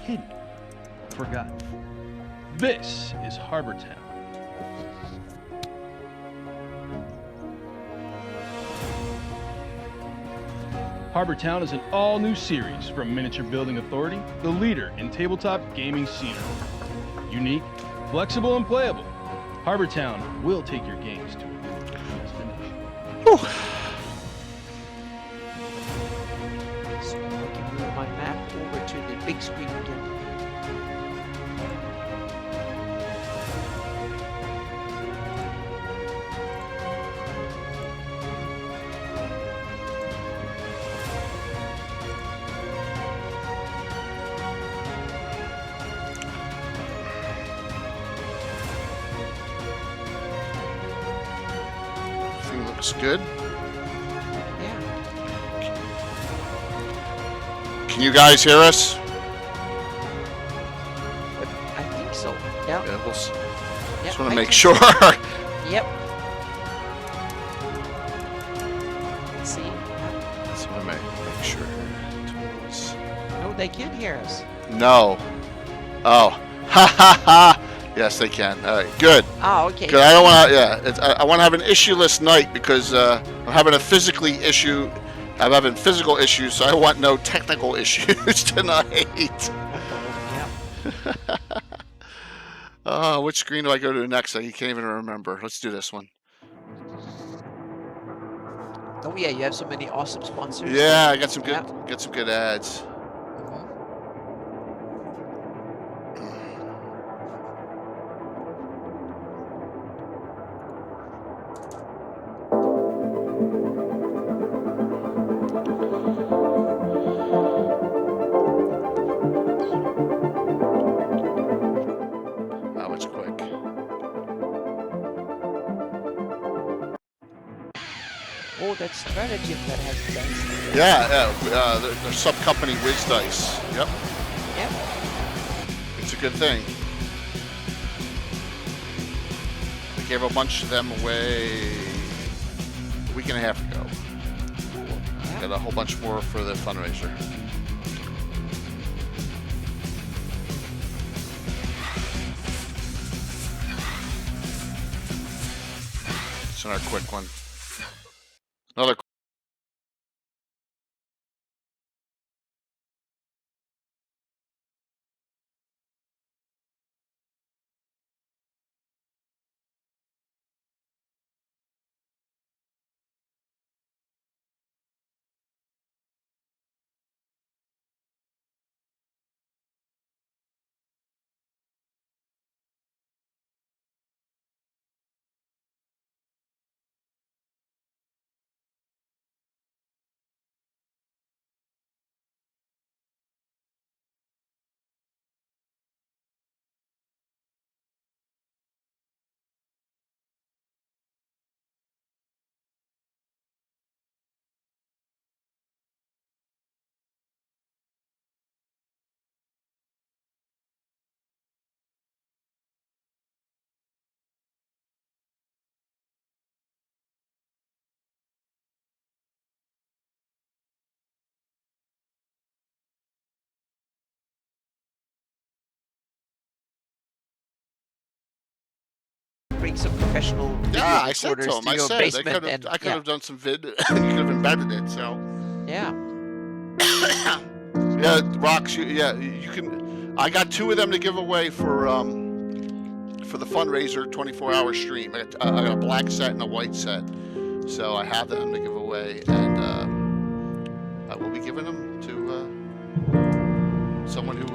hidden, forgotten. This is Harbor Town. Harbor Town is an all-new series from Miniature Building Authority, the leader in tabletop gaming scenery. Unique, flexible, and playable, Harbor Town will take your games to a new destination. So I can move my map over to the big screen again. Everything looks good. Yeah. Can you guys hear us? I think so. Yeah. Yeah, we'll Yep, just want I to make can- sure. Yep. Let's see. Yep. Just want to make sure. Tools. No, they can't hear us. No. Oh. Ha ha ha. Yes, they can. All right. Good. Oh, okay. Good. I don't want to. Yeah. I want to have an issueless night because I'm having a physically issue. I'm having physical issues, so I want no technical issues tonight. Yeah. Which screen do I go to next? I can't even remember. Let's do this one. Oh yeah, you have so many awesome sponsors. Yeah, I got some good, Yep. got some good ads. Mhm. Oh, it's quick. Oh, that's Stratagem that has dice. Yeah, their sub company Wiz Dice. Yep, Yep. it's a good thing. They gave a bunch of them away a week and a half ago. Yep. Got a whole bunch more for the fundraiser. It's another quick one. Another. Bring some professional video Yeah, I said to recorders them. to I your said basement and I could yeah. have done some vid. You could have embedded it. So. Yeah. Yeah, Rocks. Yeah, you can. I got 2 of them to give away for the fundraiser 24-hour stream. I got a black set and a white set, so I have them to give away, and I will be giving them to someone who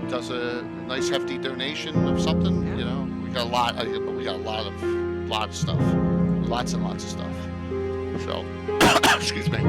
does a nice hefty donation of something. Yeah. You know, we got a lot. But we got a lot of stuff, lots and lots of stuff. So, excuse me.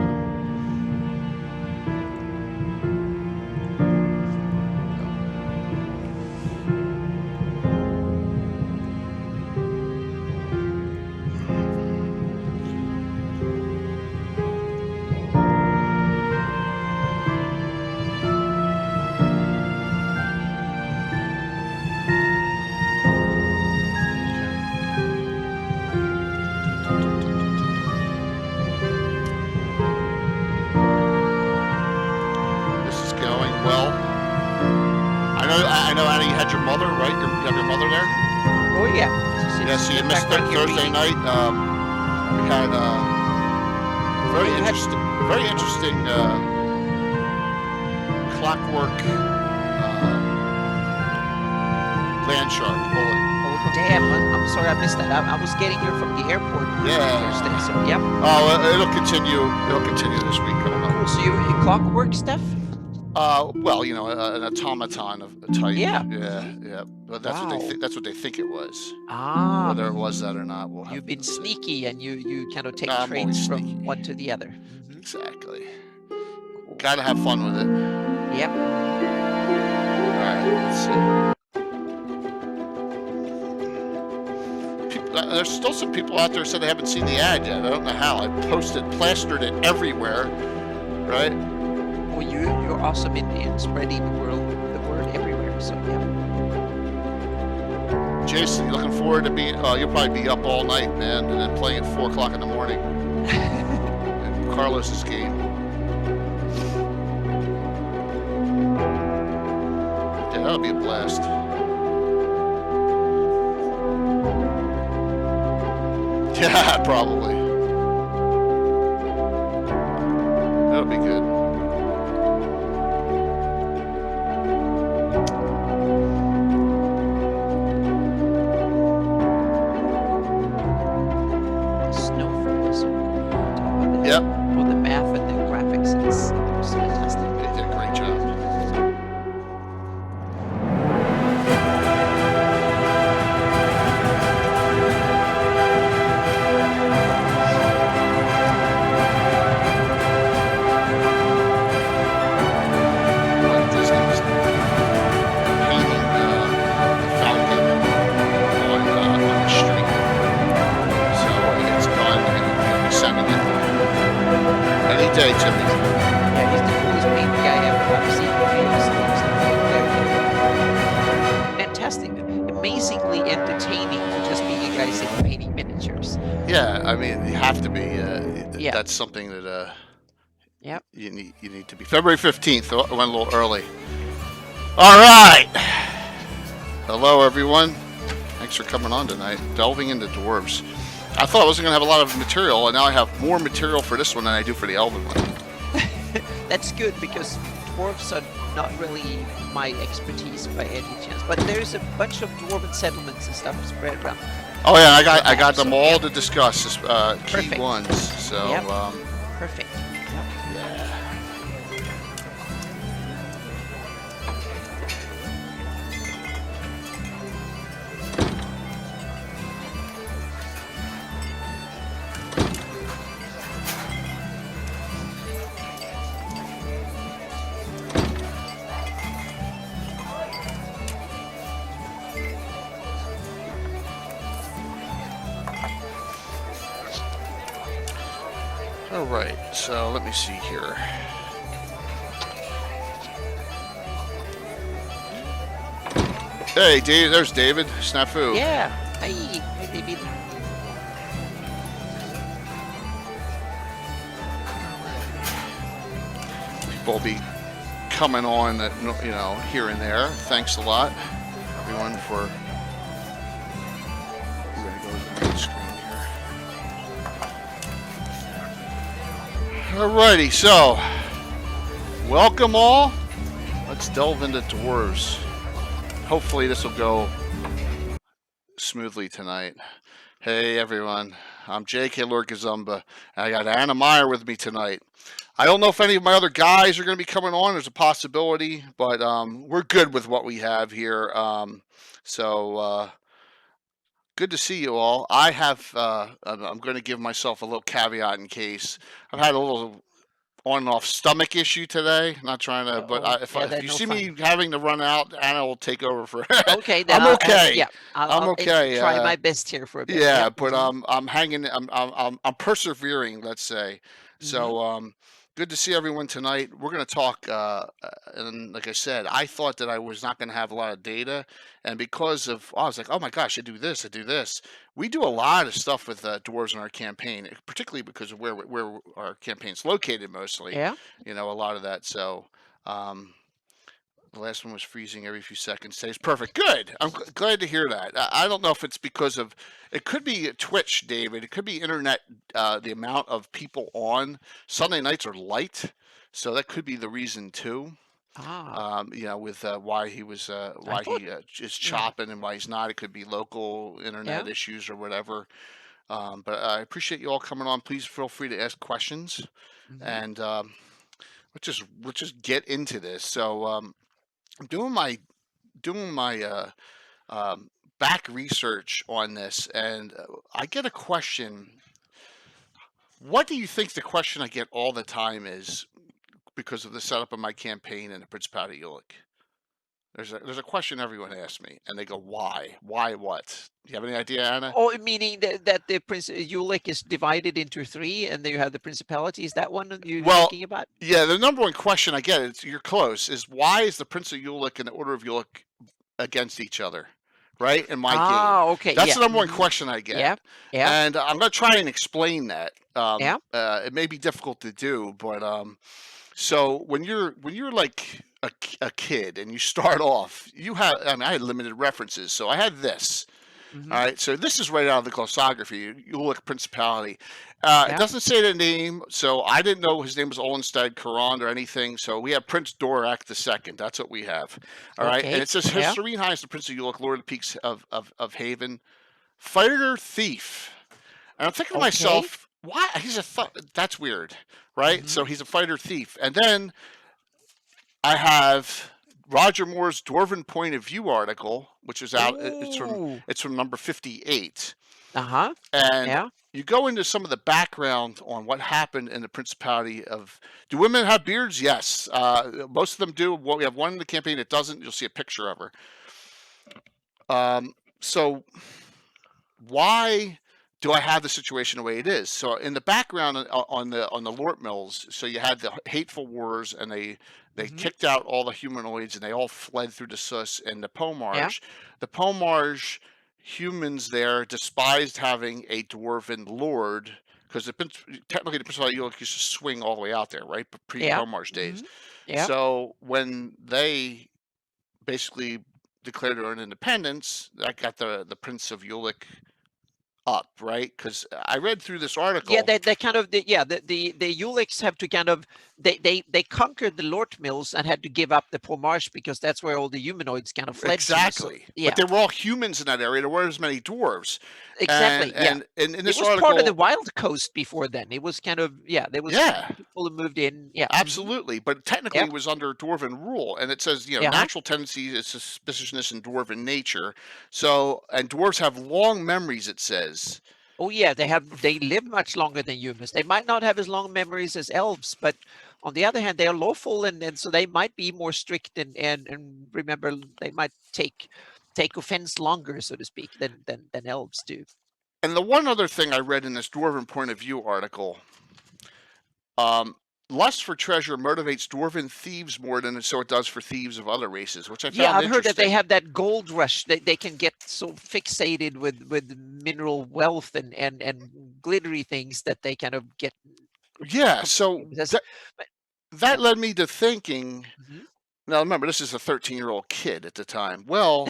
I know, Anna. You had your mother, right? You have your mother there. Oh yeah. Yeah. So you missed Thursday night. We had very interesting clockwork land shark bullet. Oh damn! I'm sorry I missed that. I was getting here from the airport. Thursday. So yep. Oh, it'll continue. It'll continue this week. Cool. So you clockwork stuff? Well, you know, an automaton of a type. Yeah. Yeah. But that's what they think. That's what they think it was. Ah. Whether it was that or not, we'll have. You've been sneaky, and you kind of take I'm traits always from sneaky. one to the other. Exactly. Cool. Gotta have fun with it. Yep. All right. Let's see. There's still some people out there who said they haven't seen the ad yet. I don't know how. I plastered it everywhere, right? Well, you're awesome in spreading the word everywhere. So yeah. Jason, you looking forward to being? You'll probably be up all night, man, and then playing at 4 o'clock in the morning. And Carlos's game. Yeah, that'll be a blast. Yeah, probably. That'll be good. Snowfall is so cool. Yep. Well, the math and the graphics, it's fantastic. They did a great job. Day, Jimmy. Yeah, he's the coolest paint guy I've seen. Fantastic, amazingly entertaining to just be you guys painting miniatures. Yeah, I mean, you have to be. Yeah. That's something that Yep. you need to be. February 15th. I went a little early. All right. Hello, everyone. Thanks for coming on tonight. Delving into dwarves. I thought I wasn't going to have a lot of material, and now I have more material for this one than I do for the Elven one. That's good because dwarves are not really my expertise by any chance. But there's a bunch of dwarven settlements and stuff spread around. Oh yeah, I got them all to discuss. Key Perfect. ones. So Yep. Perfect. Yep. yeah. All right, so let me see here. Hey, Dave, there's David. Snafu. Yeah. Hey, David. People will be coming on that, you know, here and there. Thanks a lot, everyone, for. I'm gonna go to the main screen here. Alrighty, so welcome all. Let's delve into dwarves. Hopefully this will go smoothly tonight. Hey everyone, I'm J.K. Lord Gazumba, and I got Anna Meyer with me tonight. I don't know if any of my other guys are going to be coming on. There's a possibility, but we're good with what we have here. So good to see you all. I have. I'm going to give myself a little caveat in case I've had a little on and off stomach issue today. Not trying to, but if you see me having to run out, Anna will take over for. Okay, I'm okay. I'll okay. Try my best here for a bit. Yeah, Yep. but I'm hanging. I'm persevering. Let's say. So good to see everyone tonight. We're going to talk, and like I said, I thought that I was not going to have a lot of data, and because of, I was like, oh my gosh, I do this. We do a lot of stuff with dwarves in our campaign, particularly because of where our campaign's located mostly. Yeah. You know, a lot of that. So The last one was freezing every few seconds. Stays perfect. Good. I'm glad to hear that. I don't know if it's because of. It could be Twitch, David. It could be internet. The amount of people on Sunday nights are light, so that could be the reason too. With why he was is chopping and why he's not. It could be local internet issues or whatever. But I appreciate you all coming on. Please feel free to ask questions, and let's just get into this. So I'm doing my back research on this, and I get a question. What do you think the question I get all the time is? Because of the setup of my campaign in the Principality of Ulick. There's a question everyone asks me, and they go, "Why? Why what?" Do you have any idea, Anna? Oh, meaning that the Ulick is divided into 3, and then you have the principality. Is that one you're thinking about? Yeah, the number one question I get, you're close, is why is the Prince of Ulick and the Order of Ulick against each other? Right? In my game. Okay. That's the number one question I get. Yeah. And I'm going to try and explain that. It may be difficult to do, but so when you're like a kid and you start off, I had limited references, so I had this. All right, so this is right out of the glossography. You look Principality. It doesn't say the name, so I didn't know his name was Olenstead Karand or anything. So we have Prince Dorak II. That's what we have. All right, and it says His Serene Highness the Prince of Ulick, Lord of the Peaks of Haven, fighter thief. And I'm thinking to myself, why he's that's weird, right? So he's a fighter thief, and then I have Roger Moore's Dwarven Point of View article, which is out. It's from number 58. And you go into some of the background on what happened in the Principality of. Do women have beards? Yes, most of them do. Well, we have one in the campaign that doesn't. You'll see a picture of her. So why do I have the situation the way it is? So in the background on the Lort Mills, so you had the hateful wars, and they kicked out all the humanoids, and they all fled through the Sus and the Pomarge. The Pomarge humans there despised having a dwarven lord, because technically the Principality of Ulick used to swing all the way out there, right? Pre-Pomarge days. So when they basically declared their own independence, that got the Prince of Ulick up, right? Because I read through this article. Yeah, they kind of the Ulicks have to kind of they conquered the Lort Mills and had to give up the Pomarge, because that's where all the humanoids kind of fled. Exactly. To. So, but they were all humans in that area. There weren't as many dwarves. Exactly. And in this it was article, part of the Wild Coast before then. It was kind of there was people who moved in. Yeah, absolutely. But technically, it was under dwarven rule, and it says natural tendency is suspiciousness in dwarven nature. So and dwarves have long memories. It says. Oh yeah, they live much longer than humans. They might not have as long memories as elves, but on the other hand, they are lawful, and so they might be more strict and remember, they might take offense longer, so to speak, than elves do. And the one other thing I read in this Dwarven Point of View article, lust for treasure motivates dwarven thieves more than so it does for thieves of other races, which I found I've heard that they have that gold rush. They can get so fixated with mineral wealth and glittery things that they kind of get. Yeah, so that led me to thinking. Now remember, this is a 13-year-old kid at the time. Well,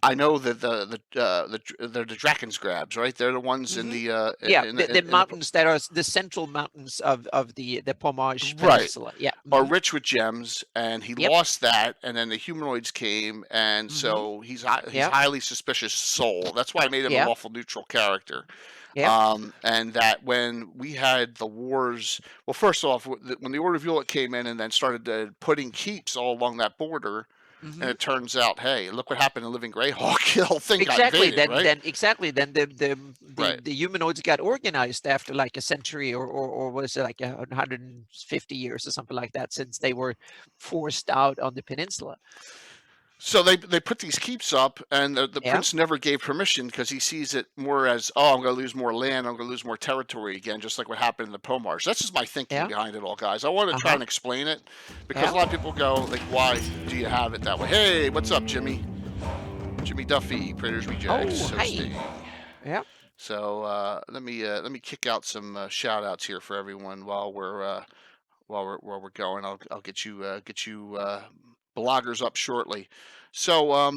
I know that they're the Draken's Grabs, right? They're the ones in the the mountains that are the central mountains of the Pomarge Peninsula. Right. Are rich with gems, and he lost that, and then the humanoids came, and so he's highly suspicious soul. That's why I made him a lawful neutral character. And that when we had the wars, well, first off, when the Order of Ulick came in and then started putting keeps all along that border. And it turns out, hey, look what happened in Living Greyhawk. The whole thing got invaded, Then the humanoids got organized after like a century or was it like 150 years or something like that, since they were forced out on the peninsula. So they put these keeps up, and the prince never gave permission, because he sees it more as, I'm going to lose more land, I'm going to lose more territory again, just like what happened in the Pomarge. That's just my thinking behind it all, guys. I want to try and explain it, because a lot of people go, like, why do you have it that way? Hey, what's up, Jimmy? Jimmy Duffy, Praetors Rejects. Yeah. So let me kick out some shout outs here for everyone while we're while we're going. I'll get you bloggers up shortly. So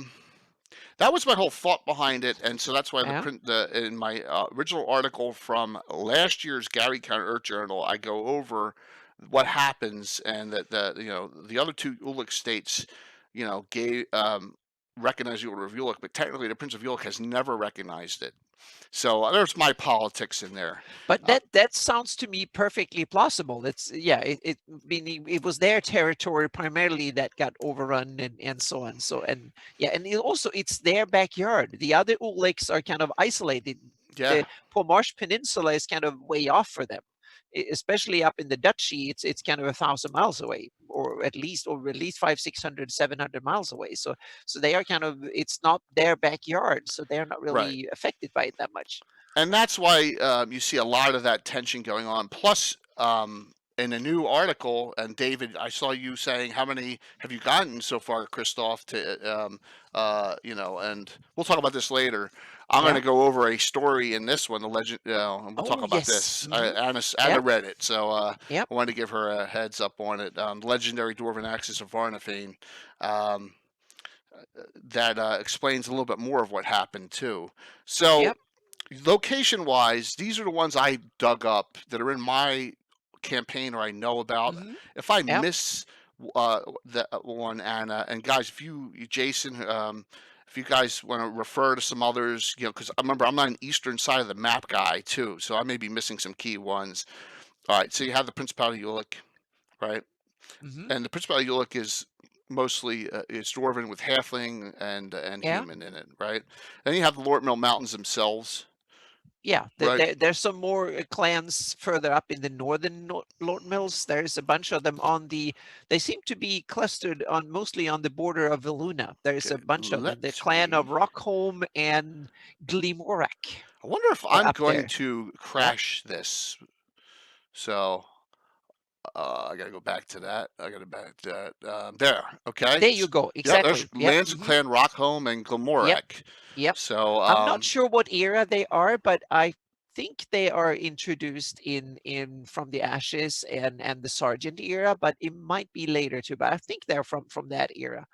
that was my whole thought behind it, and so that's why Yeah. in my original article from last year's Gary County Earth Journal, I go over what happens, and that the other two Ulick states, gave recognized the Order of Ulick, but technically the Prince of Ulick has never recognized it. So there's my politics in there. But that sounds to me perfectly plausible. It's meaning it was their territory primarily that got overrun and so on. So and also it's their backyard. The other Uliks are kind of isolated. Yeah. The Pomarsh Peninsula is kind of way off for them, especially up in the Duchy. It's kind of 1,000 miles away, or at least 500, 600, 700 miles away. So they are kind of, it's not their backyard, so they're not really affected by it that much. And that's why you see a lot of that tension going on. Plus, in a new article, and David, I saw you saying, how many have you gotten so far, Christoph? And we'll talk about this later. I'm going to go over a story in this one, the legend, and we'll talk about this. Anna read it, so I wanted to give her a heads up on it. Legendary Dwarven Axis of Varnafane. That explains a little bit more of what happened, too. So, location wise, these are the ones I dug up that are in my campaign or I know about. If I miss that one, Anna, and guys, if you Jason, if you guys want to refer to some others, because I remember I'm not an eastern side of the map guy too, so I may be missing some key ones. All right, so you have the Principality Ulick, right? And the Principality Ulick is mostly it's dwarven with halfling and human in it, right? Then you have the Lort Mill Mountains themselves. Yeah, there's some more clans further up in the northern Lort Mills. There's a bunch of them they seem to be clustered mostly on the border of Viluna. There's a bunch of them. The clan of Rockholm and Glemorak. I wonder if I'm going to crash this. So I got to go back to that. I got to back to that. There, okay. There you go. Exactly. There's lands of Clan Rockholm and Glemorak. Yep. So I'm not sure what era they are, but I think they are introduced in from the Ashes and the Sargent era, but it might be later too. But I think they're from that era.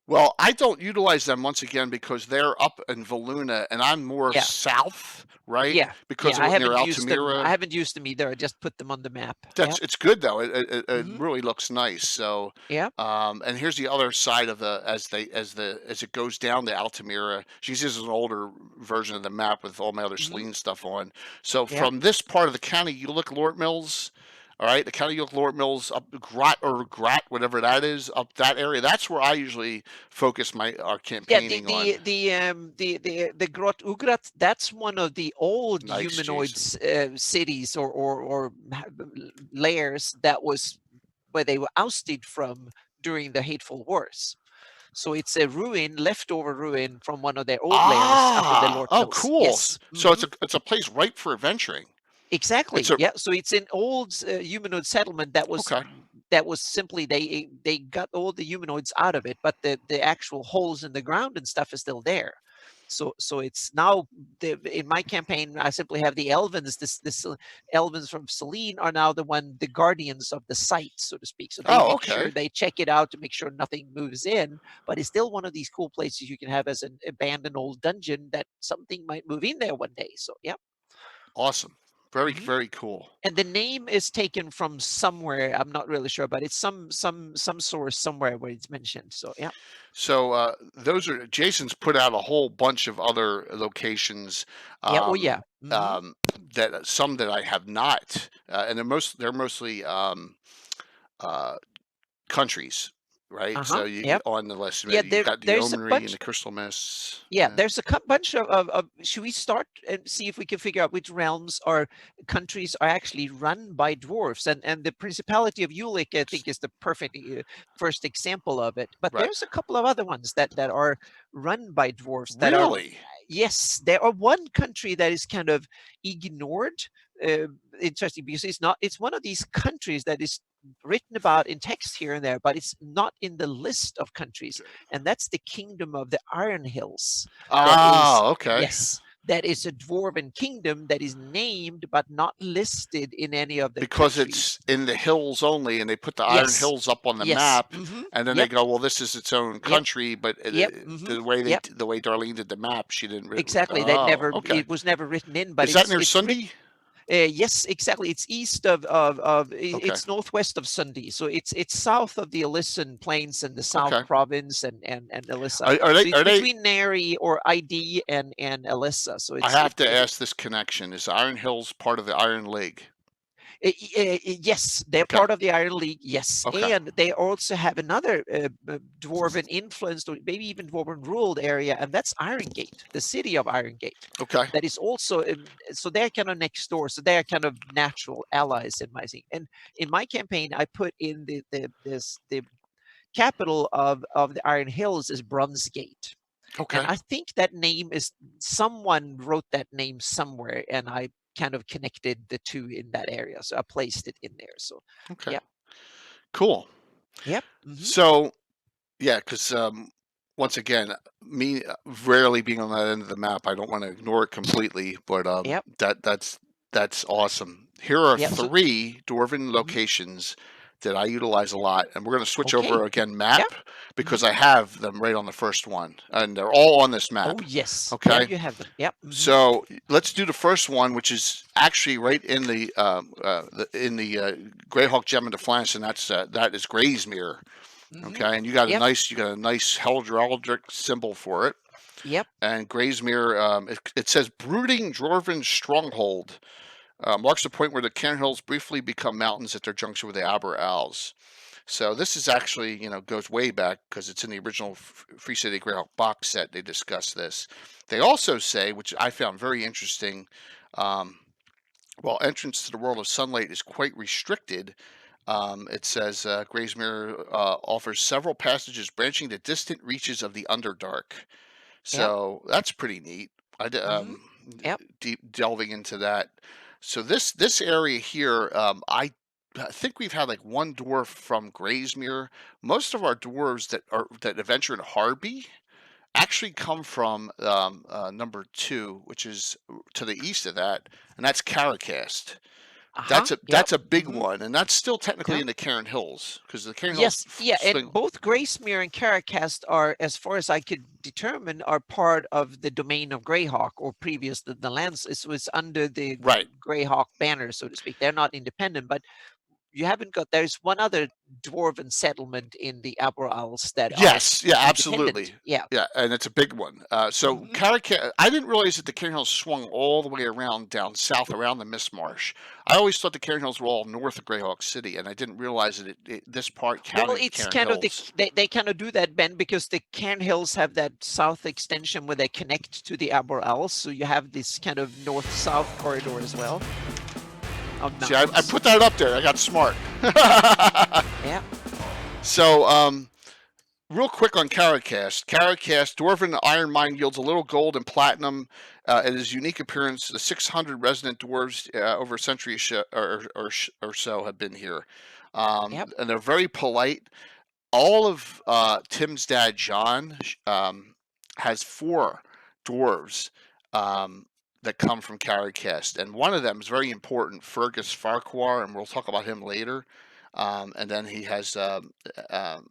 Well, I don't utilize them once again because they're up in Viluna and I'm more south, right? Yeah. Because I haven't used them. I haven't used them either. I just put them on the map. It's good though. It really looks nice. So and here's the other side of as it goes down to Altamira. She uses an older version of the map with all my other Selene stuff on. So from this part of the county, you look Lort Mills. All right, the County York Lort Mills up Grat, whatever that is, up that area. That's where I usually focus our campaigning on. The Grot Ugrat. That's one of the old humanoid cities or layers that was where they were ousted from during the Hateful Wars. So it's a leftover ruin from one of their old layers up in the Lort Mills. Oh, cool! Yes. So it's a place ripe for adventuring. Exactly. So it's an old humanoid settlement that was simply they got all the humanoids out of it, but the actual holes in the ground and stuff is still there. So it's now in my campaign I simply have the Elvens. This Elvens from Selene are now the guardians of the site, so to speak. So they make sure they check it out to make sure nothing moves in. But it's still one of these cool places you can have as an abandoned old dungeon that something might move in there one day. So awesome. Very, very cool. And the name is taken from somewhere. I'm not really sure, but it's some source somewhere where it's mentioned. So So those are Jason's put out a whole bunch of other locations. That some that I have not, and they're mostly countries. Right, so you on the list. You've got the Omenry and the Crystal Mists. There's a bunch of. Should we start and see if we can figure out which realms or countries are actually run by dwarves? And the Principality of Ulick, I think, is the perfect first example of it. But there's a couple of other ones that are run by dwarves. Yes, there are one country that is kind of ignored. Interesting because it's one of these countries that is written about in text here and there, but it's not in the list of countries, and that's the Kingdom of the Iron Hills. Okay. Yes, that is a dwarven kingdom that is named but not listed in any of the because countries. it's in the hills only, and they put the Iron Yes. Hills up on the Yes. map, Mm-hmm. and then Yep. they go, well, this is its own country, but Yep. Mm-hmm. the way Yep. the way Darlene did the map, she didn't really. Exactly. Oh, okay. It was never written in, but Is that near it's written. Sunday? Yes, exactly. It's east of Okay. it's northwest of Sunday, so it's south of the Elysian Plains and the South Okay. Province and Elissa. Are So they? it's Are they? between Neri or ID and Elissa. So I it's have to ask this connection: is Iron Hills part of the Iron League? yes, they're Okay. part of the Iron League. Yes, Okay. and they also have another dwarven influenced or maybe even dwarven ruled area, and that's Iron Gate, the city of Iron Gate. Okay. That is also so they're kind of next door. So they're kind of natural allies in my thing. And in my campaign, I put in the capital of the Iron Hills is Bronze Gate. Okay. And I think that name is someone wrote that name somewhere, and I kind of connected the two in that area. So I placed it in there. So Okay. yeah. Cool. Yep. Mm-hmm. So yeah, because once again, me rarely being on that end of the map, I don't want to ignore it completely. But Yep. that's awesome. Here are Yep. So, 3 dwarven locations that I utilize a lot, and we're going to switch okay. over again map Yep. because I have them right on the first one, and they're all on this map. Oh yes. Okay. There you have them. Yep. Mm-hmm. So let's do the first one, which is actually right in the Greyhawk Gem of Flange, and that is Graysmere. Mm-hmm. Okay, and you got Yep. a nice heraldic symbol for it. Yep. And Graysmere, it says brooding dwarven stronghold. Marks the point where the Cairn Hills briefly become mountains at their junction with the Aber Owls. So this is actually, goes way back because it's in the original Free City Greyhawk box set. They discuss this. They also say, which I found very interesting, while entrance to the world of sunlight is quite restricted, it says Graysmere offers several passages branching to distant reaches of the Underdark. So that's pretty neat. Yep. Deep delving into that. So this area here, I think we've had like one dwarf from Graysmere. Most of our dwarves that adventure in Harby actually come from number 2, which is to the east of that, and that's Caracast. That's a big one, and that's still technically in the Cairn Hills because the Cairn Hills. Yes, yeah, and both Graysmere and Caracast are, as far as I could determine, are part of the domain of Greyhawk, or previous the lands. It was under the Greyhawk banner, so to speak. They're not independent, but you haven't got. There's one other dwarven settlement in the Aber Isles that absolutely, yeah, and it's a big one. So Caracast, I didn't realize that the Cairn Hills swung all the way around down south around the Mist Marsh. I always thought the Cairn Hills were all north of Greyhawk City, and I didn't realize that this part counted. Well, it's Cairn kind Hills. of they kind of do that, Ben, because the Cairn Hills have that south extension where they connect to the Aber Isles, so you have this kind of north-south corridor as well. See, I put that up there. I got smart. Yeah. So, real quick on Caracast. Caracast, Dwarven Iron Mine yields a little gold and platinum. It is unique appearance. The 600 resident dwarves over a century or so have been here. And they're very polite. All of Tim's dad, John, has 4 dwarves that come from Caracast, and one of them is very important, Fergus Farquhar, and we'll talk about him later. And then he has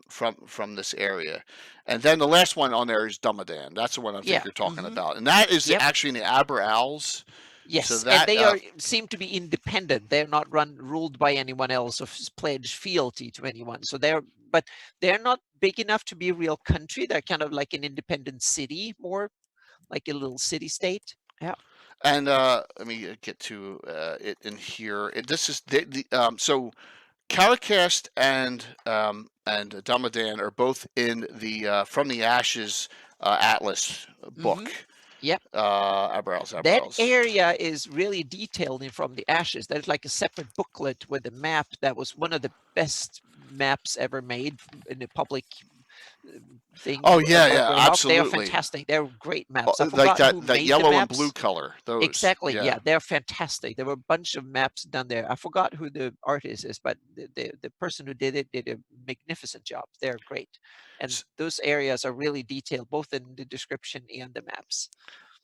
from this area, and then the last one on there is Dumadan. That's the one I think you're talking about, and that is actually in the Aber Owls. Yes, so that, and they seem to be independent. They're not ruled by anyone else or pledge fealty to anyone. So but they're not big enough to be a real country. They're kind of like an independent city, more like a little city state. Yeah. And let me get to it in here. This is so Caracast and Dumadan are both in the From the Ashes Atlas book. Yep. That area is really detailed in From the Ashes. There's like a separate booklet with a map that was one of the best maps ever made in a public thing. Oh yeah, absolutely. They're fantastic. They're great maps. I like forgot that yellow and blue color. Those. Exactly. Yeah, they're fantastic. There were a bunch of maps done there. I forgot who the artist is, but the person who did it did a magnificent job. They're great, and those areas are really detailed, both in the description and the maps.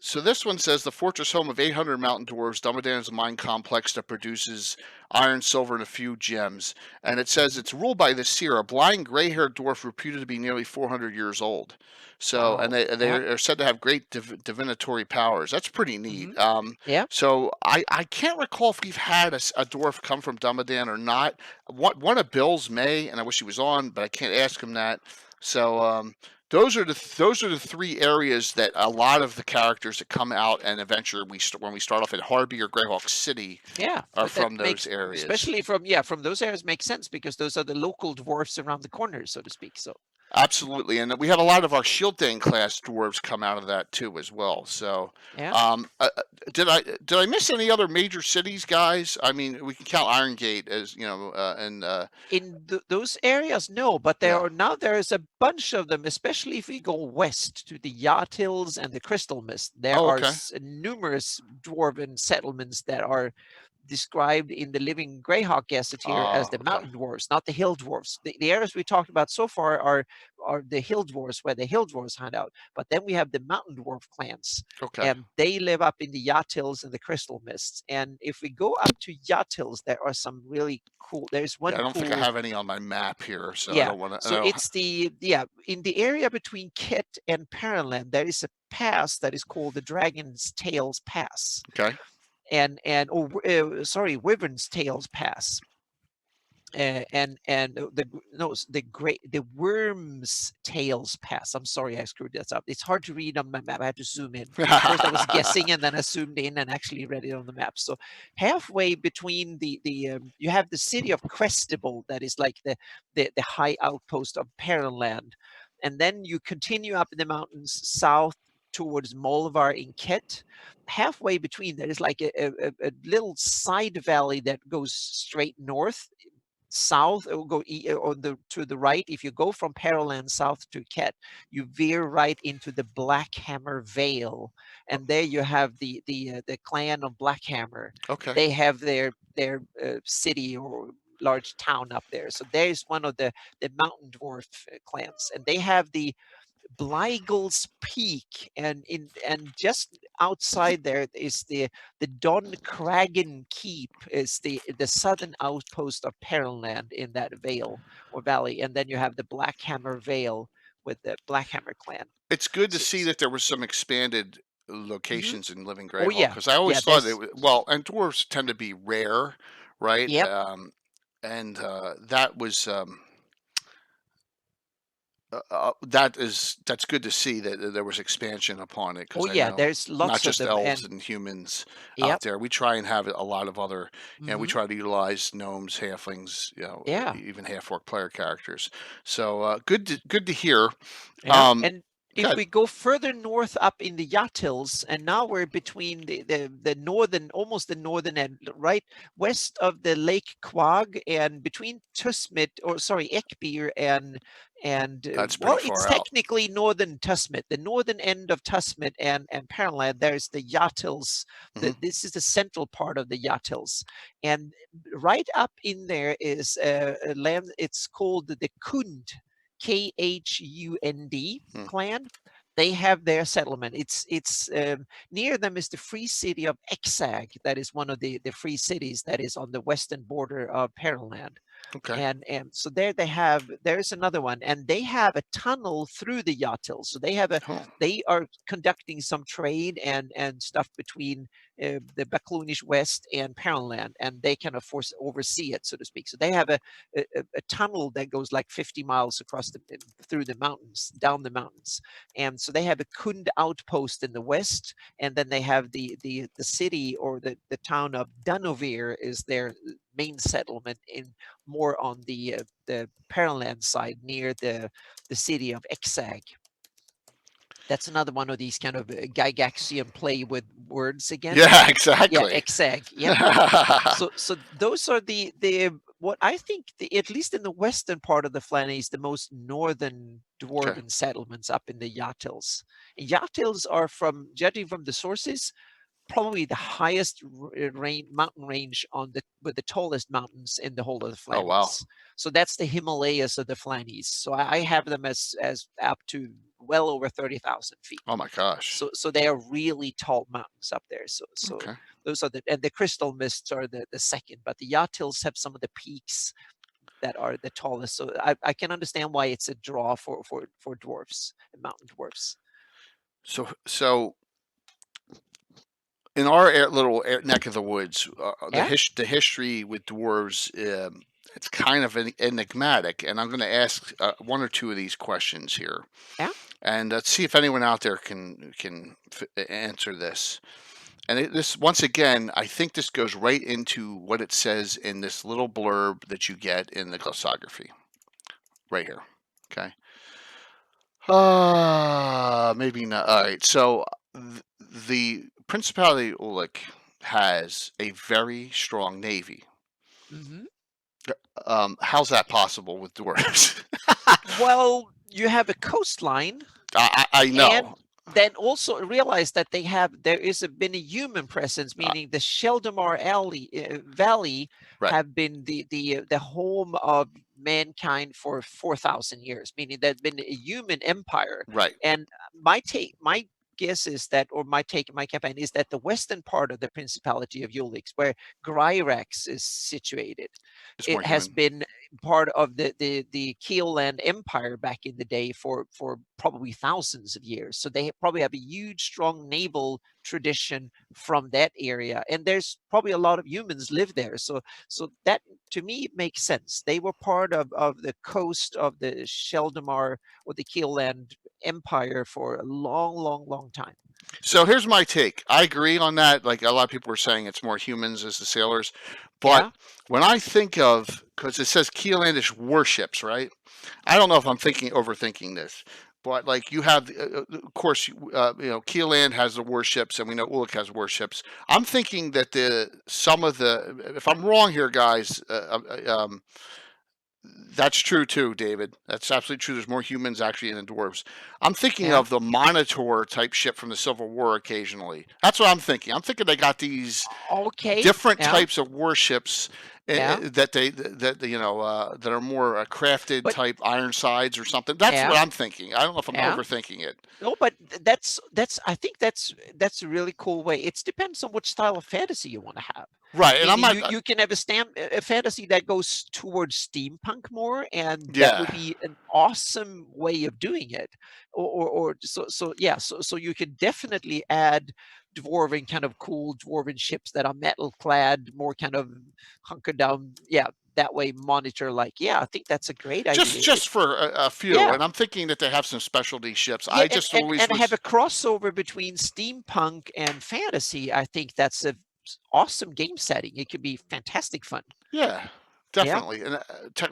So this one says the fortress home of 800 mountain dwarves. Dumbledore is a mine complex that produces iron, silver, and a few gems. And it says it's ruled by the seer, a blind, gray-haired dwarf reputed to be nearly 400 years old. So, and Wow. they Yeah. are said to have great divinatory powers. That's pretty neat. Yeah. So I can't recall if we've had a dwarf come from Dumbledore or not. One of Bill's may, and I wish he was on, but I can't ask him that. So those are the three areas that a lot of the characters that come out and adventure when we start off at Harby or Greyhawk City Yeah, are but that from makes, those areas. especially from those areas, makes sense because those are the local dwarfs around the corner, so to speak. So Absolutely, and we have a lot of our Shieldane class dwarves come out of that too as well. So, yeah, did I miss any other major cities, guys? I mean, we can count Iron Gate as and in those areas, no, but yeah. there's a bunch of them, especially if we go west to the Yacht Hills and the Crystal Mist. There Oh, are okay. numerous dwarven settlements that are described in the Living Greyhawk Gazetteer as the Okay. mountain dwarves, not the hill dwarves. The areas we talked about so far are the hill dwarves, where the hill dwarves hang out. But then we have the mountain dwarf clans, Okay. and they live up in the Yacht Hills and the Crystal Mists. And if we go up to Yacht Hills, there are some really cool. There's one Yeah, I don't think I cool. have any on my map here, so I Yeah, don't want to. so it's in the area between Kett and Perenland, there is a pass that is called the Dragon's Tails Pass, Okay. sorry, Wyvern's Tails Pass, and the Worm's Tails Pass. I'm sorry, I screwed that up. It's hard to read on my map. I had to zoom in. First, I was guessing, and then I zoomed in and actually read it on the map. So halfway between you have the city of Crestable, that is like the high outpost of Perenland, and then you continue up in the mountains south towards Molvar in Kett. Halfway between there is like a little side valley that goes straight north, south, or go to the right. If you go from Perilland south to Kett, you veer right into the Blackhammer Vale, and there you have the clan of Blackhammer. Okay. They have their city or large town up there. So there's one of the mountain dwarf clans, and they have the Bleigle's Peak, and just outside there is the Don Cragen Keep, is the southern outpost of Perilland in that vale or valley, and then you have the Blackhammer Vale with the Blackhammer clan. It's good to So, see that there was some expanded locations in Living oh Greyhawk yeah, because I always thought there's and dwarves tend to be rare, right? yep. And that was that's good to see that there was expansion upon it Oh because I yeah, know there's not lots of just them, elves and and humans out yep. there. We try and have a lot of other, we hmm try to utilize gnomes, halflings, Yeah. even half orc player characters. So good to hear. Yeah, Um, and if Good. we go further north up in the Yacht Hills, and now we're between the northern, almost the northern end, right west of the Lake Quag, and between Tusmit, or sorry, Ekbir and That's pretty well, it's far out. technically northern Tusmit, the northern end of Tusmit and Perilland. There's the Yacht Hills. Hmm. This is the central part of the Yacht Hills, and right up in there is a land. It's called the Kund. Khund Hmm. clan. They have their settlement. It's near them is the free city of Exag. That is one of the free cities that is on the western border of Perilland. Okay. And so there's another one, and they have a tunnel through the Yacht Hills. So Oh, they are conducting some trade and stuff between the Baclunish West and Perilland, and they kind of oversee it, so to speak. So they have a tunnel that goes like 50 miles across through the mountains, down the mountains, and so they have a Kund outpost in the west, and then they have the city, or the town of Dunovir is their main settlement, in more on the Perilland side, near the city of Exag. That's another one of these kind of Gygaxian play with words again. yeah, Yeah, exactly. Exag. Yep. So those are the what I think, at least in the western part of the Flanneys, the most northern Okay. dwarven settlements up in the Yacht Hills. And Yacht Hills are, from judging from the sources, probably the highest mountain range with the tallest mountains in the whole of the Oh wow. Flanneys. So that's the Himalayas of the Flanneys. So I have them as up to well over 30,000 feet. Oh my gosh. So they are really tall mountains up there. So Okay. those are and the crystal mists are the second, but the yacht hills have some of the peaks that are the tallest. So I can understand why it's a draw for dwarfs and mountain dwarfs. So in our little neck of the woods, Yeah. the history with dwarves, it's kind of enigmatic, and I'm going to ask one or two of these questions here, Yeah. and let's see if anyone out there can answer this. And this, once again, I think this goes right into what it says in this little blurb that you get in the glossography, right here. Okay. Maybe not. All right. So the Principality Ulick has a very strong navy. Hmm. How's that possible with dwarves? Well, you have a coastline, I and know. then also realize that there is been a human presence, meaning the Sheldamar Valley Right. have been the home of mankind for 4,000 years, meaning there's been a human empire. Right. And my guess is that, or my take in my campaign is that the western part of the Principality of Ulix, where Gryrax is situated, It's more it has human. been part of the Keelland Empire back in the day for probably thousands of years. So they probably have a huge, strong naval tradition from that area, and there's probably a lot of humans live there. So that to me makes sense. They were part of the coast of the Sheldamar or the Keelland Empire for a long, long, long time. So here's my take. I agree on that. Like a lot of people were saying, it's more humans as the sailors. But Yeah. when I think of, because it says Keelandish warships, right? I don't know if I'm overthinking this, but like you have, of course, Keeland has the warships, and we know Ulick has warships. I'm thinking that some of the, if I'm wrong here, guys, that's true too, David. That's absolutely true. There's more humans actually than dwarves. I'm thinking Yeah. of the Monitor type ship from the Civil War occasionally. That's what I'm thinking. I'm thinking they got these Okay. different Yeah. types of warships Yeah. that are more crafted But type Ironsides or something. That's yeah. what I'm thinking. I don't know if I'm Yeah. overthinking it. No, but that's I think that's a really cool way. It depends on which style of fantasy you want to have. Right, and I'm Meaning not. you can have a fantasy that goes towards steampunk more, and that Yeah. would be an awesome way of doing it. Or so yeah, so you could definitely add dwarven kind of cool dwarven ships that are metal clad, more kind of hunkered down. Yeah, that way monitor like, yeah, I think that's a great idea. Just for a few, Yeah. and I'm thinking that they have some specialty ships. Yeah, I just always and have was. a crossover between steampunk and fantasy. I think that's a awesome game setting. It could be fantastic fun. Yeah, Yeah, definitely. And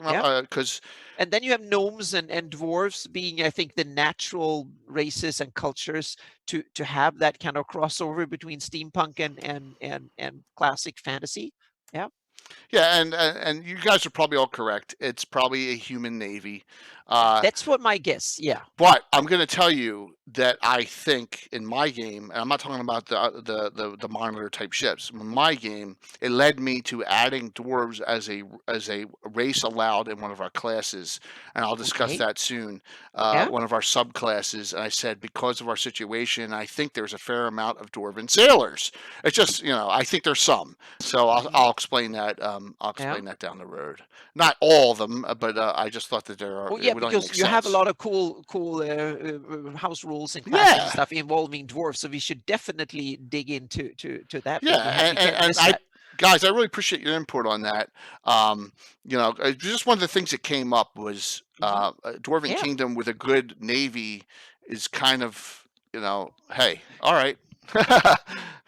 yeah. because And then you have gnomes and dwarves being, I think, the natural races and cultures to have that kind of crossover between steampunk and classic fantasy. Yeah. yeah, and you guys are probably all correct. It's probably a human navy. Uh, That's what my guess. Yeah. But I'm going to tell you that I think in my game, and I'm not talking about the monitor type ships. In my game, it led me to adding dwarves as a race allowed in one of our classes, and I'll discuss Okay. that soon. Yeah. One of our subclasses, and I said because of our situation, I think there's a fair amount of dwarven sailors. It's just I think there's some. So I'll explain that. I'll Yeah. explain that down the road. Not all of them, but I just thought that there are. Well, It yeah, would only because make you have a sense. lot of cool house rules and classes and Yeah, stuff involving dwarves, so we should definitely dig into to that. yeah, We can't and miss that. guys, I really appreciate your input on that. Just one of the things that came up was Hmm. a Dwarven Yeah, Kingdom with a good navy is kind of, hey, all right.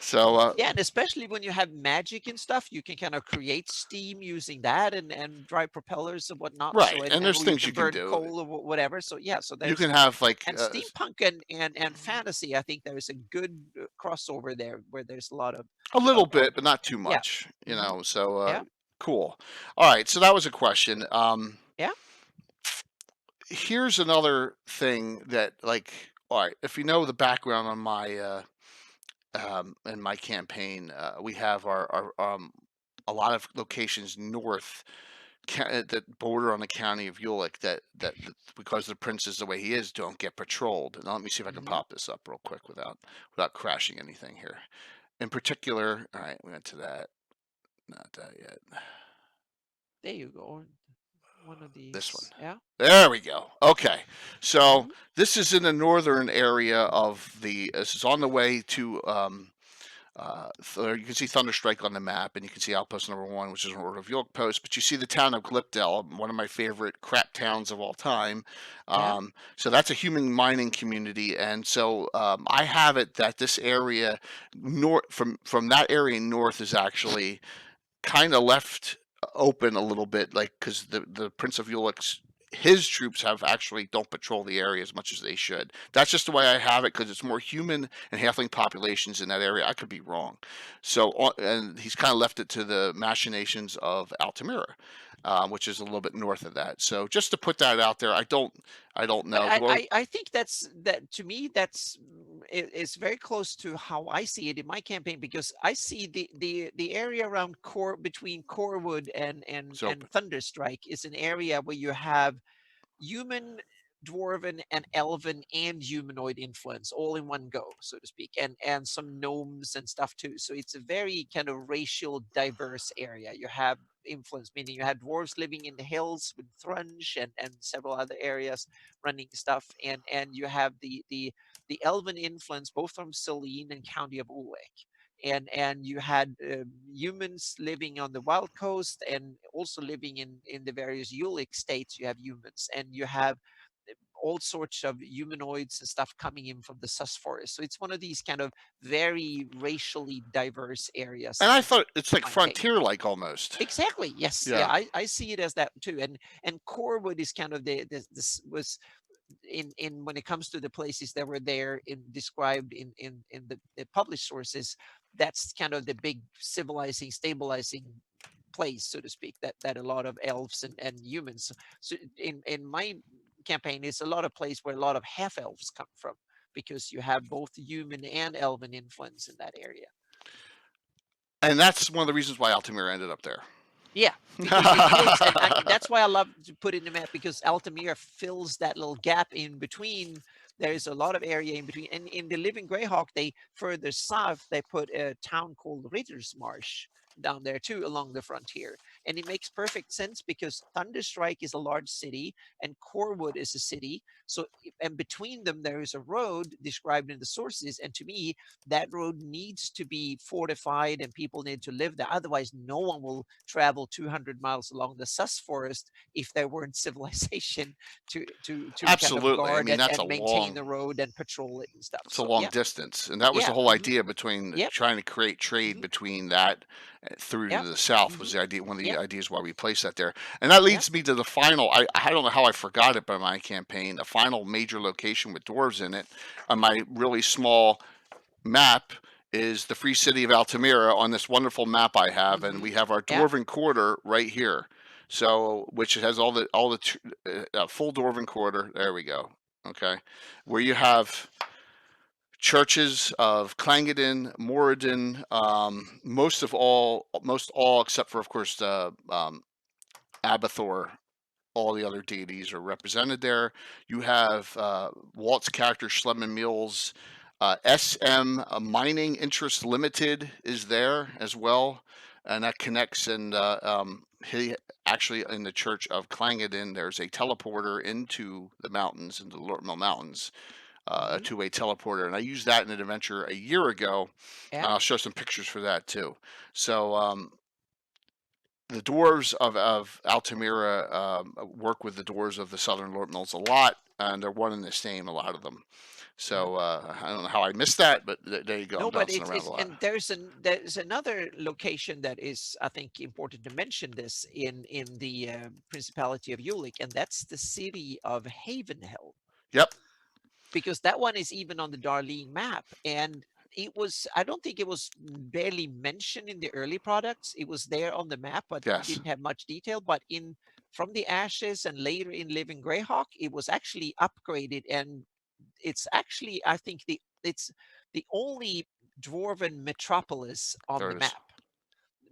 So, yeah, and especially when you have magic and stuff, you can kind of create steam using that and drive propellers and whatnot. right, So and there's or you things can you can burn do. coal or whatever. So yeah, so You there's can have like and steampunk and fantasy. I think there's a good crossover there where there's a lot a little of bit, but not too yeah. much, Hmm. So, Yeah. cool. All right, so that was a question. Yeah. Here's another thing that, like, all right, if you know the background on my in my campaign, we have our a lot of locations north that border on the county of Ulick that because the prince is the way he is, don't get patrolled. Now let me see if I can Mhm. pop this up real quick without crashing anything here. In particular, all right, we went to that. Not that yet. There you go. One of This one. these. Yeah. There we go. Okay, so Mhm. this is in the northern area of the. This is on the way to. You can see Thunderstrike on the map, and you can see Outpost Number 1, which is an Order of York post. But you see the town of Glipdale, one of my favorite crap towns of all time. Yeah. So that's a human mining community, and so I have it that this area north from that area north is actually kind of left open a little bit, like because the Prince of Ulick's his troops have actually don't patrol the area as much as they should. That's just the way I have it because it's more human and halfling populations in that area. I could be wrong. So and he's kind of left it to the machinations of Altamira, which is a little bit north of that. So just to put that out there, I don't But know. I think that to me it's very close to how I see it in my campaign, because I see the area around between Corewood It's and open. Thunderstrike is an area where you have human, dwarven, and elven and humanoid influence all in one go, so to speak, and some gnomes and stuff too. So it's a very kind of racial diverse area. You have influence, meaning you had dwarves living in the hills with Thrunge and several other areas running stuff, and you have the elven influence both from Celine and County of Ulek. And you had humans living on the wild coast, and also living in the various Ulick states. You have humans, and you have all sorts of humanoids and stuff coming in from the sus forest. So it's one of these kind of very racially diverse areas And I in thought it's like my take. frontier-like almost. Exactly. Yes. Yeah. Yeah. I see it as that too. And Corwood is kind of this was in when it comes to the places that were there in described in the published sources. That's kind of the big civilizing, stabilizing place, so to speak, that a lot of elves and humans. So in my campaign, it's a lot of place where a lot of half elves come from, because you have both human and elven influence in that area. And that's one of the reasons why Altamira ended up there. Yeah, because it fills, and that's why I love to put in the map, because Altamira fills that little gap in between. There is a lot of area in between, and in the Living Greyhawk, they further south they put a town called Ritter's Marsh down there too, along the frontier, and it makes perfect sense because Thunderstrike is a large city and Corwood is a city. So, and between them there is a road described in the sources, and to me, that road needs to be fortified and people need to live there. Otherwise, no one will travel 200 miles along the sus forest if there weren't civilization to kind of Absolutely. I guard mean, that's a and maintain long the road and patrol it and stuff. it's a So long yeah, distance, and that was the yeah, whole idea between yep, trying to create trade hmm between that through to yep, the south hmm was the idea. One of the yep, ideas why we placed that there, and that yep, leads me to the final. I don't know how I forgot it by my campaign. The final major location with dwarves in it on my really small map is the free city of Altamira on this wonderful map I have, and hmm we have our yep, dwarven quarter right here. So, which has all the full dwarven quarter. There we go. Okay, where you have churches of Clangeddon, Moradin, most all except for, of course, the Abathor. All the other deities are represented there. You have Walt's character Schlemmen Mules. SM Mining Interest Limited is there as well, and that connects. And he actually in the Church of Clangeddon, there's a teleporter into the mountains, into the Lortmill Mountains, a hmm two-way teleporter, and I used that in an adventure a year ago. yep, I'll show some pictures for that too. So the dwarves of Altamira work with the dwarves of the Southern Lortmills a lot, and they're one and the same, a lot of them. hmm So I don't know how I missed that, but there you go. I'm No, but bouncing around it's a lot. and there's another location that is, I think, important to mention this in the Principality of Ulick, and that's the city of Havenhell, Yep. because that one is even on the Darlene map. And it was, I don't think it was barely mentioned in the early products. It was there on the map, but Yes. didn't have much detail. But in from the Ashes and later in Living Greyhawk, it was actually upgraded, and it's actually, I think, it's the only dwarven metropolis on There the it is. map,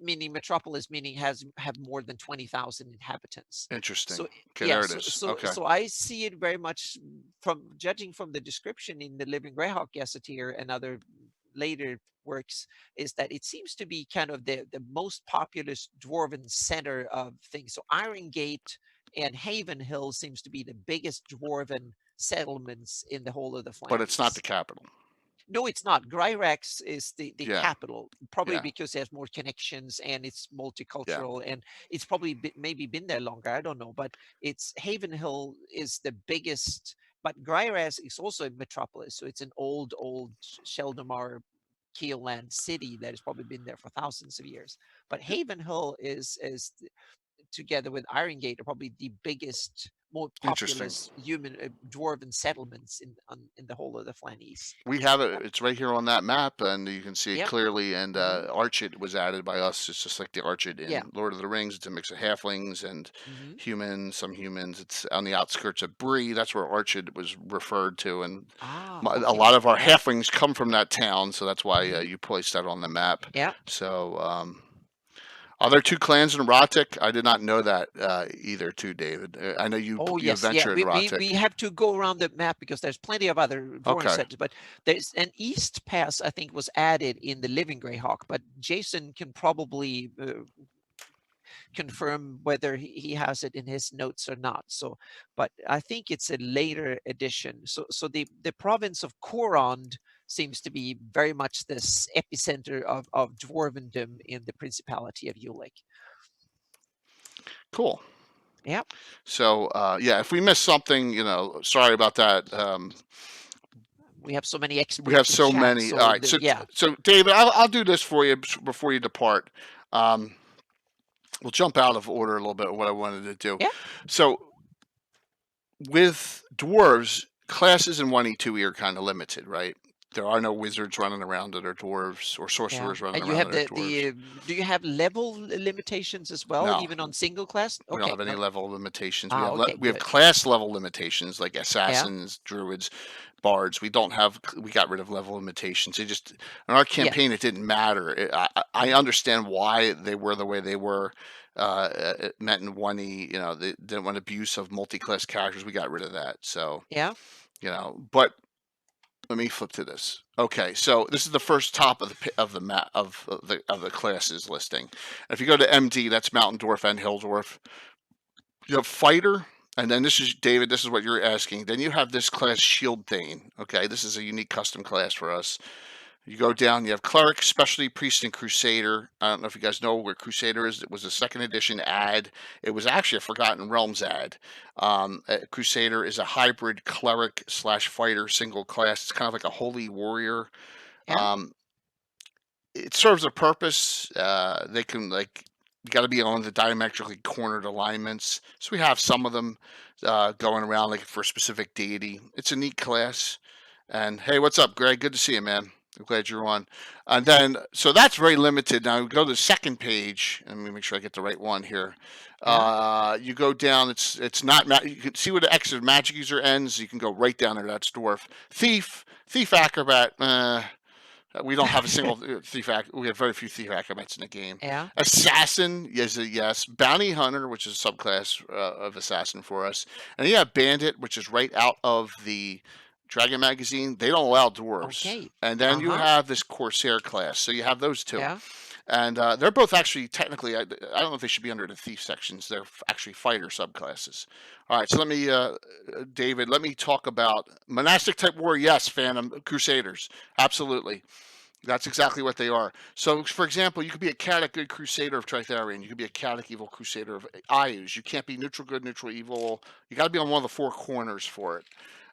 meaning metropolis, meaning have more than 20,000 inhabitants. Interesting. So Okay, yeah, there it is. Okay. so I see it very much from judging from the description in the Living Greyhawk Gazetteer and other later works, is that it seems to be kind of the most populous dwarven center of things. So Iron Gate and Haven Hill seems to be the biggest dwarven settlements in the whole of the But it's not the Flannies. capital. No, it's not. Gryrax is the Yeah. capital, probably Yeah. because it has more connections and it's Yeah. multicultural, and it's probably maybe been there longer. I don't know, but it's Haven Hill is the biggest. But Gryrax is also a metropolis, so it's an old Sheldamar Keelland city that has probably been there for thousands of years. But Haven Hill is together with Iron Gate are probably the biggest, more Interesting. populous human dwarven settlements in the whole of the Flannies. We have it. It's right here on that map, and you can see it Yep. clearly. And Mhm. Archit was added by us. It's just like the Archit Yeah. in Lord of the Rings. It's a mix of halflings and Hmm. humans. Some humans. It's on the outskirts of Bree. That's where Archit was referred to, and Ah, a okay. lot of our Yeah. halflings come from that town. So that's why Mhm. you placed that on the map. Yeah. So are there 2 clans in Rotic? I did not know that either, too, David. I know you Oh you yes, yeah. venture in Rotic. We have to go around the map because there's plenty of other dwarven Okay. settings, but there's an east pass I think was added in the Living Greyhawk, but Jason can probably confirm whether he has it in his notes or not. So, but I think it's a later addition. So the province of Korond seems to be very much this epicenter of dwarvendom in the Principality of Ulick. Cool. Yeah. So yeah, if we missed something, sorry about that. We have so many We experts have in so chat. many. All So right. yeah. So David, I'll do this for you before you depart. We'll jump out of order a little bit of what I wanted to do. Yeah. So with dwarves, classes in 1E, 2E are kind of limited, right? There are no wizards running around that are dwarves or Yeah. sorcerers running And you around have that are dwarves. do you have level limitations as well, No, even on single class? we don't Okay. have any level limitations. Ah, okay, We have good. class level limitations like Yeah. assassins, druids, bards. We don't have. We got rid of level limitations. It just in our Yeah. campaign it didn't matter. I understand why they were the way they were. It meant in 1E, they didn't want abuse of multi-class characters. We got rid of that. So Yeah. but let me flip to this. Okay, so this is the first top of the map of the classes listing. If you go to MD, that's Mountain Dwarf and Hill Dwarf. You have fighter, and then this is David. This is what you're asking. Then you have this class Shield Thane. Okay, this is a unique custom class for us. You go down. You have cleric, specialty priest, and crusader. I don't know if you guys know where crusader is. It was a second edition ad. It was actually a Forgotten Realms ad. Crusader is a hybrid cleric / fighter single class. It's kind of like a holy warrior. Yeah. It serves a purpose. They can you got to be on the diametrically cornered alignments. So we have some of them going around like for a specific deity. It's a neat class. And hey, what's up, Greg? Good to see you, man. I'm glad you're on. And then, so that's very limited. Now we go to the second page. Let me make sure I get the right one here. Yeah. You go down. It's not. You can see where the X of magic user ends. You can go right down there. That's dwarf. Thief acrobat. We don't have a single thief. We have very few thief acrobats in the game. Yeah. Assassin is a yes. Bounty hunter, which is a subclass of assassin for us, and you have bandit, which is right out of the Dragon magazine. They don't allow dwarves. Okay. And then you have this corsair class. So you have those two. Yeah. And they're both actually technically, I don't know if they should be under the thief sections. They're actually fighter subclasses. All right, so let me, David, let me talk about monastic type warrior. Yes, Phantom Crusaders, absolutely. That's exactly what they are. So, for example, you could be a Catech good Crusader of Tritharion. You could be a Catech evil Crusader of Ayus. You can't be neutral good, neutral evil. You got to be on one of the 4 corners for it.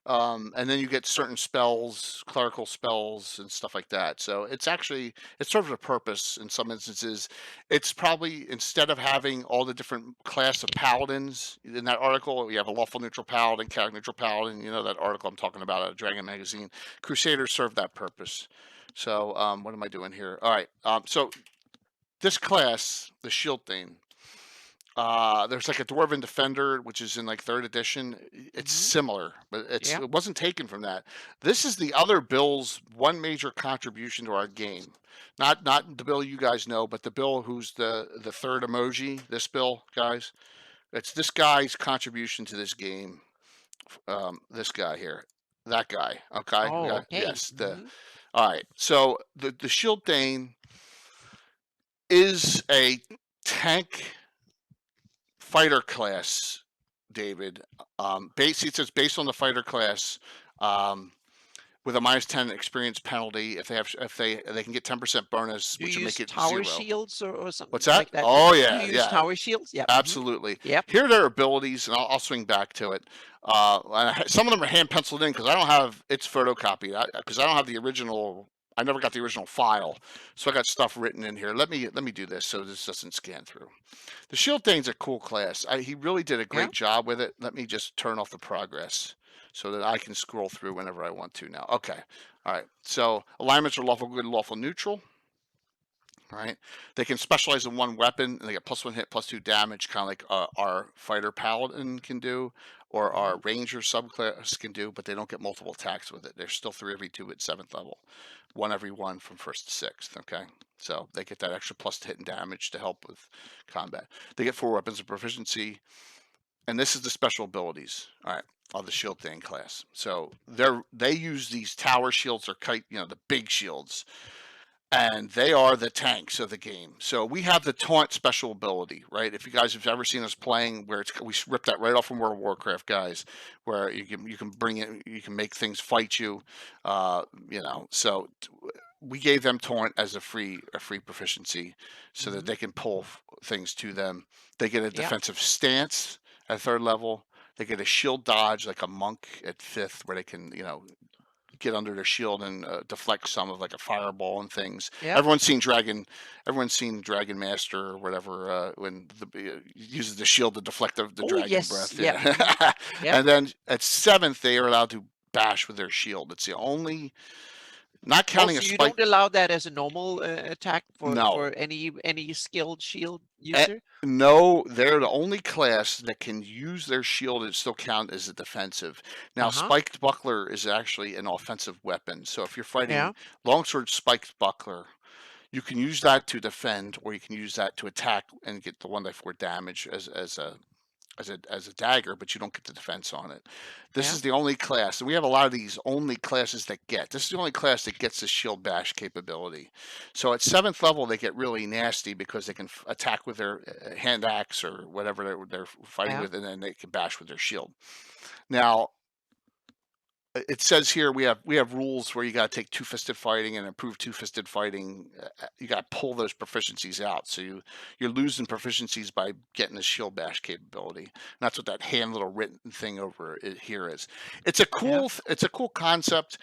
And then you get certain spells, clerical spells, and stuff like that. So it serves a purpose in some instances. It's probably, instead of having all the different class of paladins in that article, we have a lawful neutral paladin, Catech neutral paladin, that article I'm talking about out of Dragon magazine. Crusaders serve that purpose. So what am I doing here? All right. So this class, the Shield Thane, There's like a Dwarven Defender, which is in like 3rd edition. It's Mhm. similar, but Yeah. it wasn't taken from that. This is the other Bill's one major contribution to our game. Not the Bill you guys know, but the Bill who's the third emoji. This Bill, guys. It's this guy's contribution to this game. This guy here, that guy. Okay, we Oh, got okay. yes. Mhm. All right. So the Shield Thane is a tank fighter class, David. It says based on the fighter class, with a -10 experience penalty. If they can get 10% bonus, Do which you would make use it tower 0. shields or something What's that? like that? Oh Do you yeah, use yeah, tower shields? Yeah. Mhm. absolutely. Yep. Here are their abilities, and I'll swing back to it. Some of them are hand penciled in because I don't have it's photocopied because I don't have the original. I never got the original file, so I got stuff written in here. Let me do this so this doesn't scan through. The Shield Thane's a cool class. He really did a Yeah. great job with it. Let me just turn off the progress so that I can scroll through whenever I want to now. Okay. All right. So alignments are lawful good, lawful neutral. Right. They can specialize in one weapon and they get +1 hit, +2 damage, kind of like our fighter paladin can do, or our Mhm. ranger subclass can do, but they don't get multiple attacks with it. They're still 3 every 2 at 7th level, 1 every 1 from 1st to 6th. Okay. So they get that extra plus hit and damage to help with combat. They get 4 weapons of proficiency, and this is the special abilities. All right, of the Shield Thane class. So they use these tower shields or kite, the big shields, and they are the tanks of the game. So we have the taunt special ability, right? If you guys have ever seen us playing, where we ripped that right off from World of Warcraft, guys, where you can bring it, you can make things fight you, So we gave them taunt as a free proficiency, so that Mhm. they can pull things to them. They get a Yeah. defensive stance at 3rd level. They get a shield dodge like a monk at 5th, where they can get under their shield and deflect some of like a fireball and things. Yeah. Everyone's seen Dragon Master or whatever when uses the shield to deflect the Oh, dragon yes. breath. Yeah. Mhm. Yeah. Yep. And then at 7th they are allowed to bash with their shield. It's the only, not counting a Also, you spike. don't allow that as a normal attack No. for any skilled shield Eh, user? no, they're the only class that can use their shield and still count as a defensive. Now, Uh-huh. spiked buckler is actually an offensive weapon. So if you're fighting Yeah. longsword spiked buckler, you can use that to defend, or you can use that to attack and get the 1/4 damage as a dagger, but you don't get the defense on it. This Yeah. is the only class, and we have a lot of these only classes that get. This is the only class that gets the shield bash capability. So at 7th level, they get really nasty because they can attack with their hand axe or whatever they're fighting Yeah. with, and then they can bash with their shield. Now, it says here we have rules where you got to take two-fisted fighting and improve two-fisted fighting. You got to pull those proficiencies out, so you're losing proficiencies by getting the shield bash capability. And that's what that hand little written thing over here is. It's a Yeah. cool concept.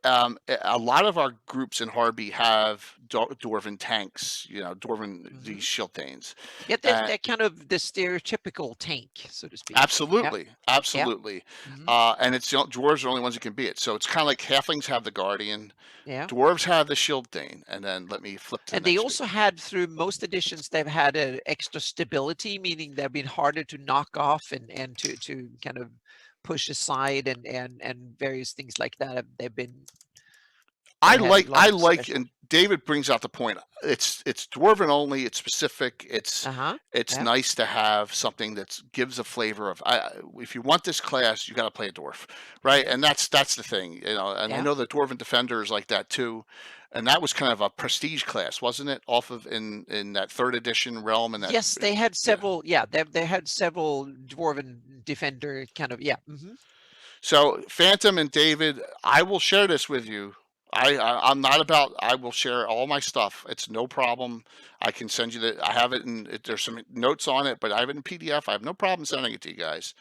A lot of our groups in Harby have dwarven tanks, these Mhm. shield thanes. Yeah, Uh, they're kind of the stereotypical tank, so to speak. Yeah. Absolutely, Yeah. absolutely. Mhm. And it's dwarves are the only ones that can be it. So it's kind of like halflings have the guardian, Yeah. dwarves have the shield thane, and then let me flip to the And they next also page. had, through most editions, they've had an extra stability, meaning they've been harder to knock off and to kind of push aside and various things like that. They've been I they had a like lot I of like special. and David brings out the point. It's dwarven only. It's specific. Uh-huh. It's Yeah. nice to have something that gives a flavor of. If you want this class, you got to play a dwarf, right? Yeah. And that's the thing, And I Yeah. know the dwarven defender is like that too, and that was kind of a prestige class, wasn't it? Off of in that 3rd edition realm, and that Yes, they had yeah. several. Yeah, they had several dwarven defender kind of. Yeah. Hmm. So Phantom and David, I will share this with you. I'm not about. I will share all my stuff. It's no problem. I can send you the. I have it there's some notes on it, but I have it in PDF. I have no problem sending it to you guys.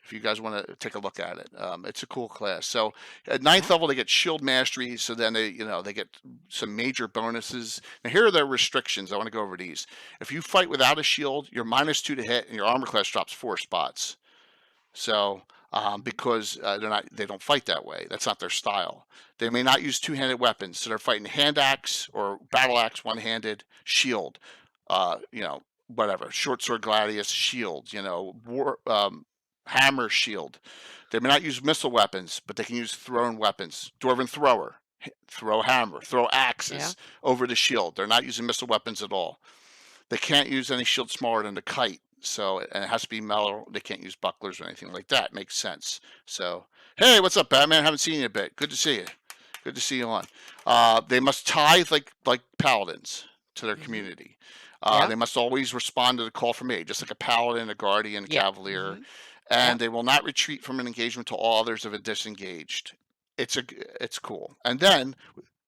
If you guys want to take a look at it, it's a cool class. So at 9th Yeah. level, they get shield mastery. So then they get some major bonuses. Now here are their restrictions. I want to go over these. If you fight without a shield, you're -2 to hit, and your armor class drops 4 spots. So Mhm. because they don't fight that way. That's not their style. They may not use two-handed weapons, so they're fighting hand axe or battle axe one-handed, shield. Uh, you know, whatever, short sword gladius shield, hammer shield. They may not use missile weapons, but they can use thrown weapons. Dwarven thrower, throw hammer, throw axes over the shield. They're not using missile weapons at all. They can't use any shield smaller than the kite. So, and it has to be metal. They can't use bucklers or anything like that. Makes sense. So, hey, what's up, Batman? Haven't seen you in a bit. Good to see you. Good to see you on. They must tithe like paladins to their community. They must always respond to the call from aid, just like a paladin, a guardian, a cavalier. And they will not retreat from an engagement till all others have disengaged. It's cool. And then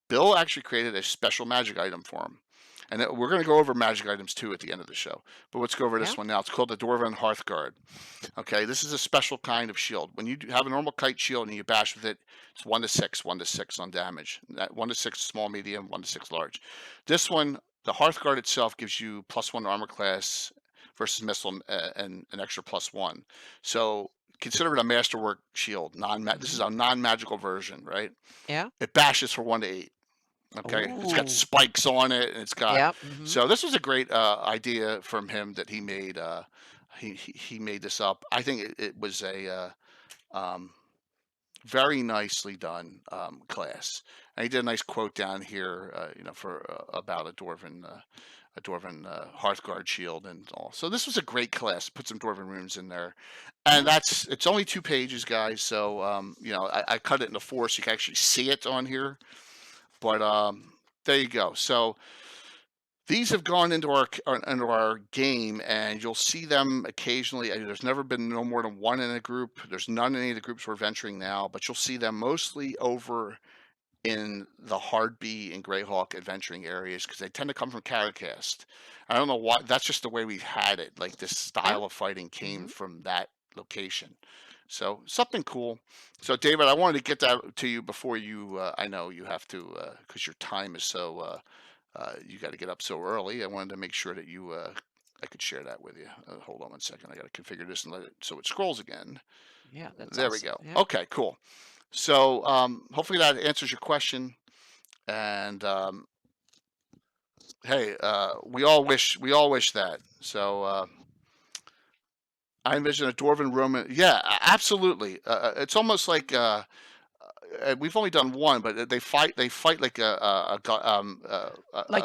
Bill actually created a special magic item for him. And we're going to go over magic items too at the end of the show. But let's go over this one now. It's called the Dwarven Hearthguard. Okay, this is a special kind of shield. When you have a normal kite shield and you bash with it, it's 1 to 6, 1 to 6 on damage. 1 to 6 small, medium, 1 to 6 large. This one, the Hearthguard itself gives you +1 armor class versus missile and an extra +1. So consider it a masterwork shield. This is a non-magical version, right? Yeah. It bashes for 1 to 8. Okay, it's got spikes on it, and it's got. So this was a great idea from him that he made. He made this up. I think it was a very nicely done class. And he did a nice quote down here, for about a dwarven Hearthguard shield and all. So this was a great class. Put some dwarven runes in there, and it's only 2 pages, guys. So I cut it into 4 so you can actually see it on here. But there you go. So these have gone into our game, and you'll see them occasionally. There's never been no more than 1 in a group. There's none in any of the groups we're venturing now, but you'll see them mostly over in the Hardby and Greyhawk adventuring areas because they tend to come from Caracast. I don't know why. That's just the way we've had it. Like this style of fighting came from that location. So something cool. So David, I wanted to get that to you before you. I know you have to because your time is so. You got to get up so early. I wanted to make sure that you. I could share that with you. Hold on 1 second. I got to configure this and let it so it scrolls again. Yeah, that's there awesome. we go. Yeah. Okay, cool. So hopefully that answers your question. And hey, we all wish that. So. I envision a dwarven Roman. Yeah, absolutely. It's almost like we've only done one, but they fight like like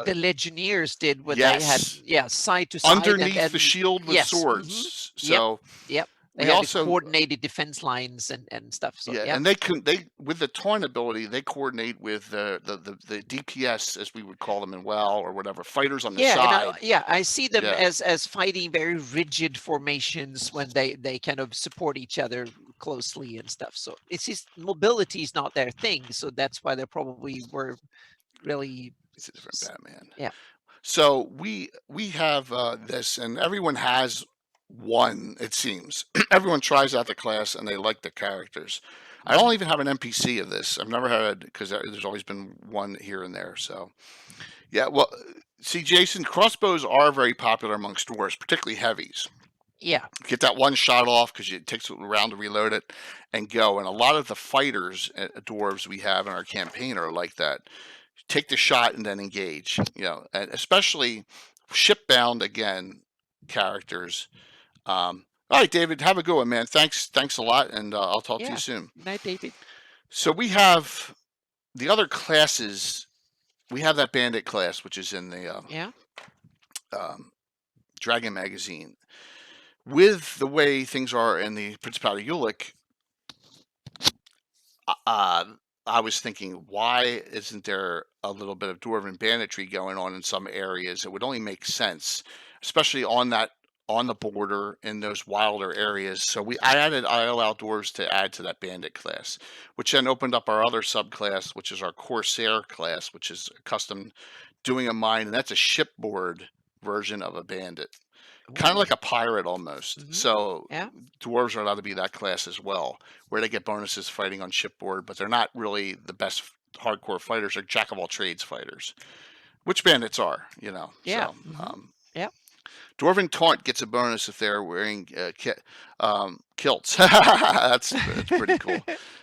the legionnaires did when yes. they had side to side underneath the shield with swords. So yep. They had also coordinated defense lines and stuff. So, and they with the taunt ability, they coordinate with the DPS as we would call them in WoW or whatever, fighters on the side. I see them as fighting very rigid formations when they kind of support each other closely and stuff. So it's just mobility is not their thing. So that's why they probably were really. It's a different Batman. Yeah. So we have this, and everyone has one, it seems. Everyone tries out the class and they like the characters. I don't even have an NPC of this. I've never had, because there's always been one here and there. So yeah, well, see, Jason, crossbows are very popular amongst dwarves, particularly heavies. Yeah, get that one shot off because it takes a round to reload it and go. And a lot of the fighters dwarves we have in our campaign are like that. Take the shot and then engage, and especially shipbound again characters. All right, David, have a good one, man. Thanks a lot, and I'll talk to you soon. Good night, David. So we have the other classes. We have that bandit class, which is in the Dragon magazine. With the way things are in the Principality of Ulick, I was thinking, why isn't there a little bit of dwarven banditry going on in some areas? It would only make sense, especially on the border in those wilder areas. So I allowed dwarves to add to that bandit class, which then opened up our other subclass, which is our Corsair class, which is custom doing a mine, and that's a shipboard version of a bandit. Kind of like a pirate almost. So dwarves are allowed to be that class as well, where they get bonuses fighting on shipboard, but they're not really the best hardcore fighters. They're jack of all trades fighters, which bandits are, Yeah. So, Dwarven Taunt gets a bonus if they're wearing kilts. That's pretty cool.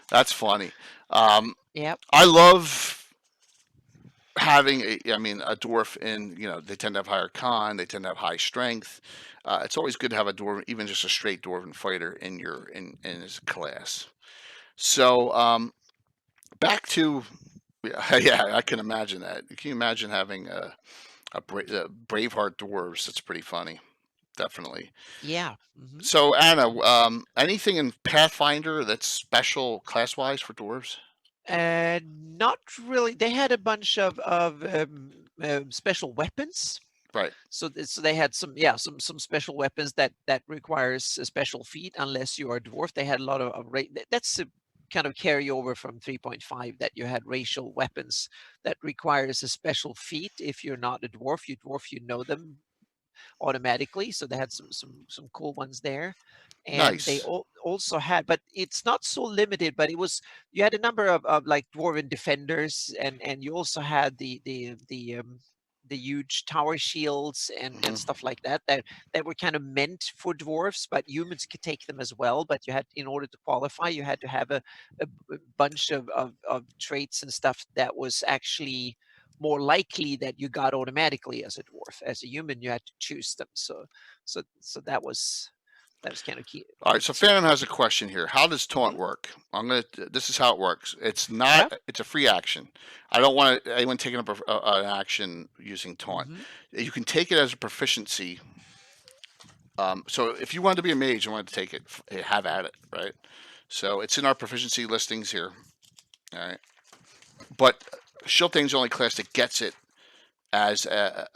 That's funny. I love having I mean, a dwarf in, they tend to have higher con, they tend to have high strength. It's always good to have a dwarf, even just a straight dwarven fighter in in his class. So back to yeah, I can imagine that. Can you imagine having Braveheart dwarves? That's pretty funny, definitely. Yeah. Hmm. So Anna, anything in Pathfinder that's special class wise for dwarves? Not really. They had a bunch of special weapons. Right. So they had some special weapons that requires a special feat unless you are a dwarf. They had a lot of that's a kind of carryover from 3.5, that you had racial weapons that requires a special feat. If you're not a dwarf, you know them automatically. So they had some cool ones there. And they Nice. also had, but it's not so limited, but you had a number of like dwarven defenders, and you also had the huge tower shields and Mhm. stuff like that were kind of meant for dwarfs, but humans could take them as well. But you had, in order to qualify, you had to have a bunch of traits and stuff that was actually more likely that you got automatically as a dwarf. As a human, you had to choose them. So that was kind of key. All right, so So Phantom has a question here. How does taunt mhm, work? This is how it works. It's yeah. not. It's a free action. I don't want anyone taking up an action using taunt. Hmm. You can take it as a proficiency. So if you wanted to be a mage and wanted to take it, have at it, right? So it's in our proficiency listings here. All right, but Shiltane's the only class that gets it as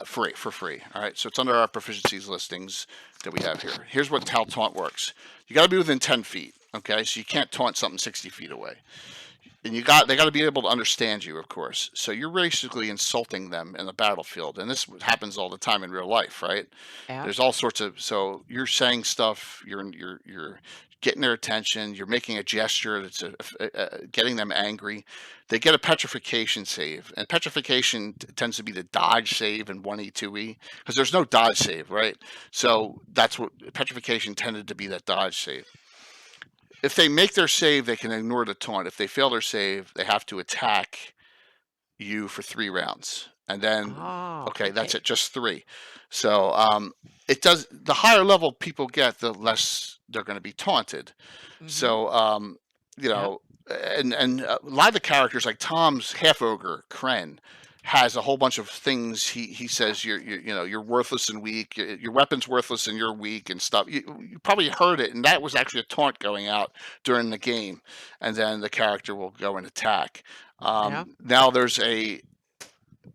free for free. All right, so it's under our proficiencies listings that we have here. Here's how taunt works. You got to be within 10 feet. Okay, so you can't taunt something 60 feet away, and they got to be able to understand you, of course. So you're basically insulting them in the battlefield, and this happens all the time in real life, right? Yeah. There's all sorts of, so you're saying stuff, you're getting their attention, you're making a gesture that's getting them angry. They get a petrification save, and petrification tends to be the dodge save in 1E 2E, because there's no dodge save, right? So that's what petrification tended to be, that dodge save. If they make their save, they can ignore the taunt. If they fail their save, they have to attack you for 3 rounds, and then Ah, okay, that's okay. it, just 3. So it does. The higher level people get, the less they're going to be taunted. Hmm. So you Yeah. know, and a lot of the characters, like Tom's half ogre Kren, has a whole bunch of things. He says you're worthless and weak. Your weapon's worthless and you're weak and stuff. You probably heard it, and that was actually a taunt going out during the game, and then the character will go and attack. Yeah. Now there's a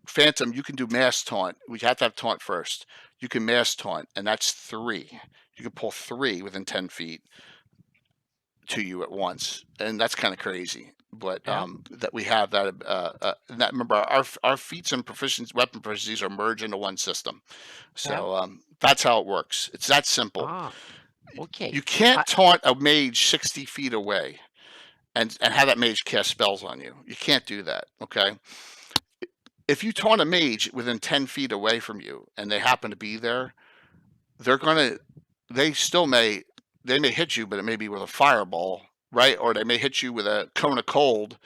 Phantom. You can do mass taunt. We have to have taunt first. You can mass taunt, and that's 3. You can pull 3 within 10 feet to you at once, and that's kind of crazy. But Yeah. that we have that. That, remember, our feats and weapon proficiencies are merged into one system. Yeah. So that's how it works. It's that simple. Ah, okay. You can't I, taunt a mage 60 feet away and have that mage cast spells on you. You can't do that. Okay. If you taunt a mage within 10 feet away from you and they happen to be there, they're gonna they still may they may hit you, but it may be with a fireball, right? Or they may hit you with a cone of cold.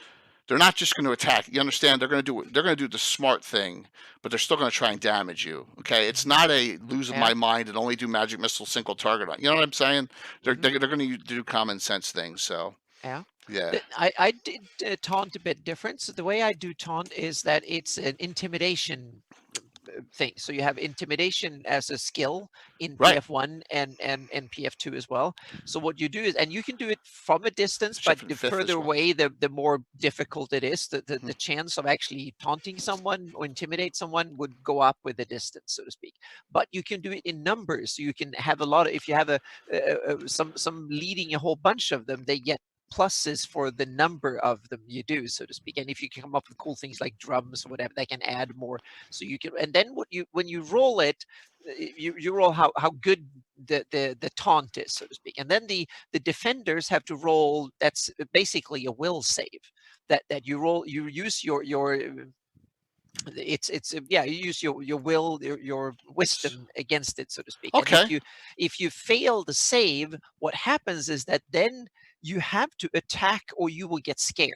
They're not just going to attack. You understand? They're going to do the smart thing, but they're still going to try and damage you. Okay, it's mhm, not a losing yeah. my mind and only do magic missile single target on. You know what I'm saying? Hmm. They're going to do common sense things. So Yeah. yeah, I did taunt a bit different. So the way I do taunt is that it's an intimidation thing. So you have intimidation as a skill in right. PF1 and PF2 as well. So what you do is, and you can do it from a distance, but Shift in the fifth as further well. away, the more difficult it is. Mhm. The chance of actually taunting someone or intimidate someone would go up with the distance, so to speak. But you can do it in numbers. So you can have a lot of, if you have some leading a whole bunch of them, they get pluses for the number of them you do, so to speak. And if you can come up with cool things like drums or whatever, they can add more. So you can, and then when you roll it, you roll how good the taunt is, so to speak. And then the defenders have to roll, that's basically a will save, that you roll, you use your it's yeah, you use your will, your wisdom against it, so to speak. And Okay. if you fail the save, what happens is that then you have to attack or you will get scared,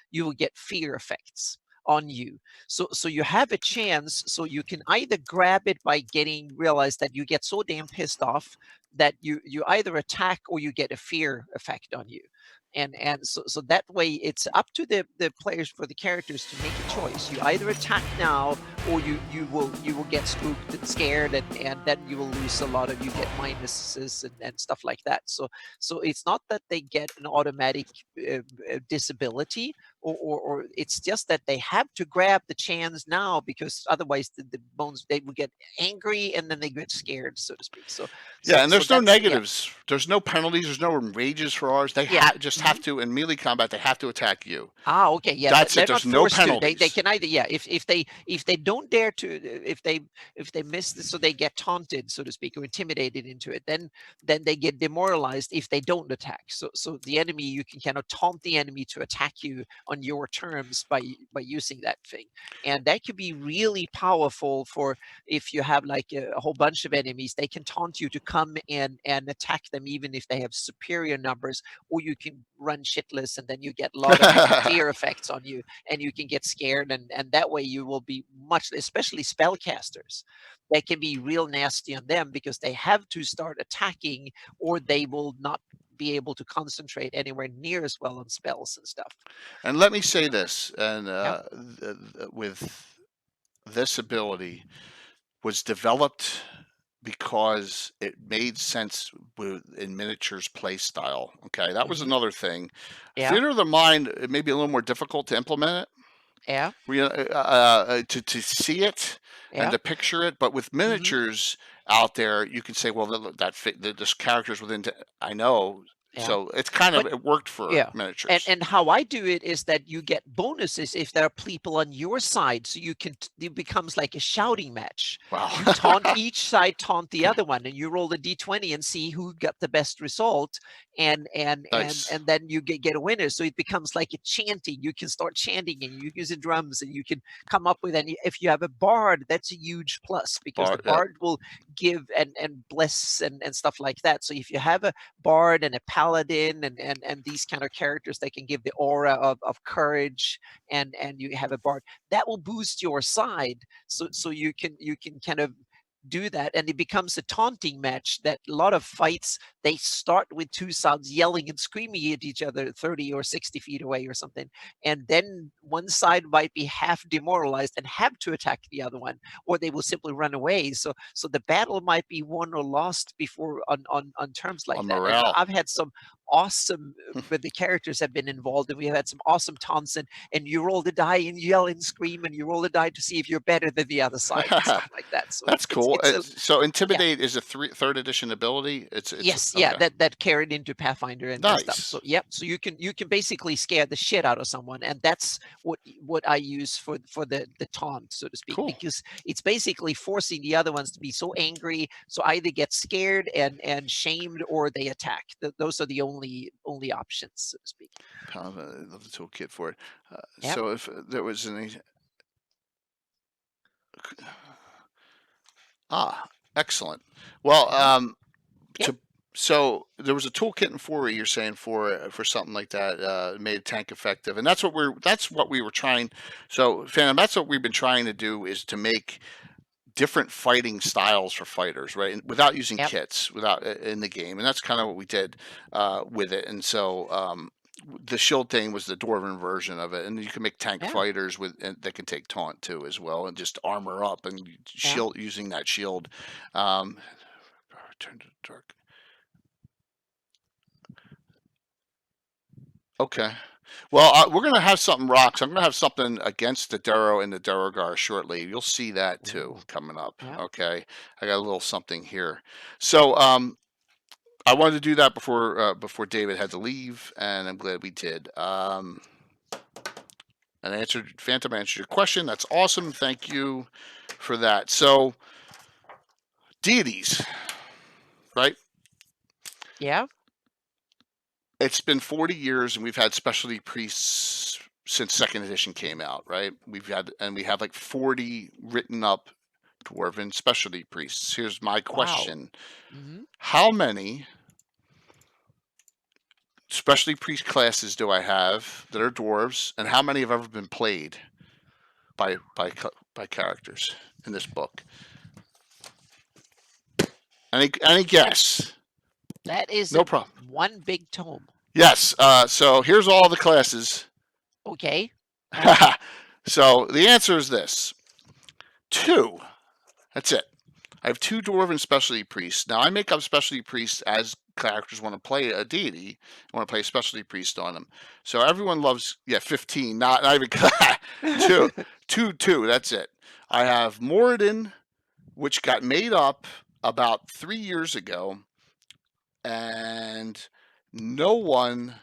you will get fear effects. on you. So you have a chance. So you can either grab it by realize that you get so damn pissed off that you either attack or you get a fear effect on you. And so that way it's up to the players, for the characters, to make a choice. You either attack now, or you will get spooked and scared, and then you will lose a lot of, you get minuses and stuff like that. So it's not that they get an automatic disability, or it's just that they have to grab the chance now, because otherwise the bones, they will get angry and then they get scared, so to speak. Yeah, and So there's no that's, yeah. negatives. There's no penalties. There's no rages for ours. They Yeah. just have to, in melee combat, they have to attack you. Ah, okay, yeah, That's they're it. There's not no forced to. penalties. They can either, yeah, if they don't dare to, if they miss this, so they get taunted, so to speak, or intimidated into it, then they get demoralized if they don't attack. So the enemy, you can kind of taunt the enemy to attack you on your terms by using that thing, and that could be really powerful for if you have like a whole bunch of enemies. They can taunt you to come and attack them even if they have superior numbers, or you can run shitless and then you get a lot of fear effects on you, and you can get scared, and that way you will be much, especially spellcasters, that can be real nasty on them, because they have to start attacking, or they will not be able to concentrate anywhere near as well on spells and stuff. And let me say this, and Yeah. with this ability was developed because it made sense in miniatures play style. Okay, that was Mhm. another thing. Yeah. Theater of the mind, it may be a little more difficult to implement it. Yeah. To see it and Yeah. to picture it, but with Mhm. miniatures out there, you can say, well, that fit this characters within. I know, Yeah. so it's kind of, But it worked for yeah, miniatures. and how I do it is that you get bonuses if there are people on your side, so you can it becomes like a shouting match. Wow. You taunt each side, taunt the other one, and you roll the d20 and see who got the best result, Nice. and then you get a winner. So it becomes like a chanting. You can start chanting, and you use the drums, and you can come up with any. If you have a bard, that's a huge plus, because the Yep. bard will give and bless and stuff like that. So if you have a bard and a paladin and these kind of characters that can give the aura of courage, and you have a bard, that will boost your side, so you can kind of do that, and it becomes a taunting match. That a lot of fights, they start with two sides yelling and screaming at each other 30 or 60 feet away or something, and then one side might be half demoralized and have to attack the other one, or they will simply run away. So the battle might be won or lost before on terms like On that. And morale. I've had some awesome, but the characters have been involved, and we've had some awesome taunts, and you roll the die and yell and scream, and you roll the die to see if you're better than the other side and stuff like that. So That's cool. it's a, So intimidate is a third edition ability. It's yes, okay. yeah, that carried into Pathfinder and stuff. Nice. So yep, so you can basically scare the shit out of someone, and that's what I use for the taunt, so to speak, Cool. because it's basically forcing the other ones to be so angry, so either get scared and shamed, or they attack. Those are the only options, so to speak. I love the toolkit for it. Yep. So if there was any, excellent. Well, Yep. so there was a toolkit in 4E, you're saying, for something like that, made tank effective, and that's what we were trying. So Phantom, that's what we've been trying to do, is to make different fighting styles for fighters, right? And without using Yep. kits, without in the game, and that's kind of what we did with it. And so the shield thing was the dwarven version of it, and you can make tank Yeah. fighters that can take taunt too as well, and just armor up and shield using that shield. Turn to dark. Okay. Well, we're gonna have something rocks. I'm gonna have something against the Duro and the Duergar shortly. You'll see that too coming up. Yeah. Okay, I got a little something here. So I wanted to do that before David had to leave, and I'm glad we did. And Phantom answered your question. That's awesome. Thank you for that. So deities, right? Yeah. It's been 40 years, and we've had specialty priests since second edition came out, right? We have like 40 written up dwarven specialty priests. Here's my question. Wow. How many specialty priest classes do I have that are dwarves, and how many have ever been played? by characters in this book. Any guess? That is No problem. one big tome. Yes. So here's all the classes. Okay. So the answer is this: 2. That's it. I have 2 dwarven specialty priests. Now I make up specialty priests as characters want to play a deity, want to play a specialty priest on them. So everyone loves 15, not even 2. That's it. I have Moradin, which got made up about 3 years ago, and no one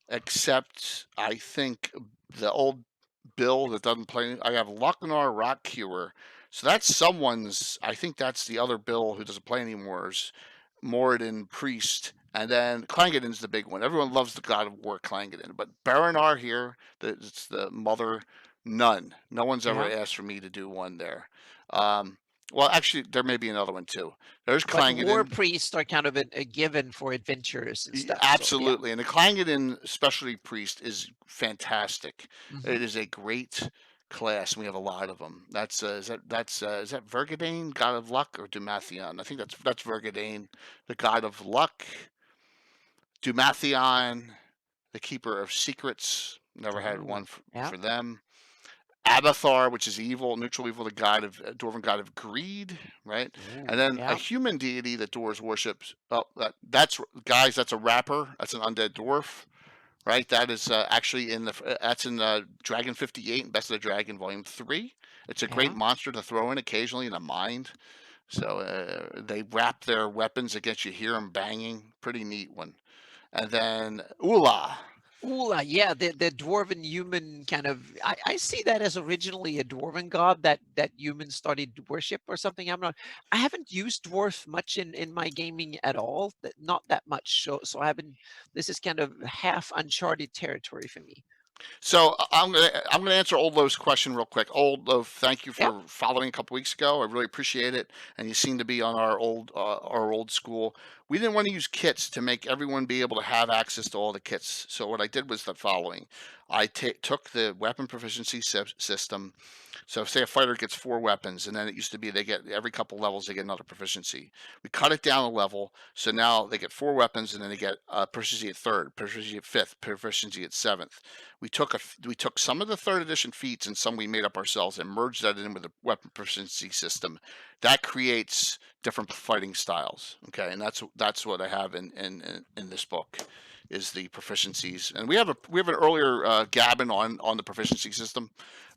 except I think the old Bill that doesn't play. I have Lochnar Rock Cure. So that's someone's. I think that's the other Bill who doesn't play anymore. Is Moradin Priest, and then Clangeddin's the big one. Everyone loves the God of War Clangeddin, but Baranar here, it's the mother. None. No one's ever asked for me to do one there. Well, actually, there may be another one too. There's Clangeddin. But war priests are kind of a given for adventures and stuff. Absolutely, and the Clangeddin specialty priest is fantastic. Mm-hmm. It is a great class, and we have a lot of them. That's is that Vergadane, God of Luck, or Dumathion? I think that's Vergadane, the God of Luck. Dumathion, the Keeper of Secrets. Never had one for them. Abathar, which is evil, neutral evil, the god of dwarven god of greed, right? And then a human deity that dwarves worships. Oh, that's guys. That's a rapper. That's an undead dwarf, right? That is actually in Dragon 58 and Best of the Dragon Volume 3. It's a great monster to throw in occasionally in a mind. So they wrap their weapons against you. Hear them banging. Pretty neat one. And then Ula. Ula, yeah, the dwarven human kind of. I see that as originally a dwarven god that humans started to worship or something. I haven't used dwarf much in my gaming at all. Not that much. So I haven't. This is kind of half uncharted territory for me. So I'm gonna answer Old Loaf's question real quick. Old Loaf, thank you for following a couple weeks ago. I really appreciate it, and you seem to be on our old school. We didn't want to use kits to make everyone be able to have access to all the kits. So what I did was the following: I took the weapon proficiency system. So say a fighter gets 4 weapons, and then it used to be they get every couple levels they get another proficiency. We cut it down a level, so now they get 4 weapons, and then they get proficiency at 3rd, proficiency at 5th, proficiency at 7th. We took some of the 3rd edition feats and some we made up ourselves and merged that in with the weapon proficiency system. That creates different fighting styles. Okay, and that's what I have in this book. Is the proficiencies, and we have an earlier Gabbin on the proficiency system,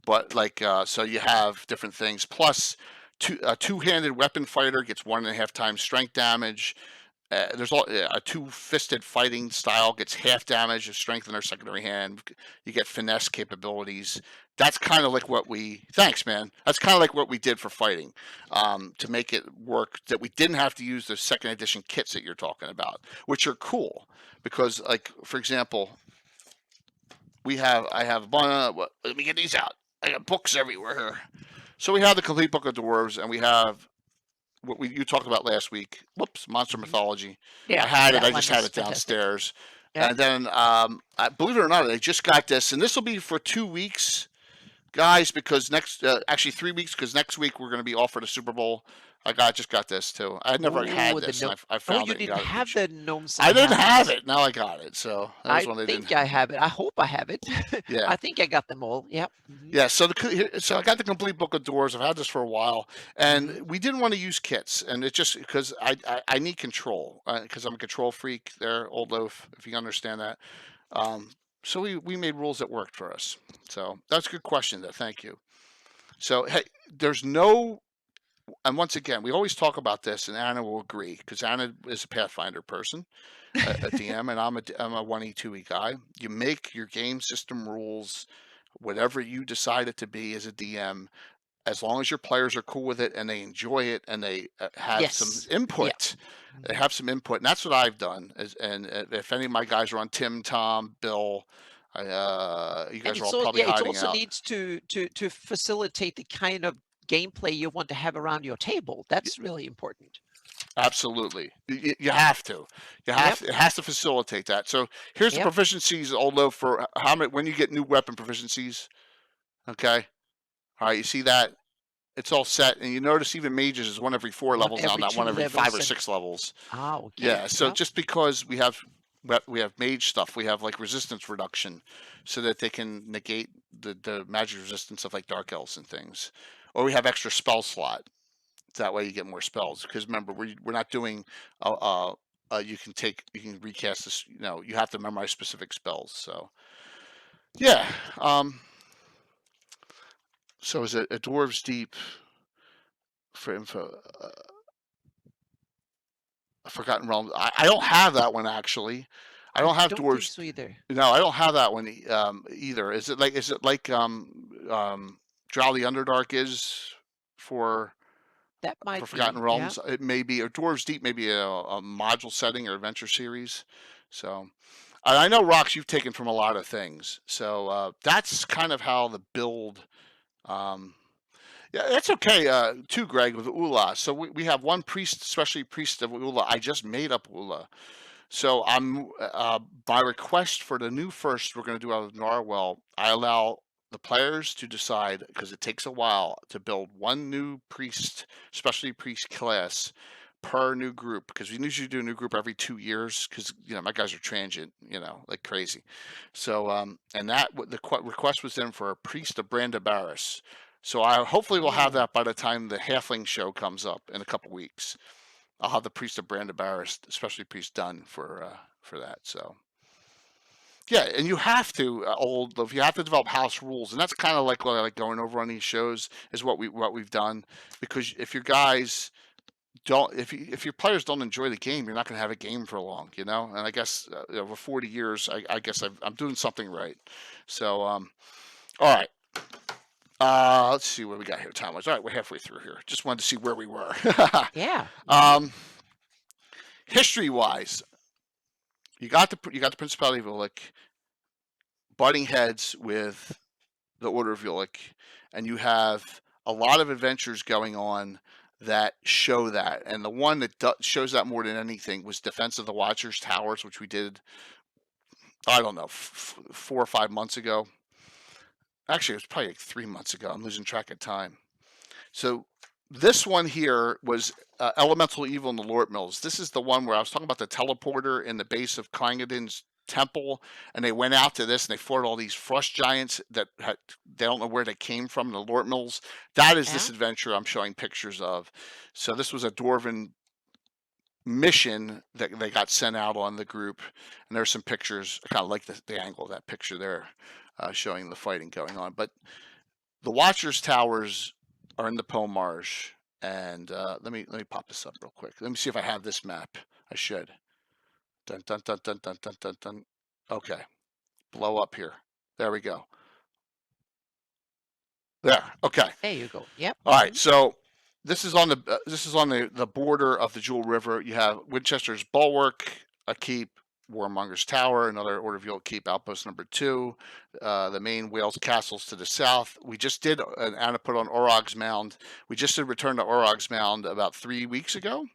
but so you have different things. Plus, a 2-handed weapon fighter gets 1.5 times strength damage. There's a 2-fisted fighting style gets half damage of strength in their secondary hand. You get finesse capabilities. That's kind of like what thanks, man. That's kind of like what we did for fighting, to make it work. That we didn't have to use the 2nd edition kits that you're talking about, which are cool because, like, for example, I have a bunch. Let me get these out. I got books everywhere here. So we have the complete book of dwarves, and we have what you talked about last week. Whoops, Monster Mythology. Yeah, I had it. I just had it downstairs. Yeah. And then, believe it or not, I just got this, and this will be for 2 weeks, guys. Because actually 3 weeks, because next week we're going to be off for the Super Bowl. I just got this too. I never had this. And I found it. You didn't have the gnomes. I didn't have it. Now I got it. So I think I have it. I hope I have it. Yeah. I think I got them all. Yep. Mm-hmm. Yeah. So I got the complete book of dwarves. I've had this for a while, and we didn't want to use kits, and it just because I need control because I'm a control freak. There, Old Loaf, if you understand that. So we made rules that worked for us. So that's a good question, though. Thank you. So hey, there's no. And once again, we always talk about this, and Anna will agree because Anna is a Pathfinder person, a DM, and I'm a 1E, 2E guy. You make your game system rules, whatever you decide it to be as a DM, as long as your players are cool with it and they enjoy it and they have some input. Yeah. They have some input, and that's what I've done. And if any of my guys are on Tim, Tom, Bill, you guys are all probably hiding out. It also needs to facilitate the kind of gameplay you want to have around your table. That's really important. Absolutely. You have to. It has to facilitate that. So here's the proficiencies, although for when you get new weapon proficiencies. Okay. All right, you see that? It's all set, and you notice even mages is one every 4 levels now, every not 2 one every 5 or levels. 6 levels. Okay. Yeah, so Yep. just because we have mage stuff, we have like resistance reduction, so that they can negate the magic resistance of like dark elves and things, or we have extra spell slot. That way you get more spells. Because remember, we're not doing you can recast this. You know, you have to memorize specific spells. So yeah. So is it a Dwarves Deep for info? Forgotten Realms. I don't have that one actually. I don't have Don't think Dwarves. so either. No, I don't have that one either. Is it like Drow the Underdark is for That might Forgotten be. Yeah. Realms? It may be, or Dwarves Deep may be a module setting or adventure series. So I know Rocks you've taken from a lot of things. So that's kind of how the build. Yeah, that's okay too, Greg, with Ula. So we have one priest, especially priest of Ula. I just made up Ula. So I'm by request for the new first we're going to do out of Narwhal, I allow the players to decide, because it takes a while to build one new priest, especially priest class, per new group, because we usually do a new group every 2 years, because my guys are transient, like crazy. So and that the request was in for a priest of Brandabaris. So I hopefully will have Oh, that by the time the Halfling show comes up in a couple weeks. I'll have the priest of Brandabaris, especially priest done for that. So yeah, and you have to you have to develop house rules, and that's kind of like what I like going over on these shows is what we've done, because if your guys don't, if your players don't enjoy the game, you're not going to have a game for long, And I guess over 40 years, I guess I'm doing something right. So all right. Let's see what we got here, time-wise. All right, we're halfway through here. Just wanted to see where we were. yeah. History-wise, you got the Principality of Ulick butting heads with the Order of Ulick, and you have a lot of adventures going on that show that. And the one that shows that more than anything was Defense of the Watchers Towers, which we did, I don't know, 4 or 5 months ago. Actually, it was probably like 3 months ago. I'm losing track of time. So this one here was Elemental Evil in the Lord Mills. This is the one where I was talking about the teleporter in the base of Clangeddin's temple, and they went out to this and they fought all these frost giants that they don't know where they came from, the Lord Mills. That is this Yeah. adventure I'm showing pictures of. So this was a Dwarven mission that they got sent out on the group, and there's some pictures. I kind of like the angle of that picture there, showing the fighting going on. But the Watchers Towers are in the Pomarge, and let me pop this up real quick. Let me see if I have this map. I should. Dun dun dun dun dun dun dun dun. Okay, blow up here. There we go. There. Okay. There you go. Yep. All right. So this is on the border of the Jewel River. You have Winchester's Bulwark, a keep, Warmonger's Tower, another Order of Yule keep, outpost number 2, the main Wales castles to the south. We just did Anna put on Orog's Mound. We just did Return to Orog's Mound about 3 weeks ago.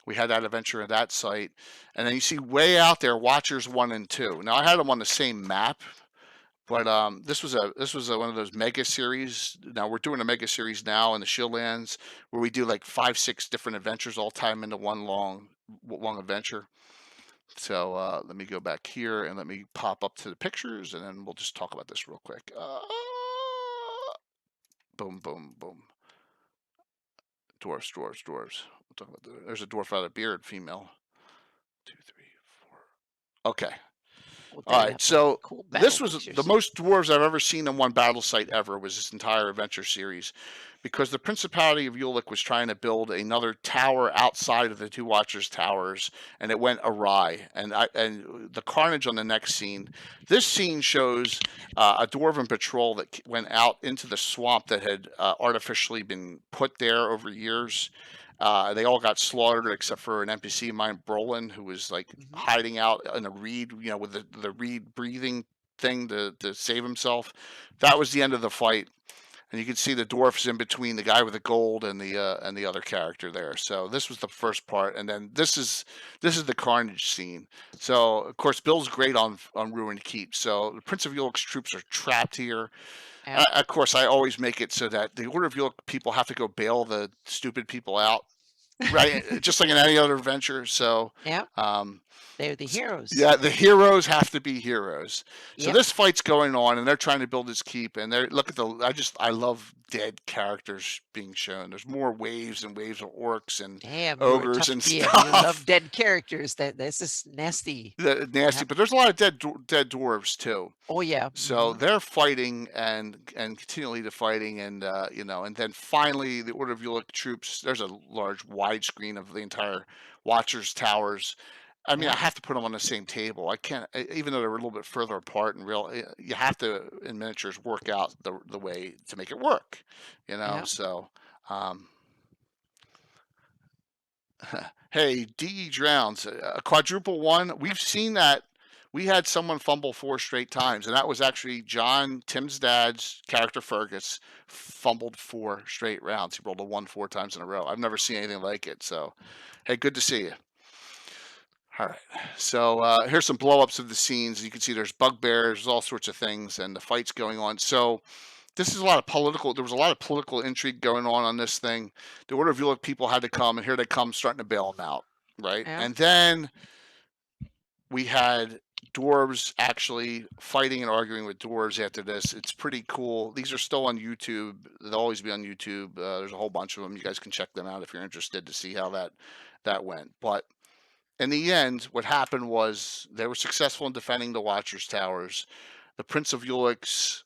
We had that adventure at that site, and then you see way out there Watchers 1 and 2. Now I had them on the same map, but this was one of those mega series. Now we're doing a mega series now in the Shieldlands where we do like 5-6 different adventures all time into one long adventure. So let me go back here and let me pop up to the pictures, and then we'll just talk about this real quick. Boom, boom, boom. Dwarves. We'll talk about there's a dwarf without a beard, female. 2, 3, 4. Okay. Oh, All right. So cool this was pictures. the most dwarves I've ever seen in one battle site ever. Was this entire adventure series, because the Principality of Ulick was trying to build another tower outside of the two Watchers towers, and it went awry. And the carnage on the next scene. This scene shows a dwarven patrol that went out into the swamp that had artificially been put there over years. They all got slaughtered except for an NPC of mine, Brolin, who was like hiding out in a reed, with the reed breathing thing to save himself. That was the end of the fight. And you can see the dwarfs in between the guy with the gold and the other character there. So this was the first part, and then this is the carnage scene. So of course Bill's great on Ruined Keep. So the Prince of York's troops are trapped here. Yeah. Of course, I always make it so that the Order of York people have to go bail the stupid people out, right? Just like in any other adventure. So Yeah. um, They're the heroes. yeah, the heroes have to be heroes. So Yep. this fight's going on, and they're trying to build this keep. And they're look at the. I love dead characters being shown. There's more waves and waves of orcs and Damn, you're a ogres tough and DM. stuff. You love dead characters. This is nasty. Nasty, Yep. but there's a lot of dead dwarves too. Oh yeah. So they're fighting and continually to fighting, and and then finally the Order of York troops. There's a large widescreen of the entire Watcher's towers. I mean, Yeah. I have to put them on the same table. I can't, even though they're a little bit further apart. And you have to in miniatures work out the way to make it work. Yeah. So. Hey, DE Drowns, a quadruple one. We've seen that. We had someone fumble 4 straight times, and that was actually Tim's dad's character Fergus fumbled 4 straight rounds. He rolled a 1 4 times in a row. I've never seen anything like it. So, hey, good to see you. All right. So here's some blow-ups of the scenes. You can see there's bugbears, there's all sorts of things, and the fight's going on. So this is a lot of political. There was a lot of political intrigue going on this thing. The Order of York people had to come, and here they come, starting to bail them out, right? Yeah. And then we had dwarves actually fighting and arguing with dwarves after this. It's pretty cool. These are still on YouTube. They'll always be on YouTube. There's a whole bunch of them. You guys can check them out if you're interested to see how that went. But in the end, what happened was they were successful in defending the Watcher's towers. The Prince of York's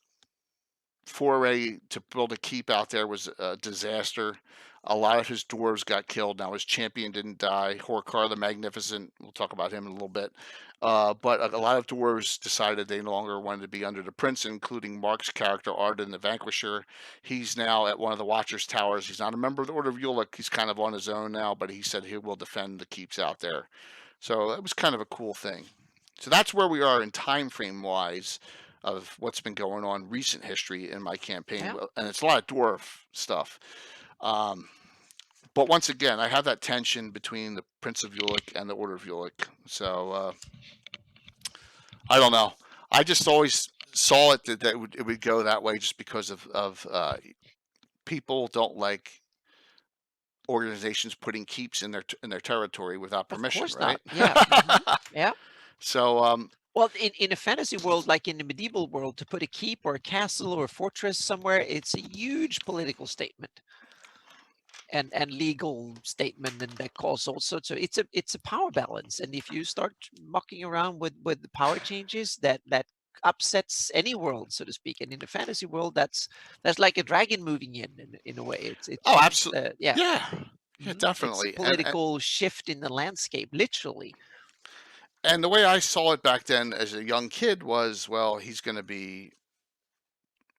foray to build a keep out there was a disaster. A lot of his dwarves got killed. Now his champion didn't die. Horkar the Magnificent, we'll talk about him in a little bit. But a lot of dwarves decided they no longer wanted to be under the prince, including Mark's character Arden the Vanquisher. He's now at one of the Watcher's towers. He's not a member of the Order of York. He's kind of on his own now, but he said he will defend the keeps out there. So that was kind of a cool thing. So that's where we are in time frame wise of what's been going on recent history in my campaign. Yeah. And it's a lot of dwarf stuff. But once again, I have that tension between the Prince of York and the Order of York. So I don't know. I just always saw it that it would go that way just because of people don't like organizations putting keeps in their territory without permission, Of course right? not. Yeah. Yeah. So Well, in a fantasy world, like in the medieval world, to put a keep or a castle or a fortress somewhere, it's a huge political statement and legal statement, and that calls all sorts of. It's a power balance, and if you start mucking around with the power changes, that upsets any world, so to speak. And in the fantasy world, that's like a dragon moving in a way. It's absolutely, yeah. Yeah, definitely. It's a political shift in the landscape, literally. And the way I saw it back then as a young kid was, well, he's going to be,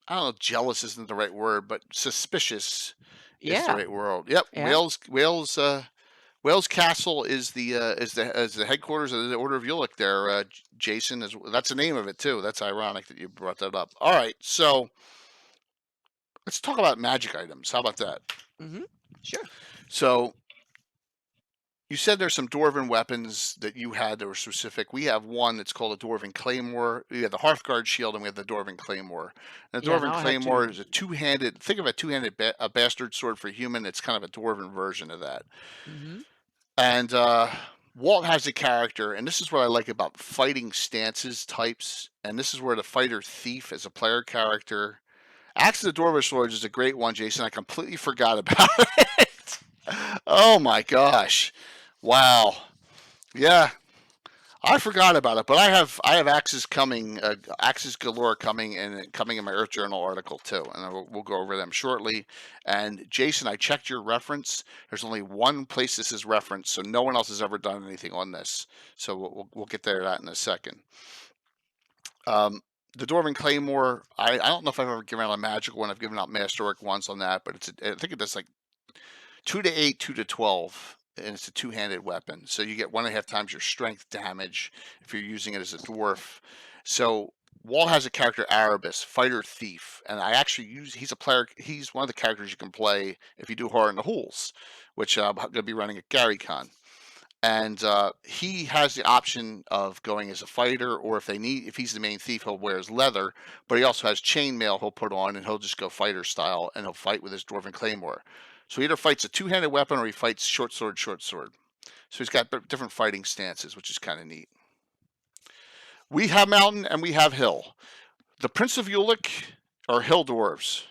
I don't know, jealous isn't the right word, but suspicious is the right word. Yep, Yeah. Wales Castle is the headquarters of the Order of York. There, Jason that's the name of it too. That's ironic that you brought that up. All right, so let's talk about magic items. How about that? Sure. So you said there's some dwarven weapons that you had that were specific. We have one that's called a dwarven claymore. We have the Hearthguard shield, and we have the dwarven claymore. And the dwarven claymore is a two-handed. Think of a two-handed a bastard sword for human. It's kind of a dwarven version of that. And Walt has a character, and this is what I like about fighting stances types. And this is where the fighter thief as a player character. Axe of the Dwarvish Swords is a great one, Jason. I completely forgot about it. Oh my gosh. Wow. Yeah. I forgot about it, but I have axes coming, axes galore coming in my Earth Journal article too, and we'll go over them shortly. And Jason, I checked your reference. There's only one place this is referenced, so no one else has ever done anything on this. So we'll get there to that in a second. The Dwarven Claymore, I don't know if I've ever given out a magical one. I've given out Masterwork once on that, but I think it does like 2 to 8, 2 to 12. And it's a two-handed weapon. So you get 1.5 times your strength damage if you're using it as a dwarf. So Wall has a character Erebus, fighter thief, and I actually use. He's a player. He's one of the characters you can play if you do Horror in the Hools, which I'm going to be running at GaryCon. And he has the option of going as a fighter, or if he's the main thief, he'll wear his leather. But he also has chainmail he'll put on, and he'll just go fighter style, and he'll fight with his dwarven claymore. So he either fights a two-handed weapon or he fights short sword, short sword. So he's got different fighting stances, which is kind of neat. We have mountain and we have hill. The Prince of Ulick are hill dwarves.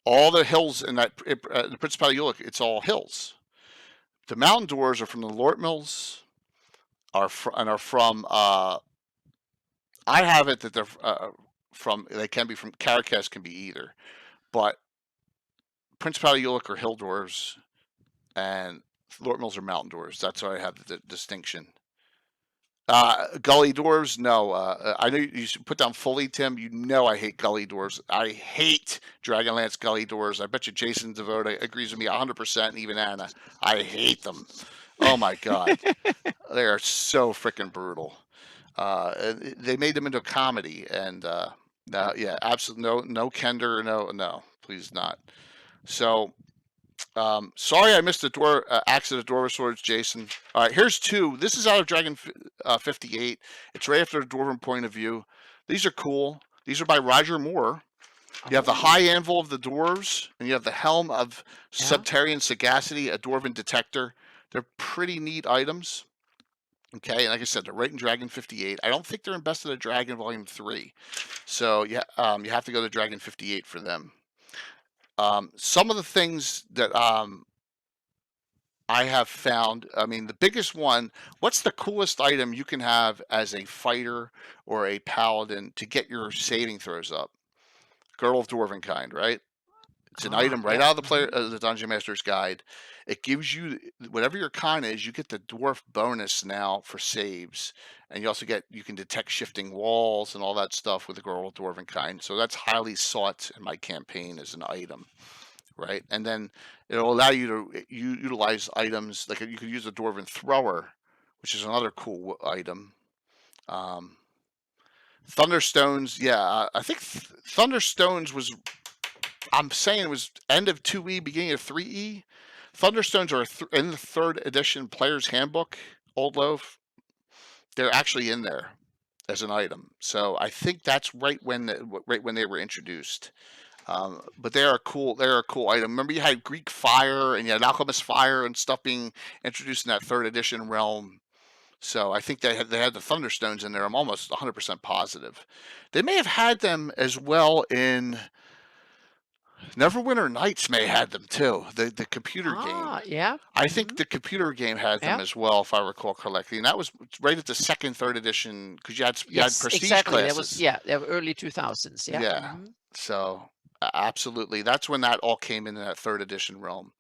All the hills in that the Principality of Ulick, it's all hills. The mountain dwarves are from the Lort Mills, are from. I have it that they're from. They can be from Caracas, can be either, but Principality of Ulick are hill dwarves, and Lort Mills are mountain dwarves. That's why I have the distinction. Gully dwarves, no. I know you should put down fully, Tim. You know I hate gully dwarves. I hate Dragonlance gully dwarves. I bet you Jason Devote agrees with me 100%, and even Anna. I hate them. Oh my god, they are so freaking brutal. They made them into a comedy, and yeah, absolutely no Kender, no, please not. So. Sorry I missed the Axe of the Dwarven Swords, Jason. All right, here's two. This is out of Dragon 58. It's right after the Dwarven point of view. These are cool. These are by Roger Moore. You have the High Anvil of the Dwarves, and you have the Helm of Subterranean Sagacity, a Dwarven detector. They're pretty neat items. Okay, and like I said, they're right in Dragon 58. I don't think they're in Best of the Dragon Volume 3. So, yeah, you have to go to Dragon 58 for them. Some of the things that I have found, I mean, the biggest one, what's the coolest item you can have as a fighter or a paladin to get your saving throws up? Girdle of Dwarvenkind, right? It's an item right out of the Dungeon Master's Guide. It gives you, whatever your con is, you get the dwarf bonus now for saves. And you also you can detect shifting walls and all that stuff with the Girdle of Dwarvenkind. So that's highly sought in my campaign as an item, right? And then it'll allow you to utilize items, like you could use a Dwarven Thrower, which is another cool item. Thunderstones, yeah, I think Thunderstones was, I'm saying it was end of 2E, beginning of 3E. Thunderstones are in the 3rd edition Player's Handbook, Old Loaf. They're actually in there as an item. So I think that's right when they were introduced. But they're a cool item. Remember, you had Greek Fire and you had Alchemist Fire and stuff being introduced in that 3rd edition realm. So I think they had the Thunderstones in there. I'm almost 100% positive. They may have had them as well in Neverwinter Nights. May have had them too. The computer game. Yeah. I think the computer game had them as well, if I recall correctly. And that was right at the 2nd, 3rd edition, because you had prestige classes. They were early 2000s. Yeah. Yeah. So absolutely, that's when that all came in that 3rd edition realm.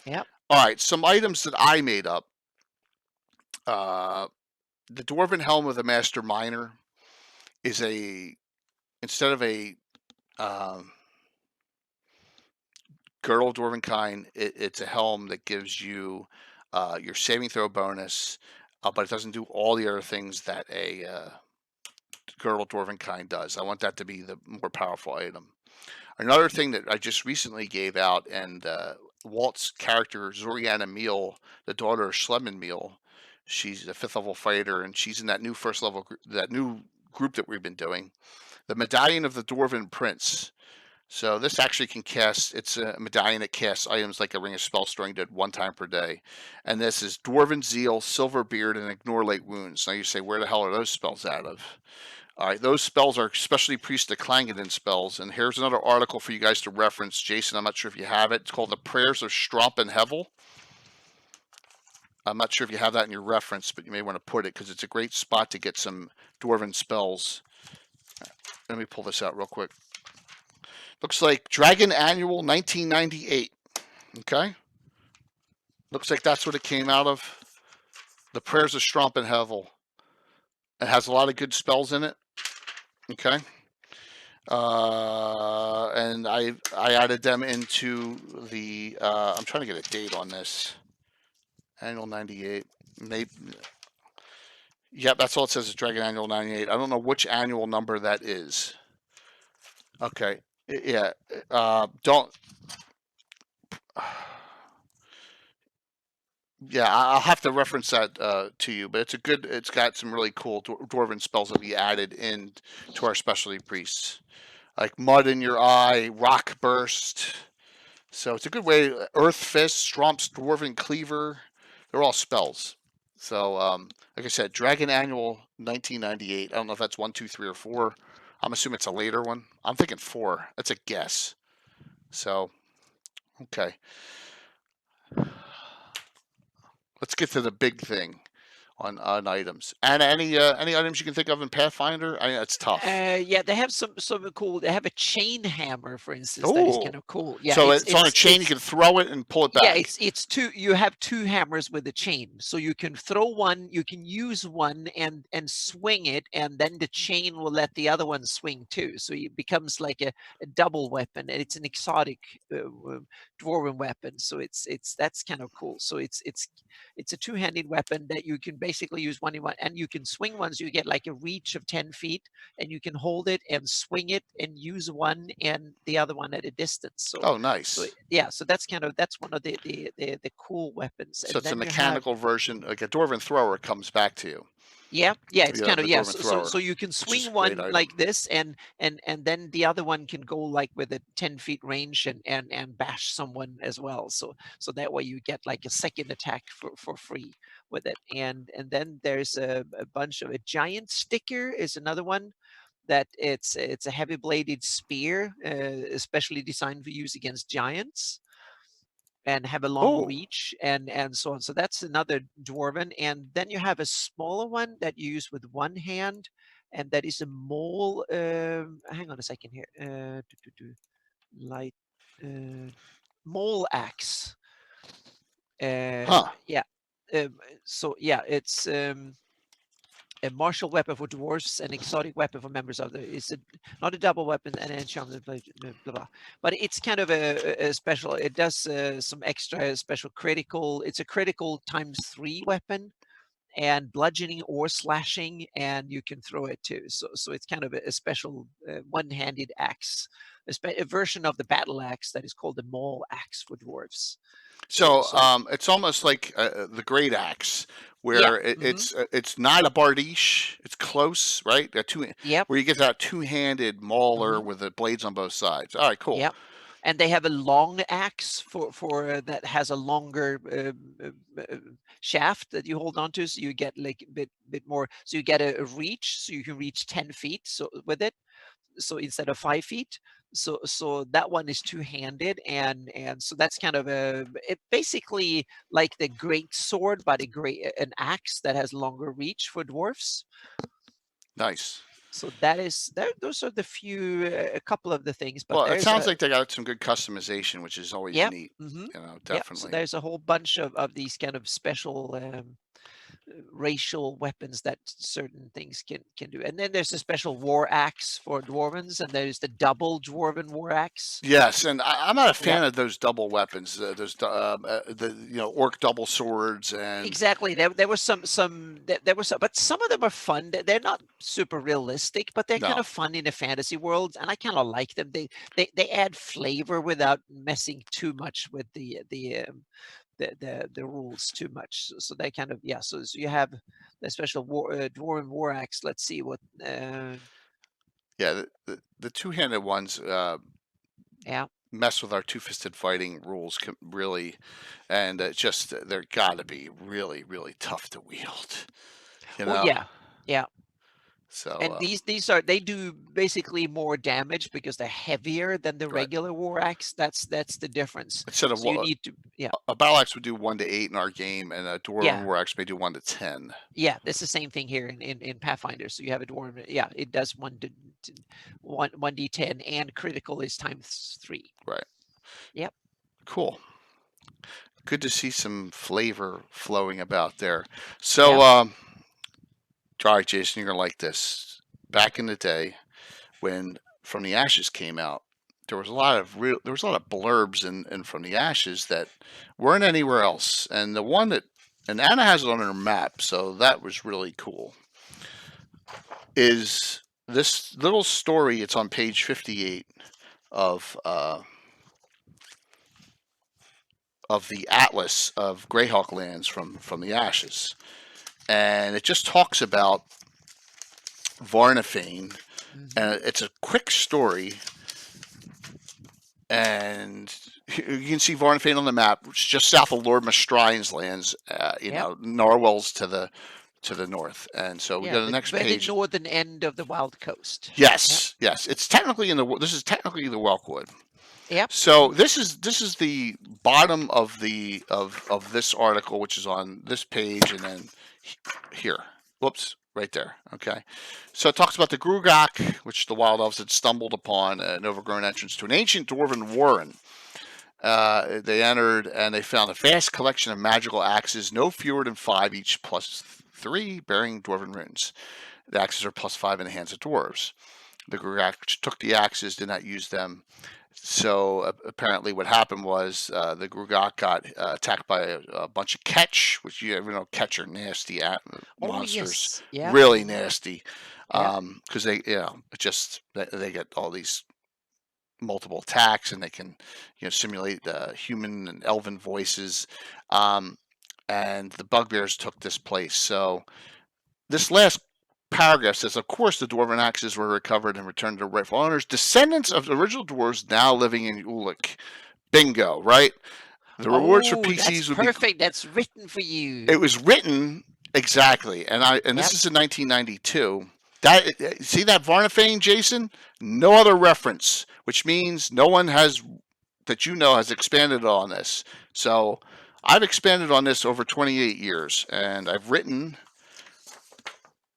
Yep. All right, some items that I made up. The Dwarven Helm of the Master Miner is instead of a Girdle of Dwarvenkind, it's a helm that gives you your saving throw bonus, but it doesn't do all the other things that a Girdle of Dwarvenkind does. I want that to be the more powerful item. Another thing that I just recently gave out, and Walt's character, Zoriana Meal, the daughter of Schlemmen Meal, she's a 5th level fighter, and she's in that new 1st level, that new group that we've been doing. The Medallion of the Dwarven Prince. So this actually can cast, it's a medallion that casts items like a Ring of Spellstoring did 1 time per day. And this is Dwarven Zeal, Silverbeard, and Ignore Late Wounds. Now you say, where the hell are those spells out of? All right, those spells are especially Priest of Clangeddin spells. And here's another article for you guys to reference. Jason, I'm not sure if you have it. It's called The Prayers of Stromp and Hevel. I'm not sure if you have that in your reference, but you may want to put it because it's a great spot to get some Dwarven spells. Let me pull this out real quick. Looks like Dragon Annual 1998. Okay. Looks like that's what it came out of. The Prayers of Stromp and Hevel. It has a lot of good spells in it. Okay. And I added them into the, I'm trying to get a date on this. Annual 98. Maybe, Yep, that's all it says is Dragon Annual 98. I don't know which annual number that is. Okay. Yeah. Don't. Yeah, I'll have to reference that to you, but it's a good. It's got some really cool dwarven spells that we added in to our specialty priests, like Mud in Your Eye, Rock Burst. So it's a good way. Earth Fist, Stromp's Dwarven Cleaver. They're all spells. So, like I said, Dragon Annual 1998. I don't know if that's 1, 2, 3, or 4. I'm assuming it's a later one. I'm thinking 4. That's a guess. So, okay. Let's get to the big thing on items. And any items you can think of in Pathfinder? I mean, it's tough. Yeah, they have some cool. They have a chain hammer, for instance, that is kind of cool. Yeah, so it's on a chain. You can throw it and pull it back. Yeah, it's two. You have two hammers with a chain, so you can throw one. You can use one and swing it, and then the chain will let the other one swing too. So it becomes like a double weapon, and it's an exotic dwarven weapon. So that's kind of cool. So it's a two-handed weapon that you can basically use one in one, and you can swing one, so you get like a reach of 10 feet, and you can hold it and swing it and use one and the other one at a distance. So oh, nice. So yeah, so that's one of the cool weapons. So it's a mechanical version, like a dwarven thrower comes back to you. Yeah, it's kind of So you can swing one like this, and then the other one can go like with a 10 feet range and bash someone as well. So that way you get like a second attack for free with it. And then there's a bunch of a giant sticker is another one. That it's a heavy bladed spear, especially designed for use against giants, and have a long reach and so on. So that's another dwarven. And then you have a smaller one that you use with one hand, and that is a mole. Hang on a second here. Light mole axe. Yeah. So yeah, it's a martial weapon for dwarves, an exotic weapon for members of the. It's not a double weapon, and enchantment, blah, blah. But it's kind of a special. It does some extra special critical. It's a critical ×3 weapon, and bludgeoning or slashing, and you can throw it too. So it's kind of a special one-handed axe, a version of the battle axe that is called the maul axe for dwarves. So it's almost like the great axe, where it's not a bardiche, it's close, right? Where you get that two-handed mauler with the blades on both sides. All right, cool. Yep. And they have a long axe for that has a longer shaft that you hold on to, so you get like a bit more. So you get a reach, so you can reach 10 feet. So with it, so instead of 5 feet. So that one is two-handed, and so that's kind of it basically like the great sword, but an axe that has longer reach for dwarfs. Nice. So those are a couple of the things. But well, it sounds like they got some good customization, which is always neat. You know, definitely. Yep. So there's a whole bunch of these kind of special racial weapons that certain things can do. And then there's a special war axe for dwarvens, and there's the double dwarven war axe. Yes, and I'm not a fan of those double weapons. Those orc double swords and exactly. There were some, but some of them are fun. They're not super realistic, but they're kind of fun in a fantasy world, and I kind of like them. They add flavor without messing too much with the rules too much. So they kind of so you have the special dwarven war axe. Let's see what the two-handed ones mess with our two-fisted fighting rules really, and they're got to be really, really tough to wield, you know? Well, yeah. So, and they do basically more damage because they're heavier than the regular war axe. That's the difference. Instead of a battle axe would do 1 to 8 in our game, and a dwarven war axe may do 1 to 10. Yeah, that's the same thing here in Pathfinder. So you have a dwarven. Yeah, it does 1d10, and critical is ×3. Right. Yep. Cool. Good to see some flavor flowing about there. So. All right, Jason, you're gonna like this. Back in the day, when From the Ashes came out, there was a lot of blurbs in From the Ashes that weren't anywhere else, and the one and Anna has it on her map, so that was really cool. is this little story. It's on page 58 of the Atlas of Greyhawk lands from the Ashes, and it just talks about Varnafane, and it's a quick story. And you can see Varnafane on the map. It's just south of Lord Mastrine's lands. Yep. Narwhal's to the north, and so we go to the next very page. northern end of the Wild Coast. Yes, yes. It's technically this is technically the Whelkwood. Yep. So this is the bottom of of this article, which is on this page, and then here. Whoops, right there. Okay. So it talks about the Grugak, which the Wild Elves had stumbled upon, an overgrown entrance to an ancient dwarven warren. They entered and they found a vast collection of magical axes, no fewer than 5 each, +3, bearing dwarven runes. The axes are +5 in the hands of dwarves. The Grugak took the axes, did not use them. So apparently what happened was the Grugak got attacked by a bunch of ketch, which you know, ketch are nasty monsters, really nasty, because they, they get all these multiple attacks, and they can, simulate human and elven voices, and the bugbears took this place. So this last paragraph says, of course, the dwarven axes were recovered and returned to rightful owners, descendants of the original dwarves now living in Ulick. Bingo, right? The rewards for PCs would perfect. That's written for you. It was written exactly, and this is in 1992. See that Varnafane, Jason? No other reference, which means no one has expanded on this. So I've expanded on this over 28 years, and I've written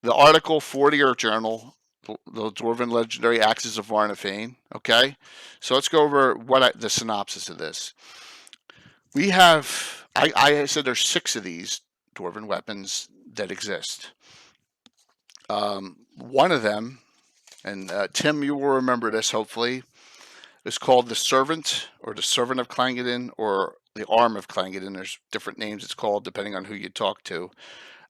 the article for the Earth Journal, the Dwarven Legendary Axes of Varnafane. Okay, so let's go over the synopsis of this. We have, I said there's 6 of these Dwarven weapons that exist. One of them, and Tim, you will remember this hopefully, is called the Servant, or the Servant of Clangeddon, or the Arm of Clangeddon. There's different names it's called depending on who you talk to.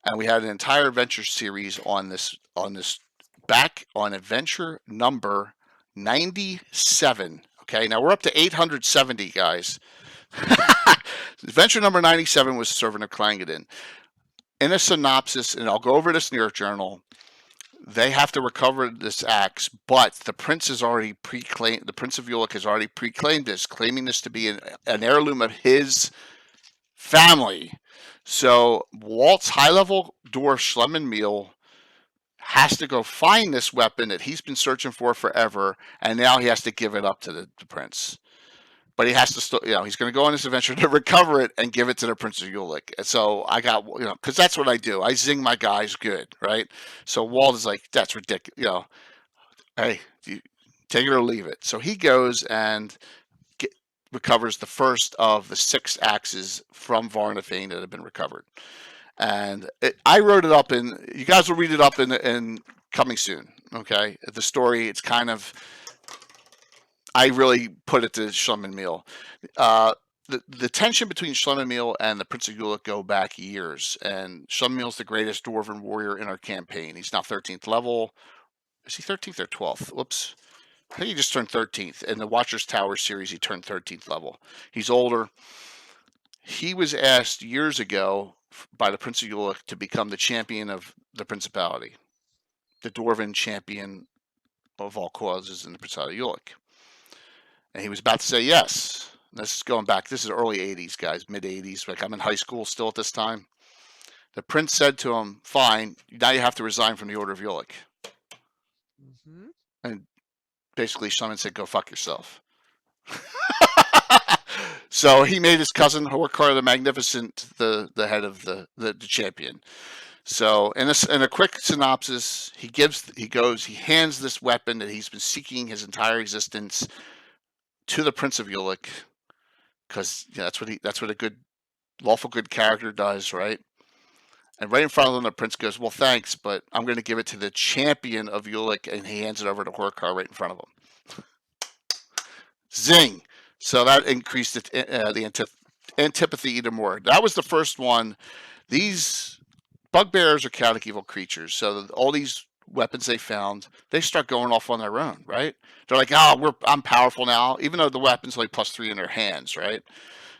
And we had an entire adventure series on this back on adventure number 97. Okay, now we're up to 870, guys. Adventure number 97 was Servant of Clangeddon. In a synopsis, and I'll go over this in the Earth Journal, they have to recover this axe, but the prince has already pre-claimed. The Prince of Ulick has already pre-claimed this, claiming this to be an heirloom of his family. So Walt's high-level dwarf Schlemmenmeal has to go find this weapon that he's been searching for forever, and now he has to give it up to the prince. But he has to still, he's going to go on this adventure to recover it and give it to the Prince of Ulick. And so I got, because that's what I do. I zing my guys good, right? So Walt is like, that's ridiculous. Hey, take it or leave it. So he goes and recovers the first of the 6 axes from Varnafane that have been recovered. And I wrote it up you guys will read it up in coming soon. Okay. The story, it's kind of, I really put it to Schlemmenmeal. The tension between Schlemmenmeal and the Prince of Ulick go back years, and Schlemmenmeal's the greatest dwarven warrior in our campaign. He's now 13th level. Is he 13th or 12th? Whoops. I think he just turned 13th. In the Watcher's Tower series, he turned 13th level. He's older. He was asked years ago by the Prince of Ulick to become the champion of the Principality, the dwarven champion of all causes in the Principality of Ulick. And he was about to say yes. This is going back. This is early 80s, guys, mid 80s. Like I'm in high school still at this time. The prince said to him, fine, now you have to resign from the Order of Ulick. Mm-hmm. And basically Schlemmen said, go fuck yourself. So he made his cousin Horkar the Magnificent the head of the champion. So in a quick synopsis, he hands this weapon that he's been seeking his entire existence to the Prince of Ulick, because that's what a good, lawful good character does, right? And right in front of him, the prince goes, well, thanks, but I'm going to give it to the champion of Ulick, and he hands it over to Horkar right in front of him. Zing! So that increased the antipathy even more. That was the first one. These bugbears are chaotic evil creatures. So all these weapons they found, they start going off on their own, right? They're like, oh, I'm powerful now, even though the weapon's only +3 in their hands, right?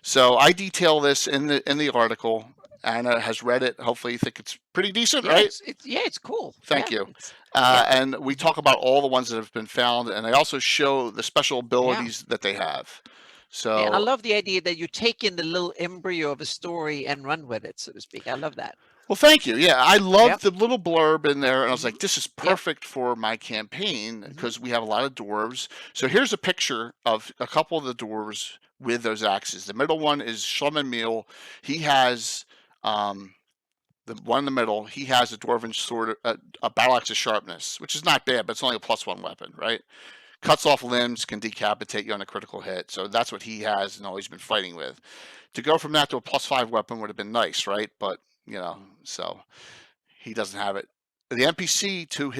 So I detail this in the article. Anna has read it. Hopefully you think it's pretty decent, Yeah, right? it's cool. Thank Yeah, you. yeah. And we talk about all the ones that have been found, and I also show the special abilities that they have. So and I love the idea that you take in the little embryo of a story and run with it, so to speak. I love that. well, thank you. Yeah, I love Yep. the little blurb in there, and I was Mhm. like, this is Yep. perfect for my campaign Mhm. because we have a lot of dwarves. So here's a picture of a couple of the dwarves with those axes. The middle one is Schlummenmeal. He has the one in the middle. He has a dwarven sword, a battle axe of sharpness, which is not bad, but it's only a +1 weapon, right? Cuts off limbs, can decapitate you on a critical hit. So that's what he has and always been fighting with. To go from that to a +5 weapon would have been nice, right? But so he doesn't have it. The NPC to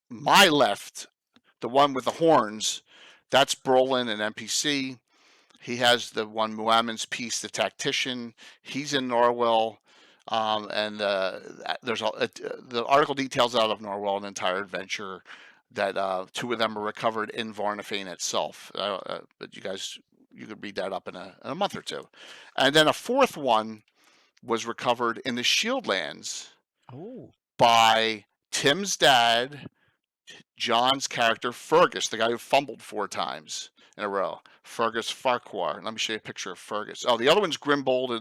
my left, the one with the horns, that's Brolin, an NPC. He has the one Muammon's Peace, the tactician. He's in Norwell. And there's the article details out of Norwell an entire adventure that 2 of them are recovered in Varnafane itself. But you could read that up in a month or two. And then a 4th one was recovered in the Shieldlands by Tim's dad, John's character, Fergus, the guy who fumbled 4 times in a row. Fergus Farquhar. Let me show you a picture of Fergus. Oh, the other one's Grimbold,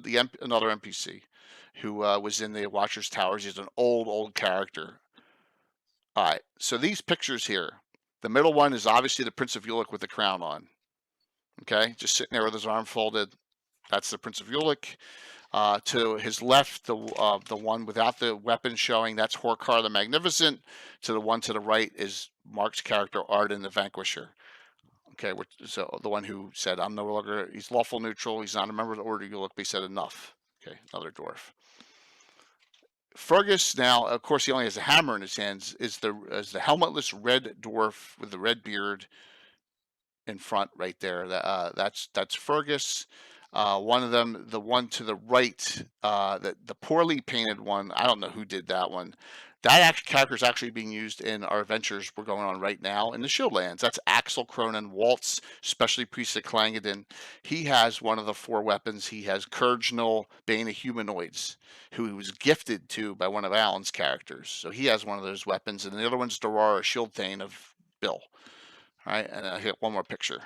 another NPC who was in the Watcher's Towers. He's an old character. All right, so these pictures here. The middle one is obviously the Prince of Ulick with the crown on. Okay, just sitting there with his arm folded. That's the Prince of Ulick. To his left, the one without the weapon showing, that's Horkar the Magnificent. To the one to the right is Mark's character, Arden the Vanquisher. Okay, so the one who said, I'm no longer, he's lawful neutral, he's not a member of the Order Ulick, but he said enough. Okay, another dwarf. Fergus now, of course, he only has a hammer in his hands, is the helmetless red dwarf with the red beard in front right there. That's Fergus. One of them, the one to the right, the poorly painted one, I don't know who did that one. That character is actually being used in our adventures we're going on right now in the Shieldlands. That's Axel Cronin Waltz, specially priest of Clangeddon. He has one of the 4 weapons. He has Kurgnal, Bane of Humanoids, who he was gifted to by one of Alan's characters. So he has one of those weapons. And the other one's Dorara, Shieldthane of Bill. All right, and I hit one more picture.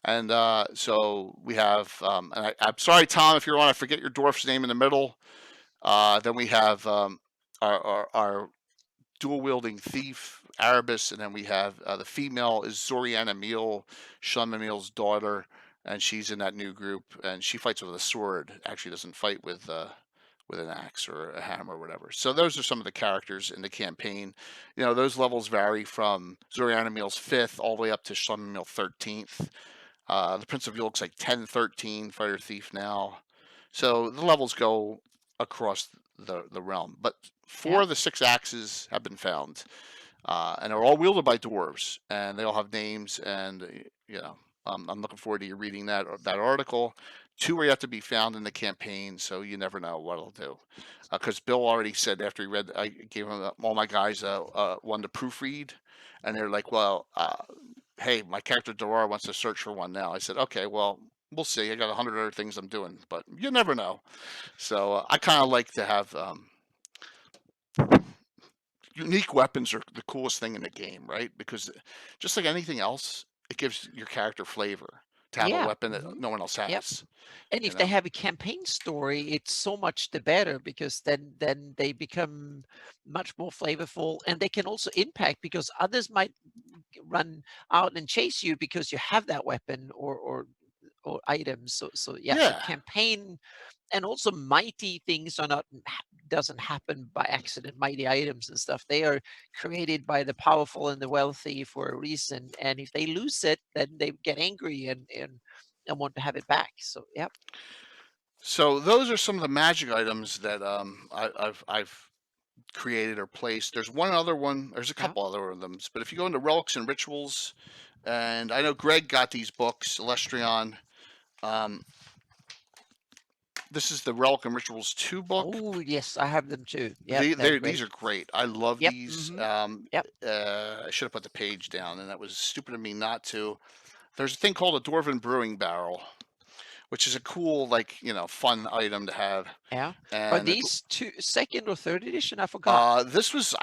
And so we have, and I'm sorry, Tom, if you're on, I forget your dwarf's name in the middle. Then we have our dual-wielding thief, Erebus, and then we have the female is Zoriana Meal, Schlummenmeal's daughter, and she's in that new group, and she fights with a sword. Actually, doesn't fight with an axe or a hammer or whatever. So those are some of the characters in the campaign. Those levels vary from Zoriana Meal's 5th all the way up to Schlummenmeal 13th. The Prince of Ulick's like 10, 13, Fighter Thief now. So the levels go across the realm. But 4 of the 6 axes have been found. And they're all wielded by dwarves. And they all have names. And, I'm looking forward to you reading that article. 2 are yet to be found in the campaign, so you never know what it'll do. Because Bill already said after he read, I gave him all my guys one to proofread. And they're like, well, hey, my character Dorara wants to search for one now. I said, okay, well, we'll see. I got 100 other things I'm doing, but you never know. So I kind of like to have unique weapons are the coolest thing in the game, right? Because just like anything else, it gives your character flavor to have a weapon that no one else has. Yep. And if they have a campaign story, it's so much the better, because then they become much more flavorful, and they can also impact because others might run out and chase you because you have that weapon or items. So the campaign, and also mighty things doesn't happen by accident. Mighty items and stuff, they are created by the powerful and the wealthy for a reason. And if they lose it, then they get angry and want to have it back. So yeah. So those are some of the magic items that I've created or placed. There's one other one. There's a couple other of them. But if you go into relics and rituals, and I know Greg got these books, Elestrion. This is the Relic and Rituals 2 book. Oh yes, I have them too. Yeah, they're great. These are great. I love Yep. these. Yep. I should have put the page down, and that was stupid of me not to. There's a thing called a Dwarven Brewing Barrel, which is a cool, like, fun item to have. Yeah. Are And these second or third edition? I forgot. this was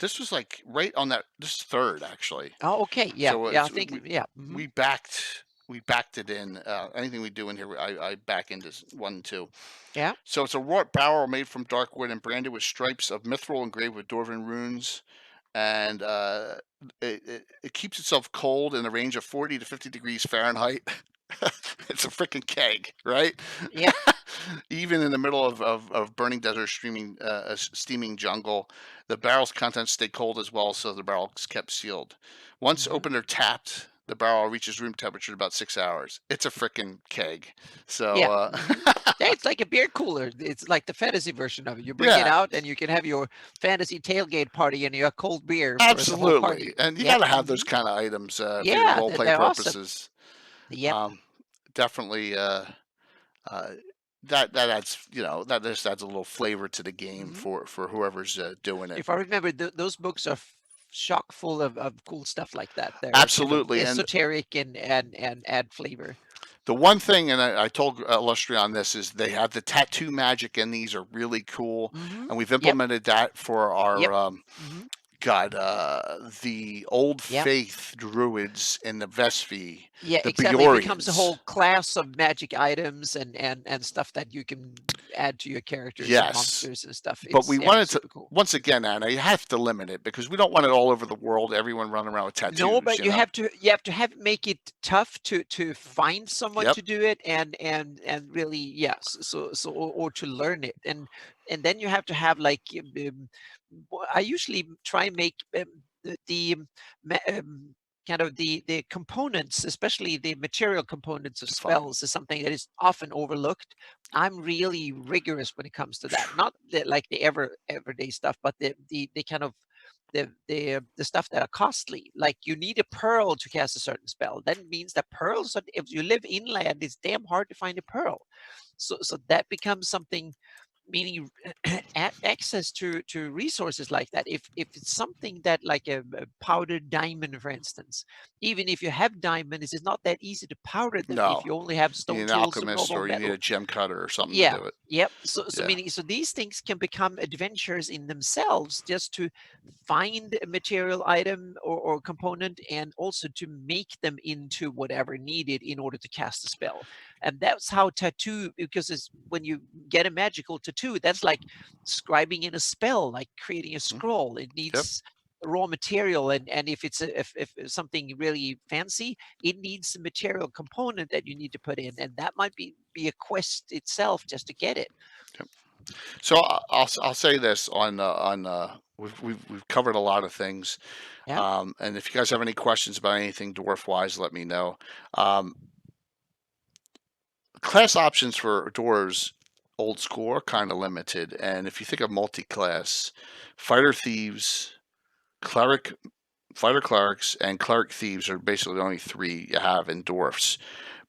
this was like right on that. This is third actually. Oh, okay. Yeah. So Yeah. I think. Yeah. we backed it in. Anything we do in here, I back into 1 and 2. Yeah. So it's a wrought barrel made from dark wood and branded with stripes of mithril engraved with Dwarven runes, and it keeps itself cold in a range of 40 to 50 degrees Fahrenheit. It's a freaking keg, right? Yeah. Even in the middle of burning desert, steaming jungle, the barrel's contents stay cold as well, so the barrel is kept sealed. Once opened or tapped, the barrel reaches room temperature in about 6 hours. It's a freaking keg. So Yeah. Yeah, it's like a beer cooler. It's like the fantasy version of it. You bring it Yeah. out and you can have your fantasy tailgate party and your cold beer for the whole absolutely, party. and you Yep. got to have those kind of items for your Yeah, role play they're awesome. purposes. Yep. Definitely. That adds, that just adds a little flavor to the game for whoever's doing it. If I remember, those books are chock full of cool stuff like that. They're Absolutely, kind of and esoteric and add flavor. the one thing, and I told Illustri on this, is they have the tattoo magic, and these are really cool, and we've implemented that for our the Old Faith druids in the Vespi. Yeah, the exactly. It becomes a Bjorns. whole class of magic items and stuff that you can add to your characters and Yes. monsters and stuff. But we wanted to, super cool. once again, Anna, you have to limit it because we don't want it all over the world. Everyone running around with tattoos. No, but you know? have to make it tough to find someone to do it and really or to learn it and then you have to have like I usually try and make the kind of the components, especially the material components of spells, is something that is often overlooked. I'm really rigorous when it comes to that. Not like the everyday stuff, but the kind of the stuff that are costly. Like you need a pearl to cast a certain spell. That means that pearls, if you live inland, it's damn hard to find a pearl. So that becomes something, meaning access to resources like that. If it's something that like a powdered diamond, for instance, even if you have diamonds, it's not that easy to powder them if you only have stone you need tools an alchemist or you metal. need a gem cutter or something Yeah. to do it. Yep. So meaning, so these things can become adventures in themselves, just to find a material item or component, and also to make them into whatever needed in order to cast a spell. And that's how tattoo, because it's when you get a magical tattoo, that's like scribing in a spell, like creating a scroll. It needs raw material, and if it's if something really fancy, it needs a material component that you need to put in, and that might be a quest itself just to get it. So I'll say this on we've covered a lot of things, and if you guys have any questions about anything dwarf wise, let me know. Class options for dwarves old school are kind of limited, and if you think of multi-class, fighter thieves, fighter clerics, and cleric thieves are basically the only 3 you have in dwarfs.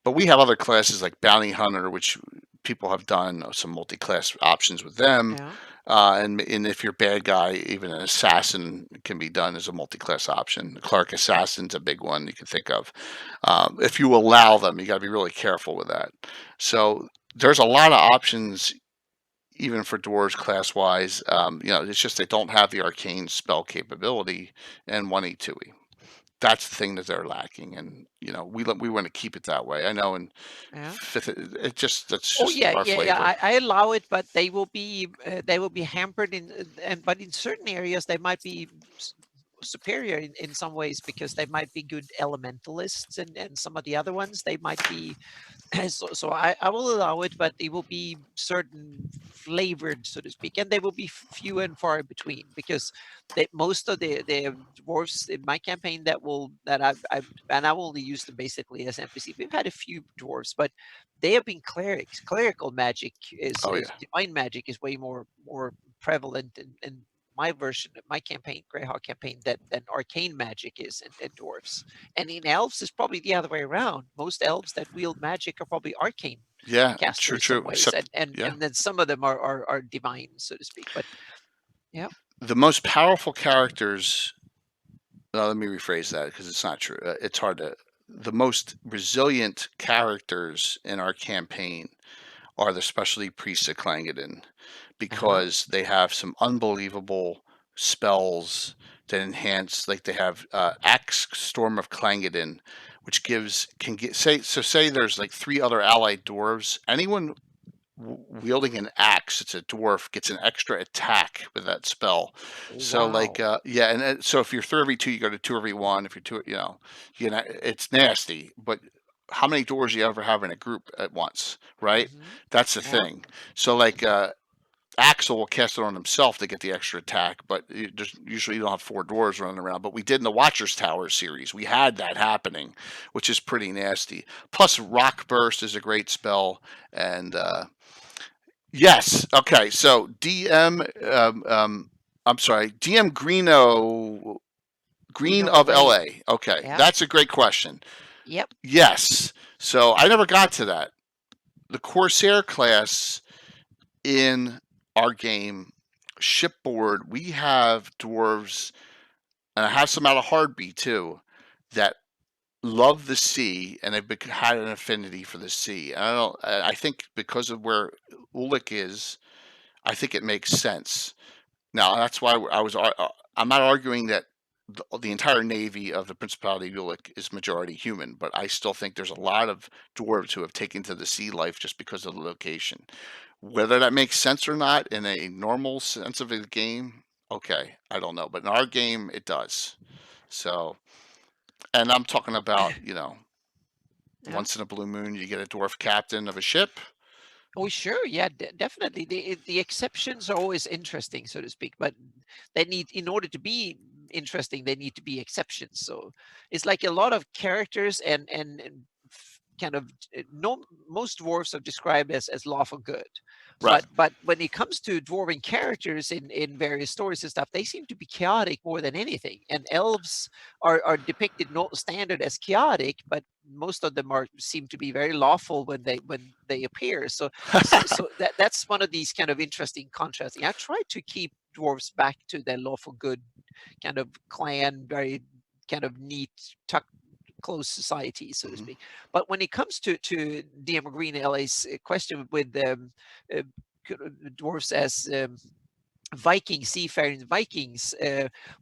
But we have other classes like bounty hunter, which people have done some multi-class options with them. And if you're a bad guy, even an assassin can be done as a multi-class option. The cleric assassin's a big one you can think of. If you allow them, you got to be really careful with that. So there's a lot of options, even for dwarves class-wise. It's just they don't have the arcane spell capability in 1E, 2E. That's the thing that they're lacking, and we want to keep it that way. I know, and fifth, that's just our flavor. I allow it, but they will be hampered but in certain areas they might be superior in some ways, because they might be good elementalists, and some of the other ones they might be. So I will allow it, but it will be certain flavored, so to speak, and they will be few and far between, because most of the dwarves in my campaign that I only use them basically as NPC. We've had a few dwarves, but they have been clerics. Clerical magic is divine magic is way more prevalent and my version of my campaign, Greyhawk campaign, than arcane magic is in dwarves. And in elves, it's probably the other way around. Most elves that wield magic are probably arcane Yeah, casters in some true. ways, Except, yeah, and then some of them are divine, so to speak. But yeah, the most powerful characters. No, let me rephrase that because it's not true. It's hard to. The most resilient characters in our campaign are the specialty priests of Clangeddon because they have some unbelievable spells that enhance. Like they have Axe Storm of Clangeddon, which can get say there's like 3 other allied dwarves. Anyone wielding an axe, it's a dwarf, gets an extra attack with that spell. So like wow. yeah, and so if you're 3 v 2, you go to 2 v 1. If you're 2, it's nasty. But how many dwarves do you ever have in a group at once, right? That's the Yeah. thing. So like Axel will cast it on himself to get the extra attack, but usually you don't have 4 dwarves running around. But we did in the Watcher's Tower series. We had that happening, which is pretty nasty. Plus, Rock Burst is a great spell, and yes. Okay. So I'm sorry, DM Green of LA. Okay, Yeah. that's a great question. Yep. Yes. So I never got to that. The Corsair class in our game shipboard, we have dwarves, and I have some out of Hardby too, that love the sea and they've had an affinity for the sea. And I think because of where Ulik is, I think it makes sense. Now that's why I'm not arguing that the entire navy of the Principality of Ulik is majority human, but I still think there's a lot of dwarves who have taken to the sea life just because of the location. Whether that makes sense or not in a normal sense of the game, okay, I don't know. But in our game, it does. So, and I'm talking about, Yeah. once in a blue moon, you get a dwarf captain of a ship. Oh, sure. Yeah, definitely. The exceptions are always interesting, so to speak, but they need, in order to be interesting, they need to be exceptions. So it's like a lot of characters and kind of no, most dwarves are described as lawful good. Right. But when it comes to dwarven characters in various stories and stuff, they seem to be chaotic more than anything. And elves are depicted not standard as chaotic, but most of them seem to be very lawful when they appear. So that's one of these kind of interesting contrasting. I try to keep dwarves back to their lawful good kind of clan, very kind of neat, tucked close society, so to speak. But when it comes to DM Green LA's question with dwarves as Vikings, seafaring Vikings,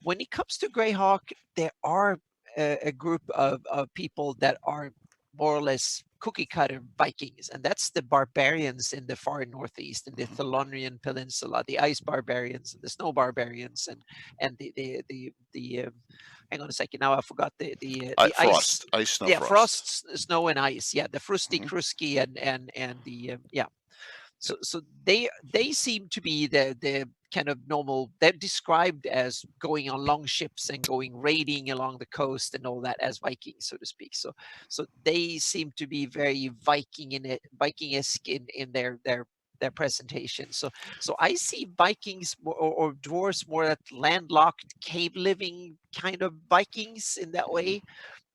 when it comes to Greyhawk, there are a group of people that are more or less cookie cutter Vikings, and that's the barbarians in the far northeast, in the Thelonian Peninsula, the ice barbarians and the snow barbarians, and the hang on a second, now I forgot the Frost, ice, snow, yeah, frost. snow and ice, yeah, the Frusty Krusky and the yeah. So they seem to be the kind of normal. They're described as going on long ships and going raiding along the coast and all that as Vikings, so to speak. So they seem to be very Viking-esque in their presentation. So I see Vikings or dwarves more at landlocked cave living kind of Vikings in that way.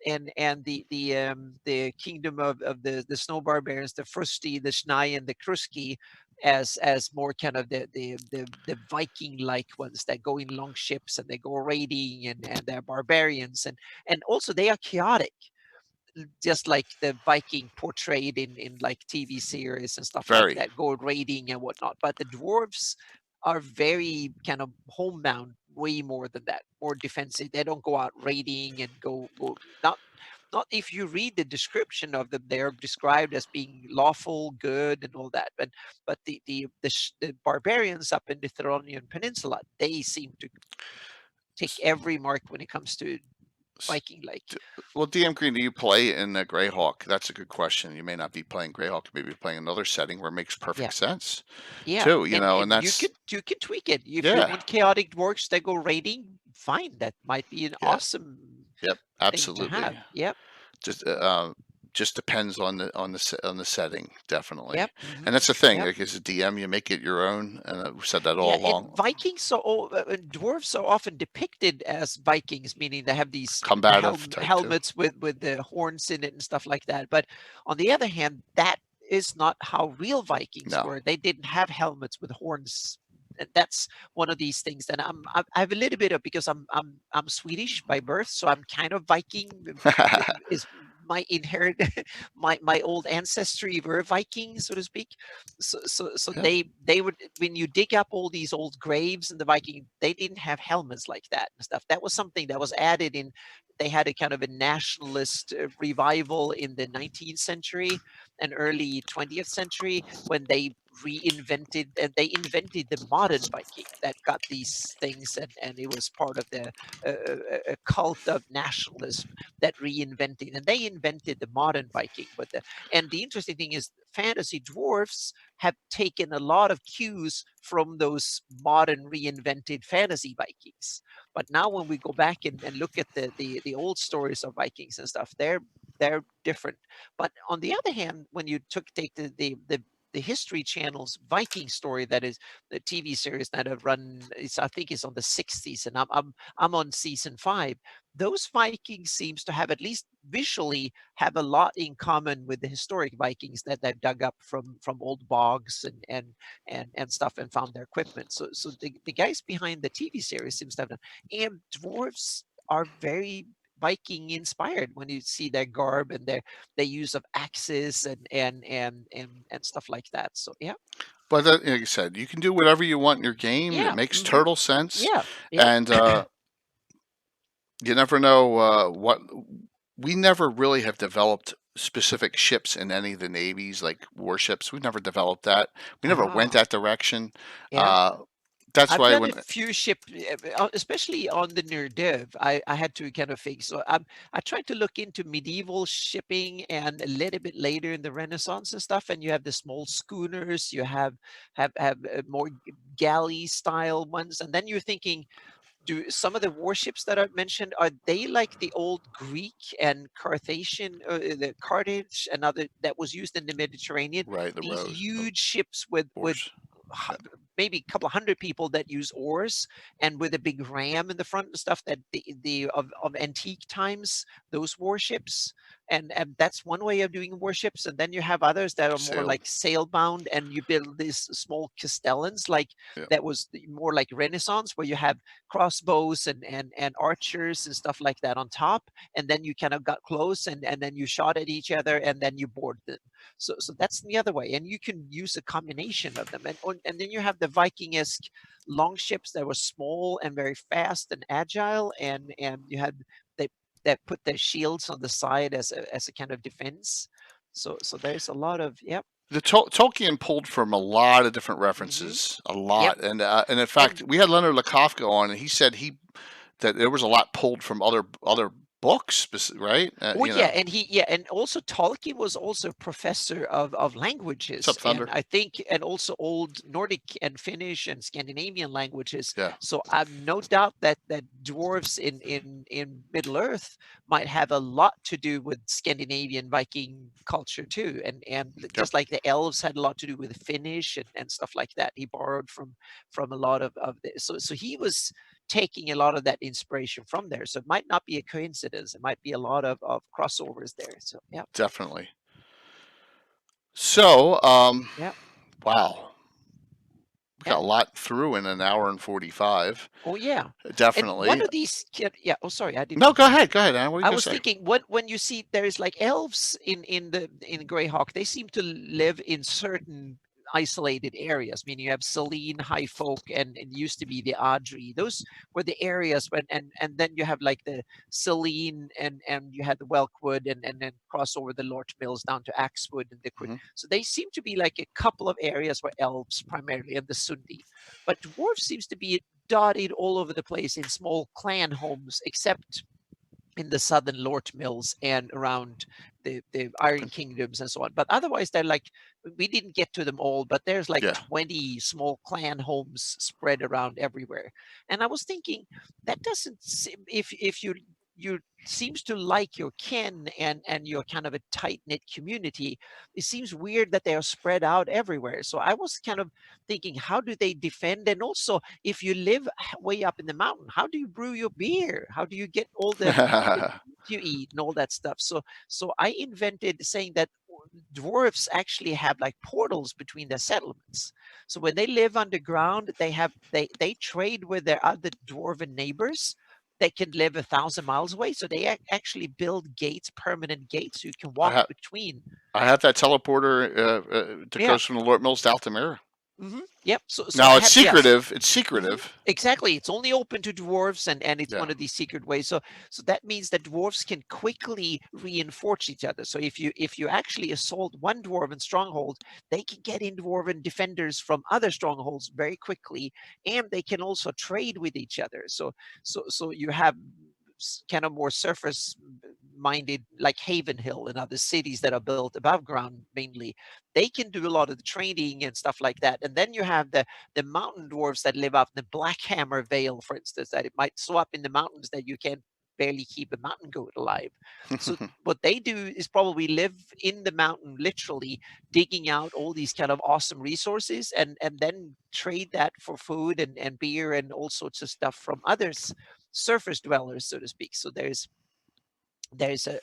And the kingdom of the snow barbarians, the Frusti, the Schnei, and the Kruski, as more kind of the Viking like ones that go in long ships and they go raiding and they're barbarians and also they are chaotic, just like the Viking portrayed in like TV series and stuff like Very. that, go raiding and whatnot. But the dwarves are very kind of homebound, way more than that, more defensive. They don't go out raiding and go not if you read the description of them, they're described as being lawful, good, and all that. But the barbarians up in the Theronian Peninsula, they seem to take every mark when it comes to Viking like. Well, DM Green, do you play in the Greyhawk? That's a good question. You may not be playing Greyhawk. Maybe you're playing another setting where it makes perfect sense. Yeah, Too, and that's you can tweak it if you yeah. want chaotic dwarves that go raiding. Fine, that might be an Yeah. awesome Yep. thing to Absolutely. have. Yep. Just just depends on the setting, definitely. Yep. And that's the thing. Yep. Like as a DM, you make it your own, and I've said that Yeah, all and along. Vikings dwarves are often depicted as Vikings, meaning they have these Combative type too. helmets with the horns in it and stuff like that. But on the other hand, that is not how real Vikings No. were. They didn't have helmets with horns. And that's one of these things that I have a little bit of, because I'm Swedish by birth, so I'm kind of Viking. Is my inherit my old ancestry were Vikings, so to speak. So Yeah. they would, when you dig up all these old graves in the Viking, they didn't have helmets like that and stuff. That was something that was added in. They had a kind of a nationalist revival in the 19th century and early 20th century when they reinvented and they invented the modern Viking that got these things, and it was part of the a cult of nationalism that reinvented, and they invented the modern Viking. And the interesting thing is fantasy dwarfs have taken a lot of cues from those modern reinvented fantasy Vikings. But now when we go back and look at the old stories of Vikings and stuff, they're different. But on the other hand, when you take the History Channel's Viking story, that is the TV series that have run, I think it's on the 6th season. I'm on season 5. Those Vikings seems to have, at least visually, have a lot in common with the historic Vikings that they've dug up from old bogs and stuff and found their equipment. So the guys behind the TV series seems to have done. And dwarves are very Viking inspired when you see their garb and their use of axes and stuff like that. So yeah. But like I said, you can do whatever you want in your game. It Yeah. makes total sense, Yeah. Yeah. and you never know what. We never really have developed specific ships in any of the navies, like warships. We never developed that. We never went Ah, that direction. yeah. That's I've why done when a few ship, especially on the Nerdev. I had to kind of think. So I tried to look into medieval shipping and a little bit later in the Renaissance and stuff. And you have the small schooners, you have more galley style ones, and then you're thinking, do some of the warships that are mentioned, are they like the old Greek and Carthaginian, the Carthage and other that was used in the Mediterranean? right the These rose huge ships with horse. maybe a couple of hundred people that use oars and with a big ram in the front and stuff, that the of antique times, those warships. And that's one way of doing warships. And then you have others that are more Sail. like sailbound, and you build these small castellans, like Yeah. that was more like Renaissance, where you have crossbows and archers and stuff like that on top, and then you kind of got close and then you shot at each other and then you board them. So that's the other way, and you can use a combination of them. And then you have the Viking-esque long ships that were small and very fast and agile, and you had they that put their shields on the side as a kind of defense. So there's a lot of The Tolkien pulled from a lot of different hmm references, a yep. lot, and in fact, And we had Leonard Lakofka on, and he said that there was a lot pulled from other books, right? oh yeah, and also Tolkien was also a professor of What's languages, up, and Thunder? I think, and also old Nordic and Finnish and Scandinavian languages. Yeah, So I've no doubt that dwarves in Middle Earth might have a lot to do with Scandinavian Viking culture too, and yep, just like the elves had a lot to do with Finnish and stuff like that. He borrowed from a lot of so he was taking a lot of that inspiration from there. So it might not be a coincidence. It might be a lot of crossovers there. So yeah, definitely. So, yeah, wow, we got a and lot through in an hour and 45. oh yeah, and one Definitely. of these yeah. Oh, sorry, I didn't No, mean to. go ahead, Anna. What are you I gonna was say? thinking, what when you see there is like elves in Greyhawk, they seem to live in certain isolated areas. Meaning you have Selene, High Folk, and it used to be the Audrey. Those were the areas when and then you have like the Selene and you had the Welkwood and then cross over the Lort Mills down to Axewood and Liquid. Hmm. So they seem to be like a couple of areas where elves primarily and the Sundi, but dwarves seems to be dotted all over the place in small clan homes, except in the southern Lort Mills and around the Iron Kingdoms and so on. But otherwise, they're like, we didn't get to them all, but there's like Yeah, 20 small clan homes spread around everywhere. And I was thinking, that doesn't seem, if you you seems to like your kin and you're kind of a tight-knit community, it seems weird that they are spread out everywhere. So I was kind of thinking, how do they defend? And also, if you live way up in the mountain, how do you brew your beer? How do you get all the meat you eat and all that stuff? So I invented saying that dwarfs actually have like portals between their settlements. So when they live underground, they trade with their other dwarven neighbors. They can live 1,000 miles away, so they actually build gates, permanent gates, so you can I walk have between. I have that teleporter that Yeah. goes from the Lord Mills to Altamira. Yep. So Now I it's have, yes. secretive. It's Mhm. secretive. Exactly. It's only open to dwarves, and it's Yeah. one of these secret ways. So that means that dwarves can quickly reinforce each other. So if you actually assault one dwarven stronghold, they can get in dwarven defenders from other strongholds very quickly, and they can also trade with each other. So you have kind of more surface minded, like Haven Hill and other cities that are built above ground mainly. They can do a lot of the trading and stuff like that. And then you have the mountain dwarves that live up in the Blackhammer Vale, for instance, that it might so up in the mountains that you can barely keep a mountain goat alive. So what they do is probably live in the mountain, literally digging out all these kind of awesome resources, and then trade that for food and beer and all sorts of stuff from others, surface dwellers, so to speak. So there's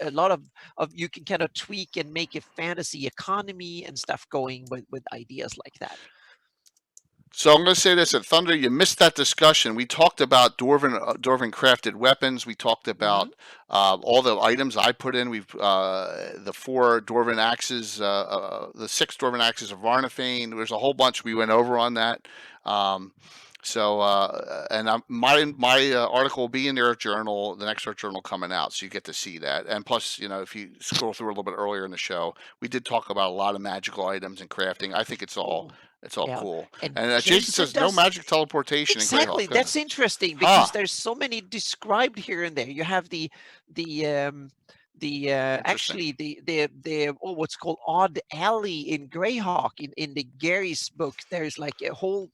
a lot of you can kind of tweak and make a fantasy economy and stuff going with ideas like that. So I'm going to say this at Thunder. You missed that discussion. We talked about Dwarven crafted weapons. We talked Hmm. about all the items I put in. We've the 4 Dwarven axes, the 6 Dwarven axes of Varnafane. There's a whole bunch we went over on that. Um, my article will be in the Earth Journal, the next Earth Journal coming out, so you get to see that. And plus, if you scroll through a little bit earlier in the show, we did talk about a lot of magical items and crafting. I think Oh, it's all yeah. cool. And And Jason Jason says no does. magic teleportation in Exactly. Greyhawk. That's interesting Huh. because there's so many described here and there. You have the Interesting. actually the what's called Odd Alley in Greyhawk in the Gary's book. There's like a whole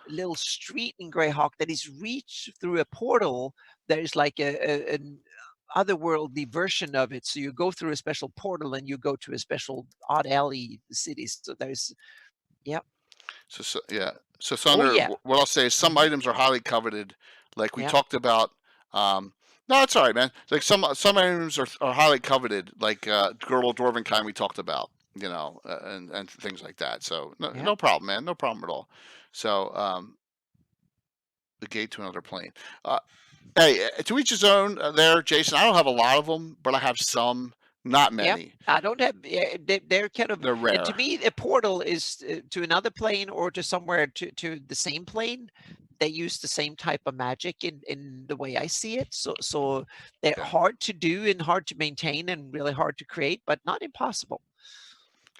little street in Greyhawk that is reached through a portal. There's like an otherworldly version of it. So you go through a special portal and you go to a special Odd Alley city. So there's, yep. Yeah. So Oh Thunder, yeah. what I'll say is some Hmm. items are highly coveted. Like we Yeah. talked about. No, it's all right, man. Like some items are highly coveted, like girdle dwarven kind we talked about, and things like that. So Yeah. no problem, man. No problem at all. So the gate to another plane. Hey, to each his own. There, Jason. I don't have a lot of them, but I have some. Not Yeah, many. I don't have. Yeah, they're kind of. They're And to rare. me, a portal is to another plane or to somewhere to the same plane. They use the same type of magic in the way I see it. So they're Yeah. hard to do and hard to maintain and really hard to create, but not impossible.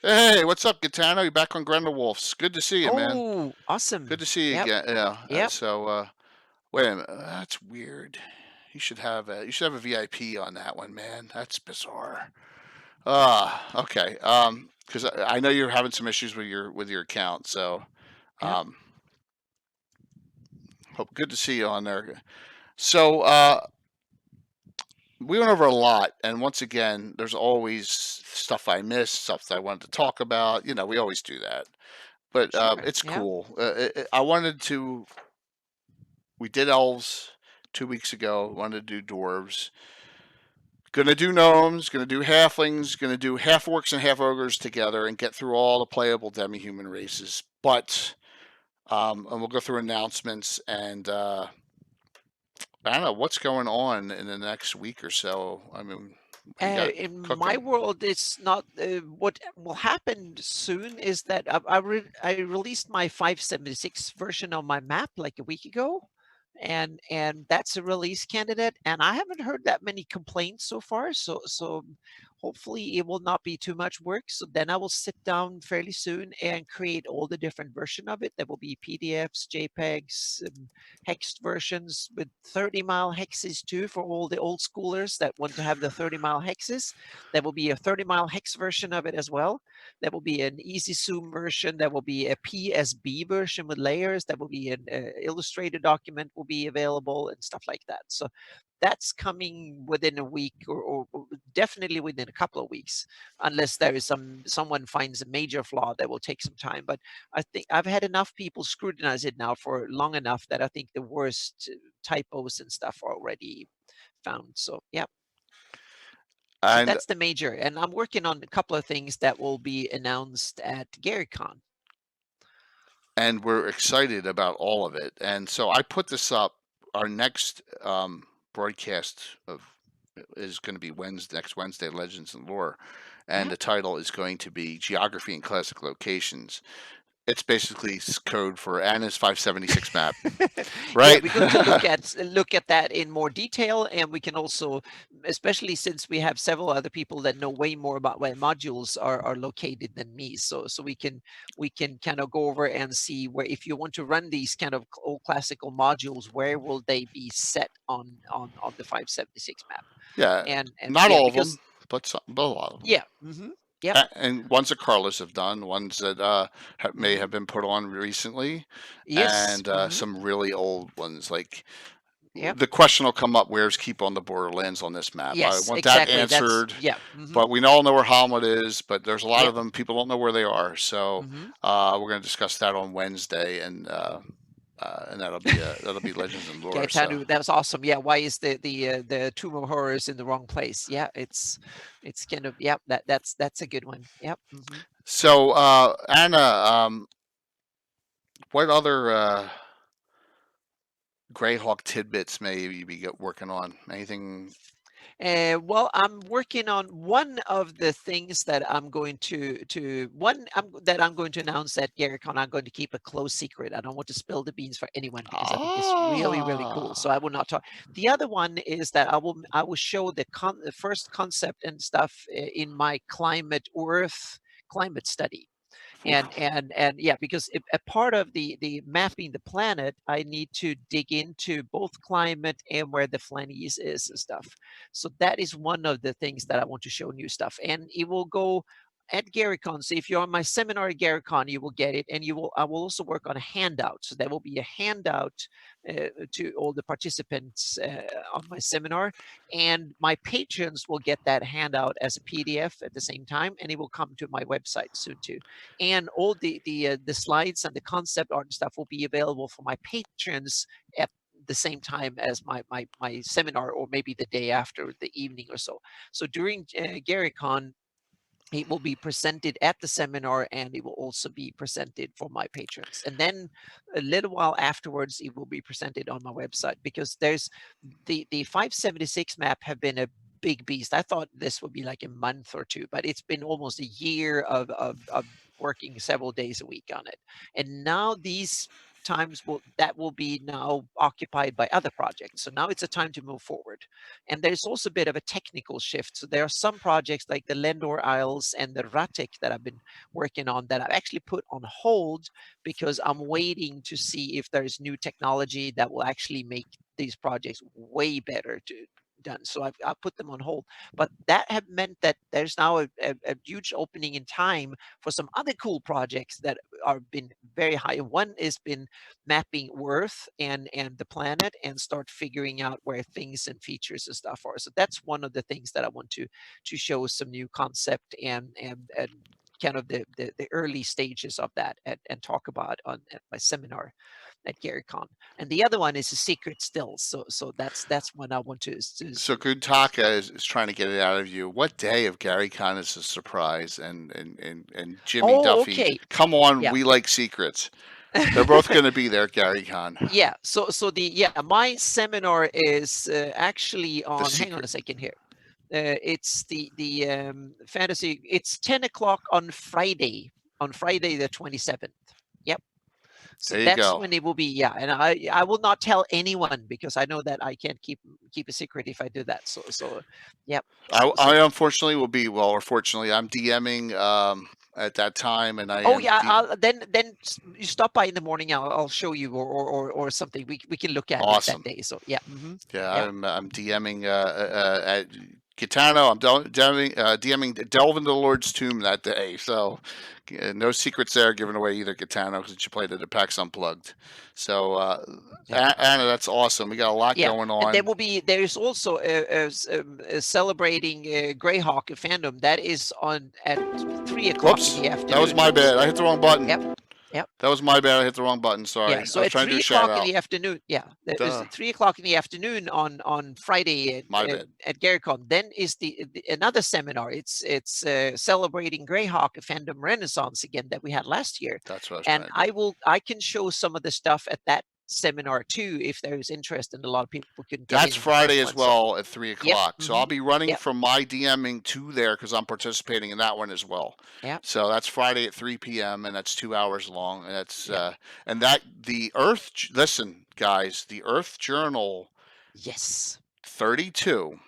Hey, what's up, Gitano? You back on Grendelwolf's? Good to see you, man. Oh, Good awesome. to see you Yep. again. Yeah. Yep. Wait a minute. That's weird. You should have a VIP on that one, man. That's bizarre. Okay. Because I know you're having some issues with your account, so Yep. um, hope good to see you on there. So we went over a lot, and once again, there's always stuff I missed, stuff that I wanted to talk about. We always do that, but Sure. it's Yeah. cool. I wanted to. We did elves 2 weeks ago. Wanted to do dwarves. Gonna do gnomes. Gonna do halflings. Gonna do half orcs and half ogres together, and get through all the playable demi-human races. But and we'll go through announcements and. I don't know what's going on in the next week or so. I mean, what do you got In my cooking? world, it's not. What will happen soon is that I released my 576 version of my map like a week ago, and that's a release candidate. And I haven't heard that many complaints so far. So hopefully it will not be too much work. So then I will sit down fairly soon and create all the different version of it. There will be PDFs, JPEGs, hexed versions with 30-mile hexes too for all the old schoolers that want to have the 30-mile hexes. There will be a 30-mile hex version of it as well. There will be an easy zoom version. There will be a PSB version with layers. There will be an illustrated document will be available and stuff like that. So that's coming within a week or definitely within a couple of weeks, unless there is someone finds a major flaw that will take some time. But I think I've had enough people scrutinize it now for long enough that I think the worst typos and stuff are already found. So yeah. So And that's the major, and I'm working on a couple of things that will be announced at GaryCon. and we're excited about all of it. And so I put this up. Our next broadcast is going to be next Wednesday, Legends and Lore, and the title is going to be Geography and Classic Locations. It's basically code for Anna's 576 map, Yeah, right? we're going to look at that in more detail, and we can also, especially since we have several other people that know way more about where modules are located than me, so we can kind of go over and see where, if you want to run these kind of old classical modules, where will they be set on the 576 map? Yeah, And not yeah, all of because them, but a lot of them. yeah, yep, And ones that Carlos have done, ones that may mhm, have been put on recently, yes, and some really old ones. Like yep, the question will come up: Where's Keep on the Borderlands on this map? I yes, want that exactly. That's answered. yeah, But we all know where Hamlet is, but there's a lot yep, of them. People don't know where they are. So mhm. we're going to discuss that on Wednesday, and that'll be Legends and Lore. So Gaetano, that was awesome. Yeah, why is the Tomb of Horrors in the wrong place? Yeah, it's kind of, yeah, that's a good one. Yep. so Anna, what other Greyhawk tidbits may you be working on? Anything? Well, I'm working on one of the things that I'm going that I'm going to announce at GaryCon. I'm going to keep a close secret. I don't want to spill the beans for anyone because I think it's really, really cool. So I will not talk. The other one is that I will show the first concept and stuff in my Earth climate study. And yeah, because a part of the mapping the planet, I need to dig into both climate and where the Flanies is and stuff. So that is one of the things that I want to show new stuff, and it will go at GaryCon. So if you're on my seminar at GaryCon, you will get it, and I will also work on a handout. So there will be a handout to all the participants on my seminar, and my patrons will get that handout as a PDF at the same time, and it will come to my website soon too. And all the slides and the concept art and stuff will be available for my patrons at the same time as my seminar, or maybe the day after, the evening or so. So during GaryCon, it will be presented at the seminar, and it will also be presented for my patrons. And then a little while afterwards, it will be presented on my website, because there's the 576 map have been a big beast. I thought this would be like a month or two, but it's been almost a year of working several days a week on it. And now these times will be now occupied by other projects. So now it's a time to move forward. And there's also a bit of a technical shift. So there are some projects like the Lendor Isles and the Ratik that I've been working on that I've actually put on hold, because I'm waiting to see if there's new technology that will actually make these projects way better done. So I've put them on hold. But that have meant that there's now a huge opening in time for some other cool projects that are been very high. One has been mapping Earth and the planet, and start figuring out where things and features and stuff are. So that's one of the things that I want to show some new concept and kind of the early stages of that, and talk about at my seminar at GaryCon. And the other one is a secret still. So that's when I want to So Good Taka is trying to get it out of you. What day of GaryCon is a surprise? And Jimmy Duffy, okay. come on, Yeah. we like secrets. They're both going to be there at GaryCon. Yeah. So my seminar is actually on. Hang on a second here. It's the fantasy. It's 10 o'clock on Friday the 27th. Yep. So There you that's go. when it will be. Yeah, and I will not tell anyone, because I know that I can't keep a secret if I do that. So yep. I unfortunately will be, well, or fortunately, I'm DMing at that time, and I Oh am. yeah, then you stop by in the morning. I'll show you, or something. We can look at it Awesome. that day. So yeah. Yeah, Yeah. I'm DMing at Gitano, I'm DMing Delve into the Lord's Tomb that day, so no secrets there giving away either, Gitano, because you played it at PAX Unplugged. So, Anna, that's awesome. We got a lot going on. And there is also a celebrating Greyhawk fandom that is on at 3 o'clock in the afternoon. That was my bad. I hit the wrong button. Yep. That was my bad. I hit the wrong button. Sorry. Yeah, so I was at trying to 3 do a shout o'clock in out. the afternoon, it was at 3 o'clock in the afternoon on Friday at GaryCon. Then is the another seminar. It's celebrating Greyhawk fandom renaissance again that we had last year. That's what I was and trying to do. I can show some of the stuff at that seminar too if there is interest, and a lot of people can get That's in Friday as well at 3 o'clock. Yep. So I'll be running from my DMing to there because I'm participating in that one as well. Yeah. So that's Friday at 3 p.m. and that's 2 hours long. And that's and that the Earth. Listen, guys, the Earth Journal. Yes. 32.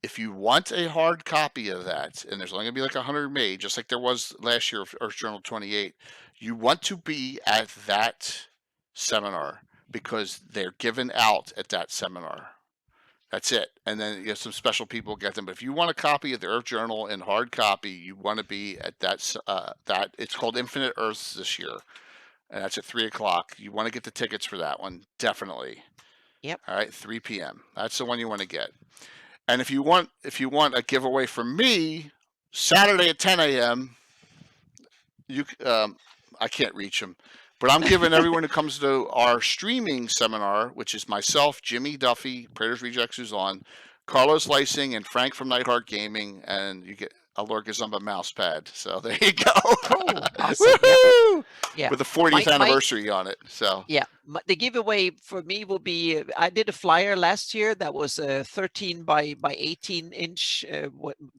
If you want a hard copy of that, and there's only going to be like 100 made, just like there was last year of Earth Journal 28, you want to be at that seminar because they're given out at that seminar. That's it. And then some special people get them. But if you want a copy of the Earth Journal in hard copy, you want to be at that. It's called Infinite Earths this year, and that's at 3 o'clock. You want to get the tickets for that one, definitely. Yep. All right, 3 p.m. That's the one you want to get. And if you want a giveaway from me, Saturday at 10 a.m. I can't reach them, but I'm giving everyone who comes to our streaming seminar, which is myself, Jimmy Duffy, Praetors Rejects who's on, Carlos Lysing, and Frank from Nightheart Gaming, and you get a Lord Gazumba mouse pad. So there you go. Oh, awesome. Woohoo! Yeah. With the 40th anniversary on it. So yeah, the giveaway for me will be, I did a flyer last year that was 13 by 18 inch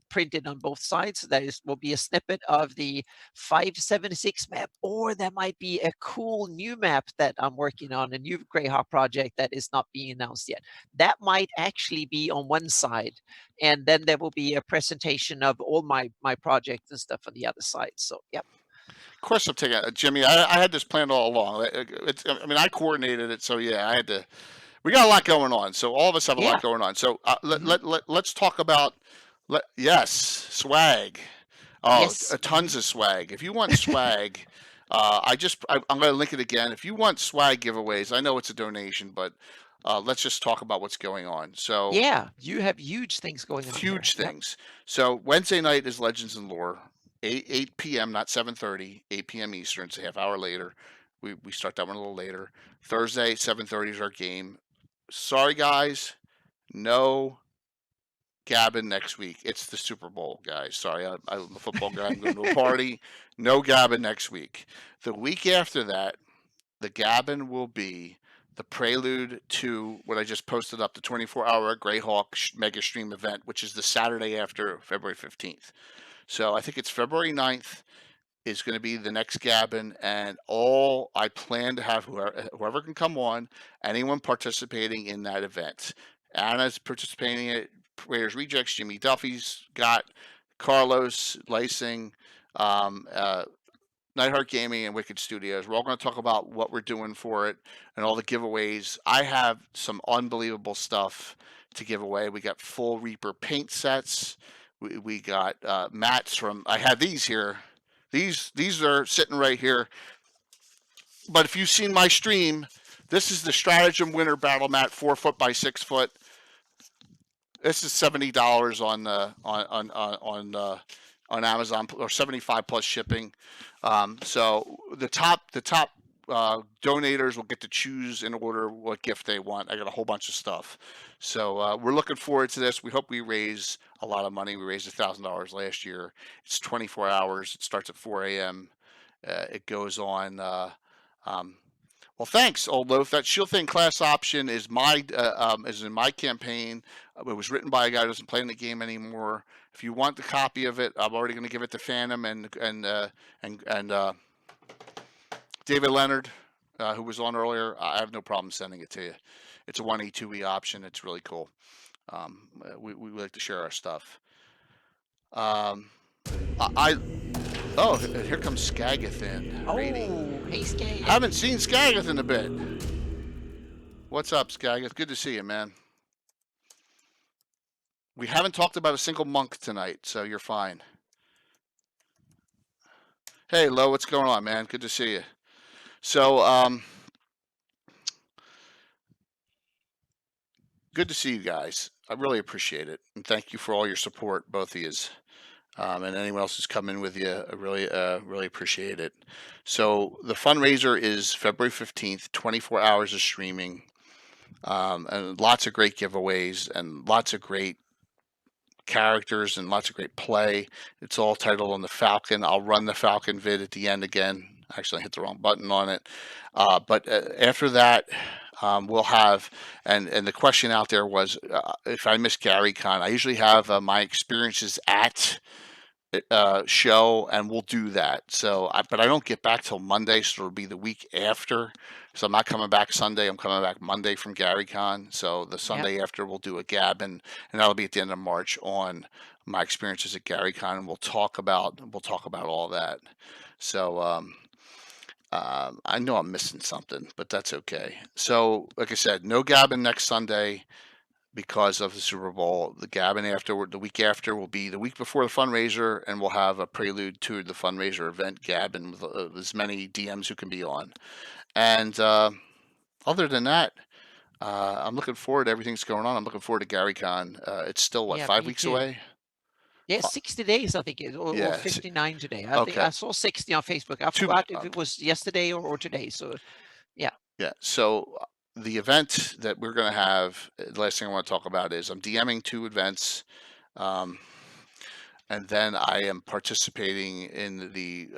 printed on both sides. That will be a snippet of the 576 map, or that might be a cool new map that I'm working on, a new Greyhawk project that is not being announced yet. That might actually be on one side, and then there will be a presentation of all my projects and stuff on the other side. So yep. Of course I'm taking it. Jimmy, I had this planned all along. I coordinated it, so yeah, I had to. We got a lot going on, so all of us have a lot going on. So let's talk about, swag. Oh, yes. Tons of swag. If you want swag, I'm going to link it again. If you want swag giveaways, I know it's a donation, but let's just talk about what's going on. So yeah, you have huge things going on. Huge things. Yep. So Wednesday night is Legends and Lore. 8 p.m., not 7:30, 8 p.m. Eastern. It's a half hour later. We start that one a little later. Thursday, 7:30 is our game. Sorry, guys. No Gabbin next week. It's the Super Bowl, guys. Sorry, I'm a football guy. I'm going to a party. No Gabbin next week. The week after that, the Gabbin will be the prelude to what I just posted up, the 24-hour Greyhawk mega stream event, which is the Saturday after February 15th. So I think it's February 9th is going to be the next Gabbin, and I plan to have whoever can come on, anyone participating in that event. Anna's participating in it, Praetors Rejects, Jimmy Duffy's got, Carlos, Lysing, Nightheart Gaming, and Wicked Studios. We're all going to talk about what we're doing for it and all the giveaways. I have some unbelievable stuff to give away. We got full Reaper paint sets. We got mats from, I have these here. These are sitting right here. But if you've seen my stream, this is the Stratagem Winter Battle Mat, 4 foot by 6 foot. This is $70 on Amazon, or 75 plus shipping. So the top donators will get to choose in order what gift they want. I got a whole bunch of stuff. So we're looking forward to this. We hope we raise a lot of money. We raised $1,000 last year. It's 24 hours. It starts at 4 a.m. It goes on. Well, thanks, Old Loaf. That Shield Thing class option is in my campaign. It was written by a guy who doesn't play in the game anymore. If you want the copy of it, I'm already going to give it to Phantom and David Leonard, who was on earlier. I have no problem sending it to you. It's a 1E, 2E option. It's really cool. We like to share our stuff. Oh, here comes Skagathan. Oh, hey Skag. Haven't seen Skagath in a bit. What's up, Skagath? Good to see you, man. We haven't talked about a single monk tonight, so you're fine. Hey, Lo, what's going on, man? Good to see you. So, good to see you guys. I really appreciate it, and thank you for all your support, both of you. And anyone else who's come in with you, I really appreciate it. So the fundraiser is February 15th, 24 hours of streaming, and lots of great giveaways and lots of great characters and lots of great play. It's all titled on the Falcon. I'll run the Falcon vid at the end again. Actually, I hit the wrong button on it. But after that, we'll have, and the question out there was, if I miss GaryCon, I usually have my experiences at show, and we'll do that. So, but I don't get back till Monday, so it'll be the week after. So I'm not coming back Sunday. I'm coming back Monday from GaryCon. So the Sunday after, we'll do a Gabbin, and that'll be at the end of March on my experiences at GaryCon, and we'll talk about all that. So I know I'm missing something, but that's okay. So, like I said, no Gabbin next Sunday because of the Super Bowl. The Gabbin afterward, the week after, will be the week before the fundraiser, and we'll have a prelude to the fundraiser event, Gabbin, with as many DMs who can be on. And other than that, I'm looking forward to everything's going on. I'm looking forward to GaryCon. It's still, what, 5 weeks away? Yeah, 60 days, I think, or 59 today. I think I saw 60 on Facebook. I forgot if it was yesterday or today. So, yeah. Yeah. So the event that we're going to have, the last thing I want to talk about is I'm DMing 2 events. And then I am participating in the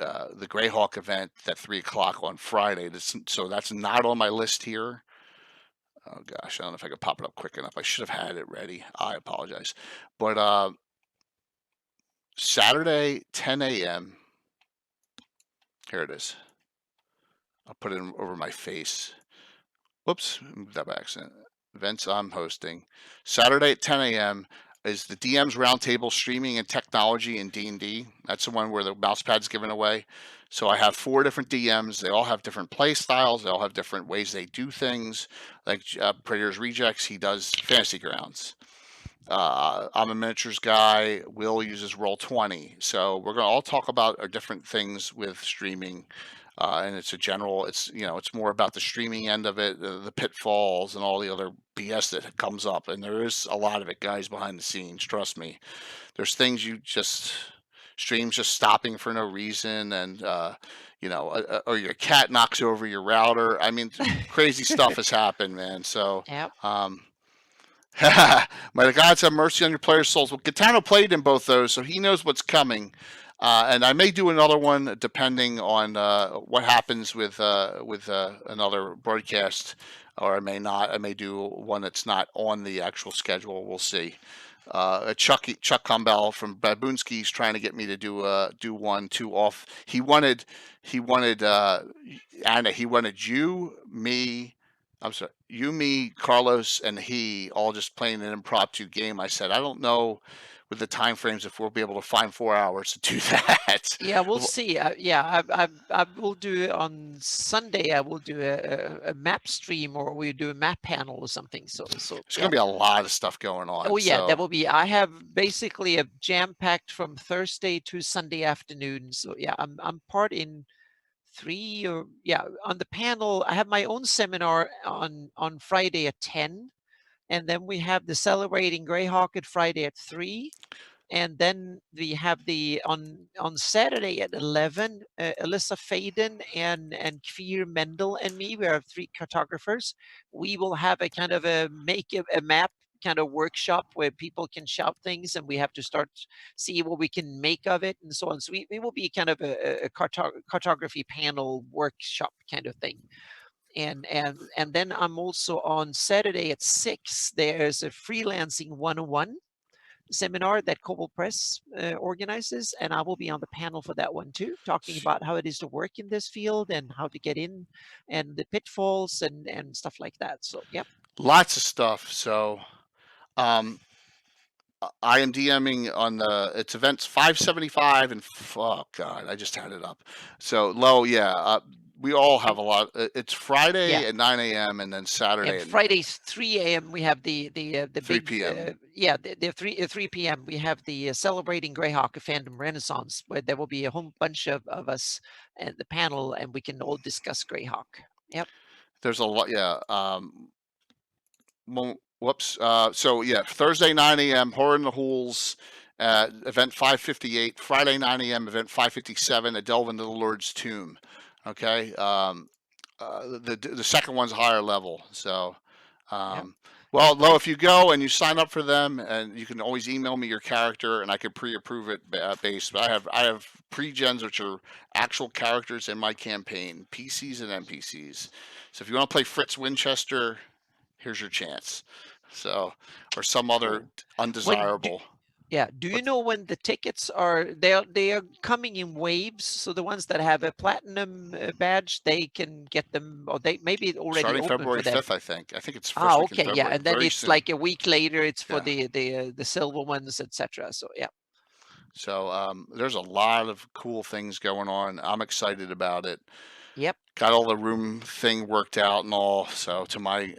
Greyhawk event at 3 o'clock on Friday. So that's not on my list here. Oh gosh, I don't know if I could pop it up quick enough. I should have had it ready. I apologize. But Saturday, 10 a.m. Here it is. I'll put it over my face. Whoops, moved that by accident. Events I'm hosting. Saturday at 10 a.m. is the DM's Roundtable Streaming and Technology in D&D. That's the one where the mouse pad's given away. So I have 4 different DMs. They all have different play styles. They all have different ways they do things. Like Predator's Rejects, he does Fantasy Grounds. I'm a miniatures guy. Will uses Roll20. So we're going to all talk about our different things with streaming. And it's it's more about the streaming end of it, the pitfalls and all the other BS that comes up. And there is a lot of it, guys, behind the scenes. Trust me. There's things streams just stopping for no reason, and or your cat knocks over your router. I mean, crazy stuff has happened, man. So, may the gods have mercy on your players' souls. Well, Gaetano played in both those, so he knows what's coming. And I may do another one depending on what happens with another broadcast, or I may not. I may do one that's not on the actual schedule. We'll see. Chuck Cumbell from Baboonski's trying to get me to do 1 2 off. He wanted Anna. He wanted you, me. I'm sorry, you, me, Carlos, and he all just playing an impromptu game. I said, I don't know with the time frames if we'll be able to find 4 hours to do that. Yeah, we'll see. I will do on Sunday. I will do a map stream, or we do a map panel or something. So there's going to be a lot of stuff going on. Oh yeah, that will be. I have basically a jam-packed from Thursday to Sunday afternoon. So yeah, I'm part in 3 or on the panel. I have my own seminar on Friday at 10, and then we have the Celebrating Greyhawk at Friday at 3. And then we have the on Saturday at 11, Alyssa Faden and Kfir Mendel and me. We are 3 cartographers. We will have a kind of a map kind of workshop where people can shout things, and we have to start see what we can make of it and so on. So we will be kind of a cartography panel workshop kind of thing. And then I'm also on Saturday at 6. There's a freelancing 101 seminar that Cobalt Press organizes, and I will be on the panel for that one too, talking about how it is to work in this field and how to get in and the pitfalls and stuff like that. So lots of stuff. So I am DMing on it's events 575 and oh god, I just had it up. So Lo, we all have a lot. It's Friday Yeah. at 9 a.m. and then Saturday And at Fridays 3 a.m. we have the 3 big p.m. the 3 p.m. we have the celebrating Greyhawk fandom renaissance, where there will be a whole bunch of us at the panel, and we can all discuss Greyhawk. Yep. There's a lot. Yeah. Whoops. So yeah, Thursday 9 a.m. Horror in the Hools. Event 558. Friday 9 a.m. Event 557. A Delve into the Lord's Tomb. Okay. The second one's higher level. So, well, Lo, if you go and you sign up for them, and you can always email me your character, and I can pre-approve it based. But I have pre-gens, which are actual characters in my campaign, PCs and NPCs. So if you want to play Fritz Winchester, here's your chance. So, or some other undesirable. Do you know when the tickets are? They are coming in waves. So the ones that have a platinum badge, they can get them, or they maybe already starting open February for them. 5th, I think. I think it's first week in February. Yeah, and then Very it's soon. like a week later. It's for Yeah. the silver ones, etc. So yeah. So there's a lot of cool things going on. I'm excited about it. Yep. Got all the room thing worked out and all. So to my,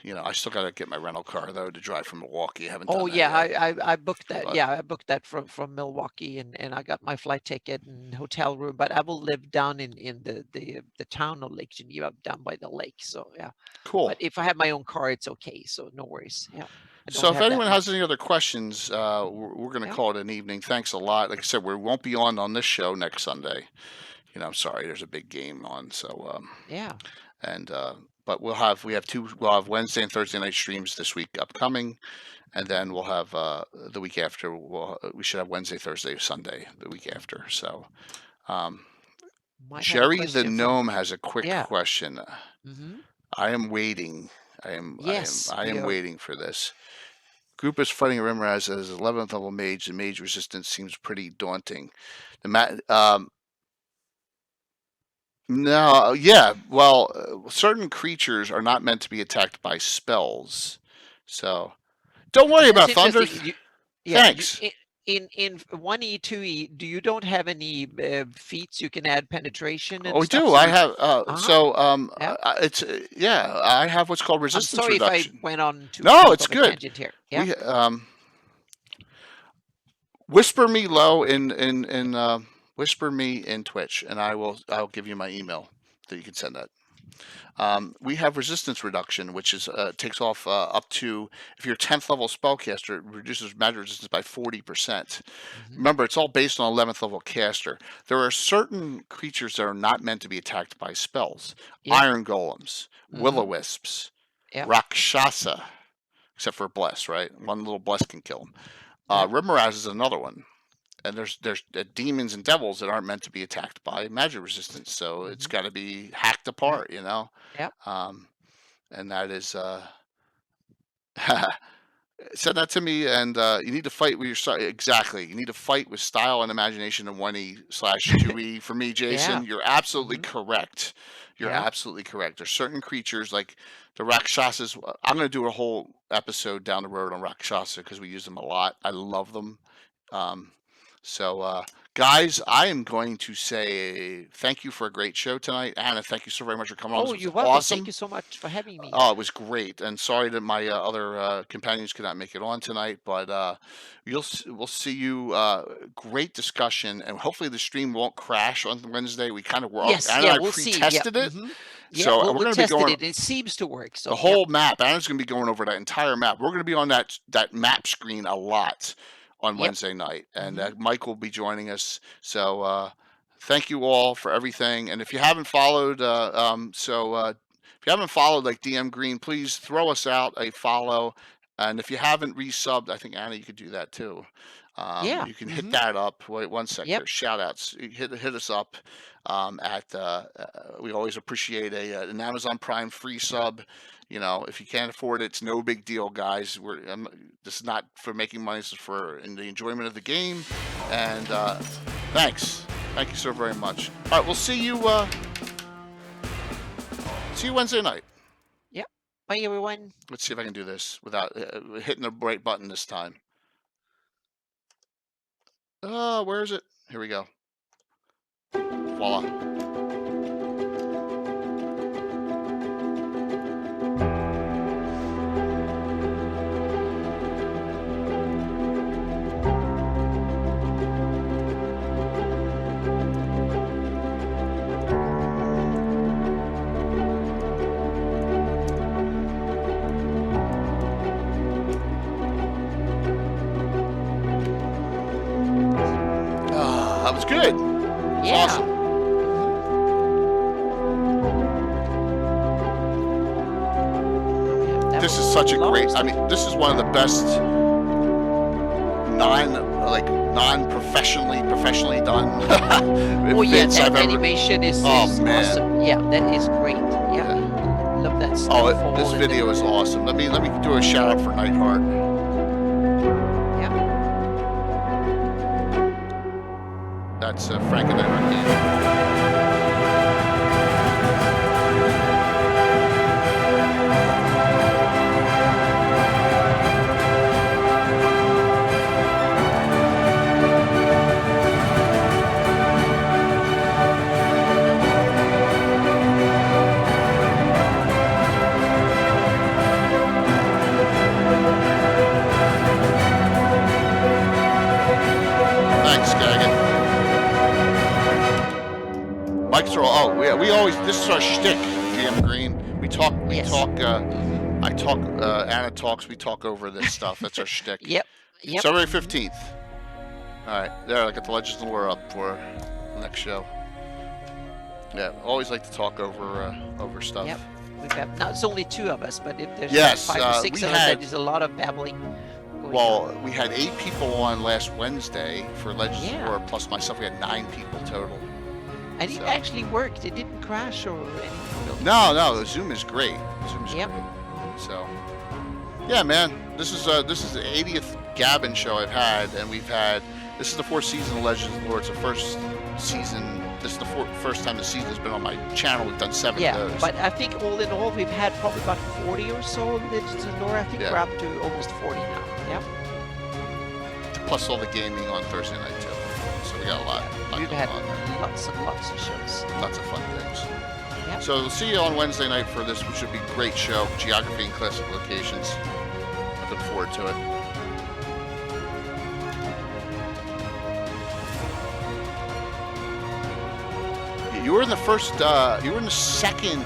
I still got to get my rental car though to drive from Milwaukee. I haven't done that yet. I booked that. But- Yeah, I booked that from Milwaukee, and I got my flight ticket and hotel room. But I will live down in the town of Lake Geneva, down by the lake. So yeah. Cool. But if I have my own car, it's okay. So no worries. Yeah. So if anyone has any other questions, we're going to call it an evening. Thanks a lot. Like I said, we won't be on this show next Sunday. I'm sorry, there's a big game on. So and but we have Wednesday and Thursday night streams this week upcoming, and then we'll have the week after. We should have Wednesday, Thursday, Sunday the week after. So, Jerry the Gnome has a quick question. I am waiting. I am waiting for this. Group is fighting Rimraz as 11th level mage. The mage resistance seems pretty daunting. No, yeah. Well, certain creatures are not meant to be attacked by spells. So don't worry about Thunder. Thanks. In 1E, 2E, you don't have any feats you can add penetration and we stuff? do. I have it's I have what's called resistance I'm sorry reduction. if I went on too it's good. tangent here. Yeah. Whisper me low in whisper me in Twitch, and I'll give you my email that you can send that. We have resistance reduction, which is takes off up to, if you're 10th level spellcaster, it reduces magic resistance by 40%. Remember, it's all based on 11th level caster. There are certain creatures that are not meant to be attacked by spells. Iron golems, will-o-wisps, rakshasa, except for bless, right? One little bless can kill them. Rimmeraz is another one. And there's demons and devils that aren't meant to be attacked by magic resistance, so it's got to be hacked apart, Yeah. And that is send that to me. And you need to fight with your exactly. You need to fight with style and imagination in 1E/2E. For me, Jason, you're absolutely correct. You're absolutely correct. There's certain creatures like the Rakshasas. I'm going to do a whole episode down the road on Rakshasa because we use them a lot. I love them. So, guys, I am going to say thank you for a great show tonight. Anna, thank you so very much for coming on. Oh, This you're was welcome. awesome. Thank you so much for having me. Oh, it was great. And sorry that my other companions could not make it on tonight, but we'll see you. Great discussion, and hopefully the stream won't crash on Wednesday. We kind of were. Anna and I pre-tested it. So we're going to be going. It seems to work. So the whole map. Anna's going to be going over that entire map. We're going to be on that map screen a lot on Wednesday night, and Mike will be joining us. So thank you all for everything. And if you haven't followed, if you haven't followed like DM Green, please throw us out a follow. And if you haven't resubbed, I think Anna, you could do that too. You can hit that up. Wait 1 second. There's shout outs. Hit us up we always appreciate an Amazon Prime free sub. If you can't afford it, it's no big deal, guys. This is not for making money. This is for in the enjoyment of the game. And thanks. Thank you so very much. All right, we'll see you Wednesday night. Yep. Bye, everyone. Let's see if I can do this without hitting the right button this time. Where is it? Here we go. Voila. that was good. It's Yeah. awesome. That This was is such a lot of great. I stuff. mean, this is one of the best professionally done Oh yeah, events that I've ever. animation is Oh, man. awesome. Yeah, that is great. Yeah, love that stuff. Oh, this video is awesome. Let me do a shout out for Nightheart. Yeah. That's Frank and Nightheart game. Thanks, Gaggin. Mike's roll. Oh, we always. This is our shtick, DM Green. We talk. Yes. I talk. Anna talks. We talk over this stuff. That's our shtick. Yep. Yep. February 15th. All right, there. I got the Legends of Lore up for the next show. Yeah, always like to talk over stuff. Yep. We've got, now it's only 2 of us, but if there's Yes, like 5 or 6 we of us, had- there's a lot of babbling. going Well, on. we had 8 people on last Wednesday for Legends Yeah. of Lore, plus myself. We had 9 people total. And it so- actually worked. It didn't crash or anything. Really. No, the Zoom is great. Zoom is Yep. great. So, yeah, man, this is the 80th Gabbin show I've had, and this is the 4th season of Legends of the Lore. It's the first season. This is the first time the season has been on my channel. We've done 7 Yeah, of those. but I think all in all, we've had probably about 40 or so Legends of Lore. I think Yeah. we're up to almost 40 now. Yep. Plus all the gaming on Thursday night too. So we got a lot We've going had on there. lots and lots of shows. Lots of fun things. Yep. So we'll see you on Wednesday night for this, which should be a great show. Geography and classic locations. Looking forward to it. You were in the you were in the second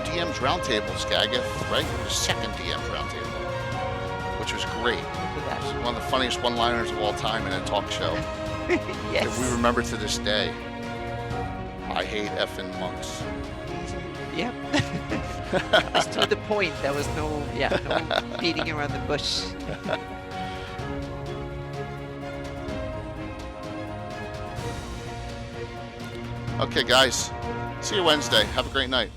DM's Roundtable, Skagith, right? You were the second DM's Roundtable, which was great. Look at that. One of the funniest one-liners of all time in a talk show. Yes. That we remember to this day. I hate effing monks. Yep. That's to the point. There was no beating around the bush. Okay, guys. See you Wednesday. Have a great night.